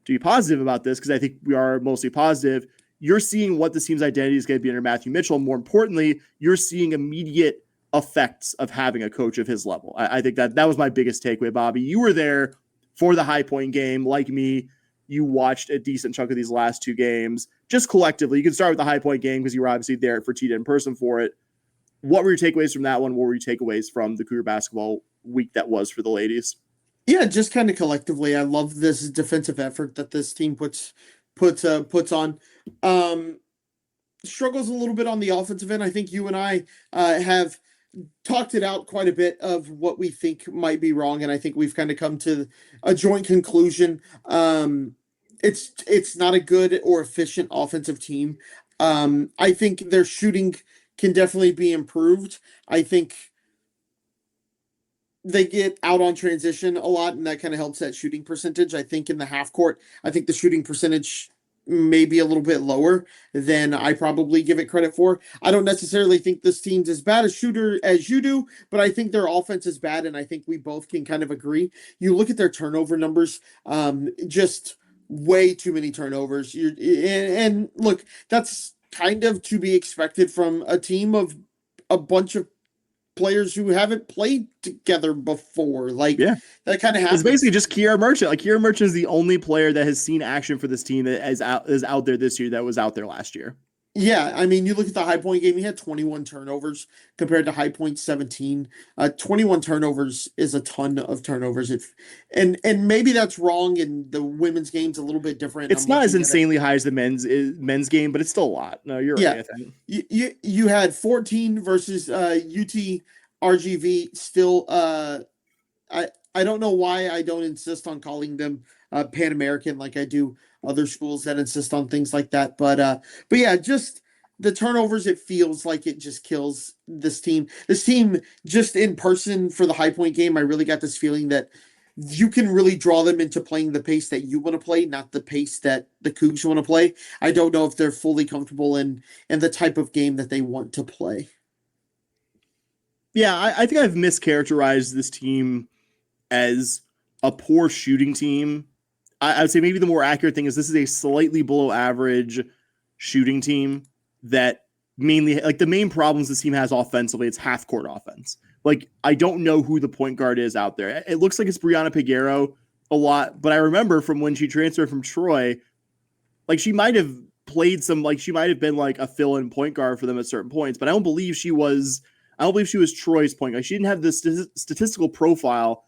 Speaker 4: to be positive about this, because I think we are mostly positive, you're seeing what this team's identity is going to be under Matthew Mitchell. More importantly, you're seeing immediate effects of having a coach of his level. I think that was my biggest takeaway, Bobby. You were there for the High Point game. Like me, you watched a decent chunk of these last two games. Just collectively, you can start with the High Point game because you were obviously there at Fertitta in person for it. What were your takeaways from that one? What were your takeaways from the Cougar basketball week that was for the ladies?
Speaker 5: Yeah, just kind of collectively, I love this defensive effort that this team puts on. Struggles a little bit on the offensive end. I think you and I have talked it out quite a bit of what we think might be wrong, and I think we've kind of come to a joint conclusion. It's not a good or efficient offensive team. I think their shooting can definitely be improved. I think they get out on transition a lot, and that kind of helps that shooting percentage. I think in the half court, I think the shooting percentage may be a little bit lower than I probably give it credit for. I don't necessarily think this team's as bad a shooter as you do, but I think their offense is bad, and I think we both can kind of agree. You look at their turnover numbers, just way too many turnovers. And look, that's kind of to be expected from a team of a bunch of players who haven't played together before. Like, that kind of happens.
Speaker 4: It's basically just Kiera Merchant. Like, Kiera Merchant is the only player that has seen action for this team that is out there this year that was out there last year.
Speaker 5: Yeah, I mean, you look at the High Point game, he had 21 turnovers compared to High Point 17. 21 turnovers is a ton of turnovers. And maybe that's wrong, and the women's game's a little bit different.
Speaker 4: It's not as insanely high as the men's game, but it's still a lot. No, you're right.
Speaker 5: You had 14 versus UT RGV. Still, I don't know why I don't insist on calling them Pan American like I do other schools that insist on things like that. But yeah, just the turnovers, it feels like it just kills this team. This team, just in person for the High Point game, I really got this feeling that you can really draw them into playing the pace that you want to play, not the pace that the Cougs want to play. I don't know if they're fully comfortable in the type of game that they want to play.
Speaker 4: Yeah, I think I've mischaracterized this team as a poor shooting team. I would say maybe the more accurate thing is this is a slightly below average shooting team that mainly, like, the main problems this team has offensively, it's half court offense. Like, I don't know who the point guard is out there. It looks like it's Brianna Peguero a lot, but I remember from when she transferred from Troy, like, she might have played some, like, she might have been like a fill-in point guard for them at certain points, but I don't believe she was Troy's point guard. She didn't have the statistical profile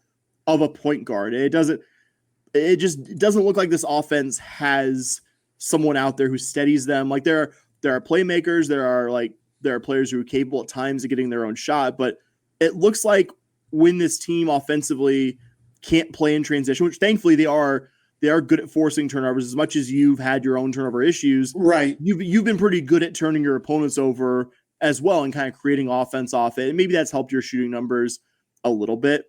Speaker 4: of a point guard. It just doesn't look like this offense has someone out there who steadies them. Like, there are playmakers, there are players who are capable at times of getting their own shot, but it looks like when this team offensively can't play in transition, which thankfully they are good at forcing turnovers. As much as you've had your own turnover issues,
Speaker 5: right?
Speaker 4: You've been pretty good at turning your opponents over as well and kind of creating offense off it. And maybe that's helped your shooting numbers a little bit.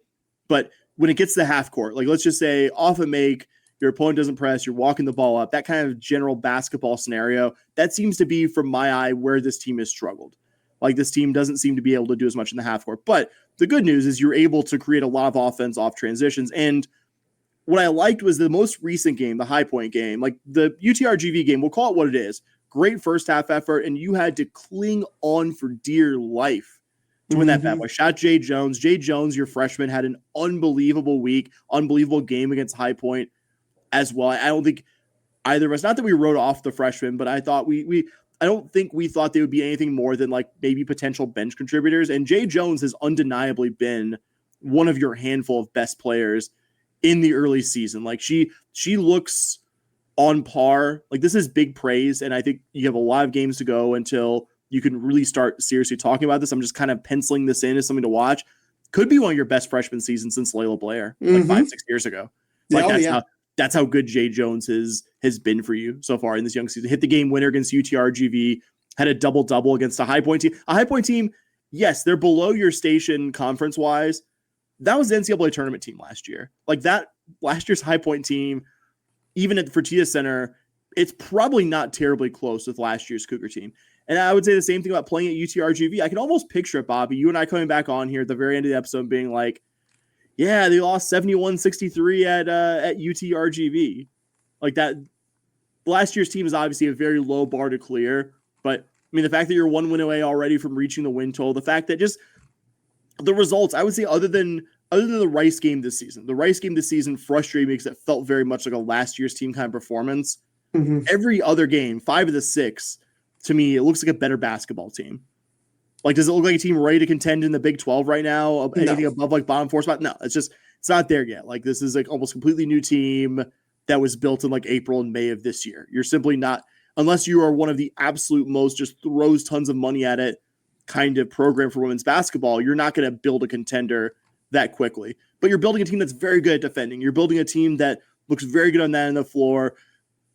Speaker 4: But when it gets to half court, like, let's just say off a make, your opponent doesn't press, you're walking the ball up, that kind of general basketball scenario, that seems to be, from my eye, where this team has struggled. Like, this team doesn't seem to be able to do as much in the half court. But the good news is you're able to create a lot of offense off transitions. And what I liked was the most recent game, the High Point game, like the UTRGV game, we'll call it what it is. Great first half effort, and you had to cling on for dear life to win that bad boy. Shout Jay Jones. Jay Jones, your freshman, had an unbelievable week, unbelievable game against High Point as well. I don't think either of us, not that we wrote off the freshman, but I thought I don't think we thought they would be anything more than like maybe potential bench contributors. And Jay Jones has undeniably been one of your handful of best players in the early season. Like, she looks on par. Like, this is big praise, and I think you have a lot of games to go until you can really start seriously talking about this. I'm just kind of penciling this in as something to watch. Could be one of your best freshman seasons since Layla Blair, like 5-6 years ago. Like, that's how good Jay Jones has been for you so far in this young season. Hit the game winner against UTRGV, had a double-double against a High Point team. A High Point team, yes, they're below your station conference-wise. That was the NCAA tournament team last year. Like, that last year's High Point team, even at the Fertitta Center, it's probably not terribly close with last year's Cougar team. And I would say the same thing about playing at UTRGV. I can almost picture it, Bobby, you and I coming back on here at the very end of the episode being like, yeah, they lost 71-63 at UTRGV. Like, that last year's team is obviously a very low bar to clear. But, I mean, the fact that you're one win away already from reaching the win total, the fact that just the results, I would say, other than the Rice game this season frustrated me because it felt very much like a last year's team kind of performance.
Speaker 5: Mm-hmm.
Speaker 4: Every other game, 5 of the 6, to me, it looks like a better basketball team. Like, does it look like a team ready to contend in the Big 12 right now? Anything above like bottom 4 spot? No, it's not there yet. Like, this is like almost completely new team that was built in like April and May of this year. You're simply not, unless you are one of the absolute most just throws tons of money at it kind of program for women's basketball, you're not going to build a contender that quickly. But you're building a team that's very good at defending. You're building a team that looks very good on that end of the floor.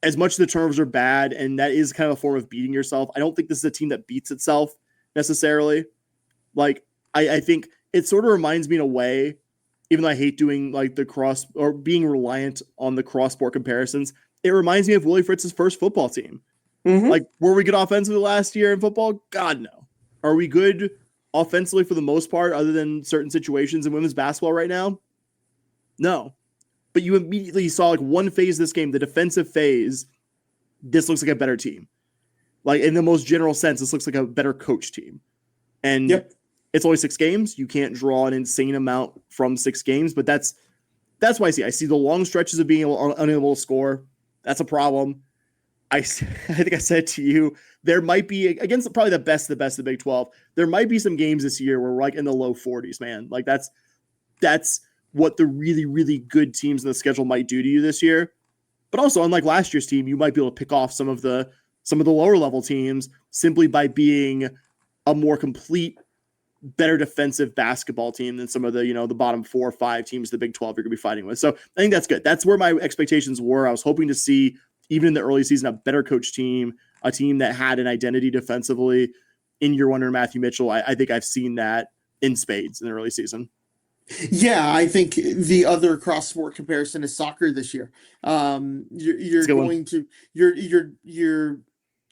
Speaker 4: As much as the turnovers are bad, and that is kind of a form of beating yourself, I don't think this is a team that beats itself necessarily. Like, I think it sort of reminds me in a way, even though I hate doing like the cross or being reliant on the cross-sport comparisons, it reminds me of Willie Fritz's first football team.
Speaker 5: Mm-hmm.
Speaker 4: Like, were we good offensively last year in football? God, no. Are we good offensively for the most part, other than certain situations in women's basketball right now? No. But you immediately saw like one phase of this game, the defensive phase. This looks like a better team. Like, in the most general sense, this looks like a better coach team. And It's only 6 games. You can't draw an insane amount from 6 games, but that's why I see the long stretches of being unable to score. That's a problem. I think I said to you, there might be, against probably the best of the Big 12, there might be some games this year where we're like in the low 40s, man. Like, that's what the really, really good teams in the schedule might do to you this year. But also, unlike last year's team, you might be able to pick off some of the lower level teams simply by being a more complete, better defensive basketball team than some of the, the bottom 4 or 5 teams the Big 12 you're going to be fighting with. So I think that's good. That's where my expectations were. I was hoping to see, even in the early season, a better coach team, a team that had an identity defensively in year 1 under Matthew Mitchell. I think I've seen that in spades in the early season.
Speaker 5: Yeah, I think the other cross-sport comparison is soccer this year. You're going to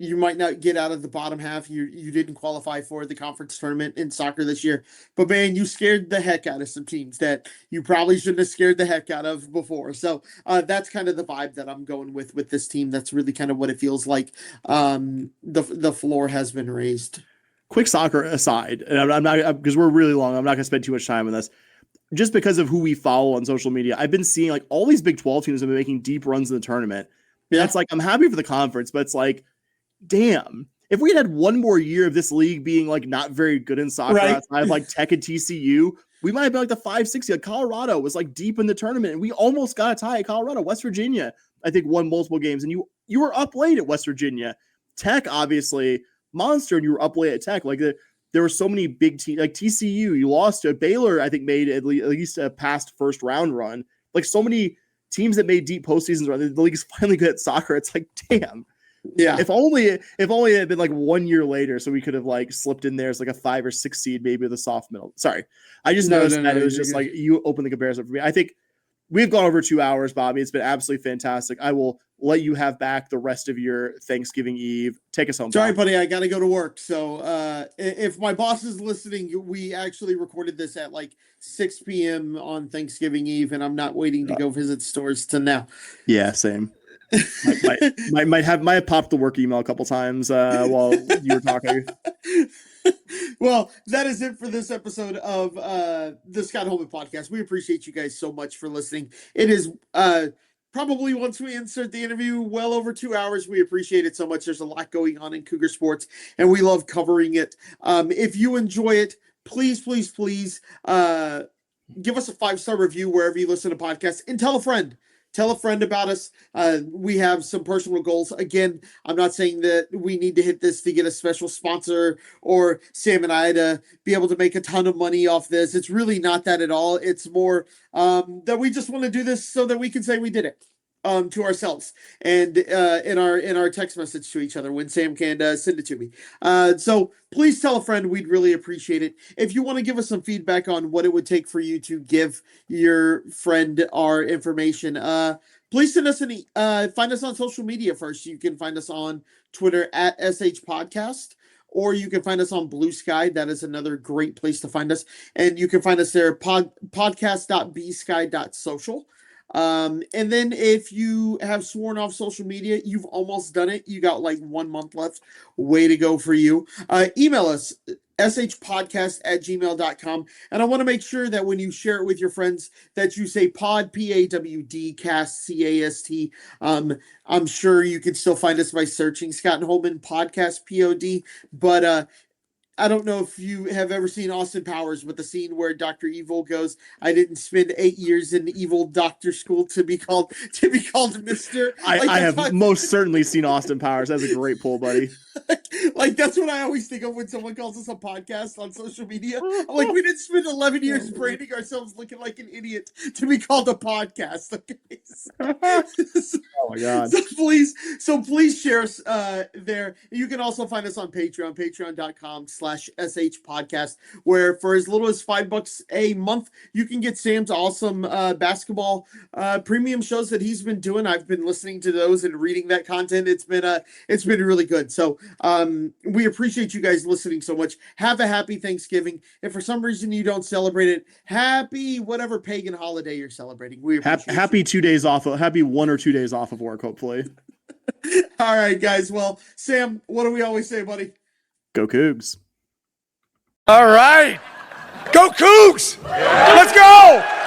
Speaker 5: you might not get out of the bottom half. You didn't qualify for the conference tournament in soccer this year, but man, you scared the heck out of some teams that you probably shouldn't have scared the heck out of before. So that's kind of the vibe that I'm going with this team. That's really kind of what it feels like. The floor has been raised.
Speaker 4: Quick soccer aside, and I'm not, because we're really long, I'm not going to spend too much time on this. Just because of who we follow on social media, I've been seeing like all these Big 12 teams have been making deep runs in the tournament. Yeah. That's like, I'm happy for the conference, but it's like, damn, if we had one more year of this league being like not very good in soccer, right, outside of like Tech and TCU, we might have been like the 5-6. Like Colorado was like deep in the tournament, and we almost got a tie at Colorado. West Virginia, I think, won multiple games, and you were up late at West Virginia. Tech, obviously, monster, and you were up late at Tech. Like there were so many big teams, like TCU, you lost to Baylor, I think made at least a past first round run. Like so many teams that made deep postseasons run. The league is finally good at soccer. It's like, damn. Yeah. If only it had been like 1 year later, so we could have like slipped in there as like a 5 or 6 seed, maybe with a soft middle. Sorry. I just noticed that it was just like, you open the comparison for me. I think we've gone over 2 hours, Bobby. It's been absolutely fantastic. I will let you have back the rest of your Thanksgiving Eve. Take us home.
Speaker 5: Sorry, buddy. I got to go to work. So if my boss is listening, we actually recorded this at like 6 p.m. on Thanksgiving Eve, and I'm not waiting to go visit stores to now.
Speaker 4: Yeah, same. might have popped the work email a couple times while you were talking.
Speaker 5: Well, that is it for this episode of the Scott Holman podcast. We appreciate you guys so much for listening. It is probably, once we insert the interview, well over 2 hours. We appreciate it so much. There's a lot going on in Cougar sports, and we love covering it. If you enjoy it, please give us a 5-star review wherever you listen to podcasts, and tell a friend. Tell a friend about us. We have some personal goals. Again, I'm not saying that we need to hit this to get a special sponsor or Sam and I to be able to make a ton of money off this. It's really not that at all. It's more that we just want to do this so that we can say we did it to ourselves and in our text message to each other when Sam can send it to me. So please tell a friend. We'd really appreciate it. If you want to give us some feedback on what it would take for you to give your friend our information, please send us find us on social media first. You can find us on Twitter at SH Podcast, or you can find us on Blue Sky. That is another great place to find us. And you can find us there, podcast.bsky.social. And then if you have sworn off social media, you've almost done it. You got like 1 month left. Way to go for you. Email us shpodcast@gmail.com. And I want to make sure that when you share it with your friends that you say pod, P-A-W-D, cast, C-A-S-T. I'm sure you can still find us by searching Scott and Holman podcast, P-O-D. But I don't know if you have ever seen Austin Powers with the scene where Dr. Evil goes, I didn't spend 8 years in evil doctor school to be called Mr.
Speaker 4: I have most certainly seen Austin Powers. That's a great pull, buddy.
Speaker 5: Like that's what I always think of when someone calls us a podcast on social media. I'm like, we didn't spend 11 years branding ourselves looking like an idiot to be called a podcast. Okay.
Speaker 4: Oh my God.
Speaker 5: So please share us there. You can also find us on Patreon, patreon.com/SH podcast, where for as little as $5 a month, you can get Sam's awesome basketball premium shows that he's been doing. I've been listening to those and reading that content. It's been really good. So we appreciate you guys listening so much. Have a happy Thanksgiving. If for some reason you don't celebrate it, happy whatever pagan holiday you're celebrating. We appreciate
Speaker 4: happy 2 days off. Happy 1 or 2 days off of work, hopefully.
Speaker 5: All right, guys. Well, Sam, what do we always say, buddy?
Speaker 4: Go Cougs.
Speaker 3: All right. Go Cougs! Let's go!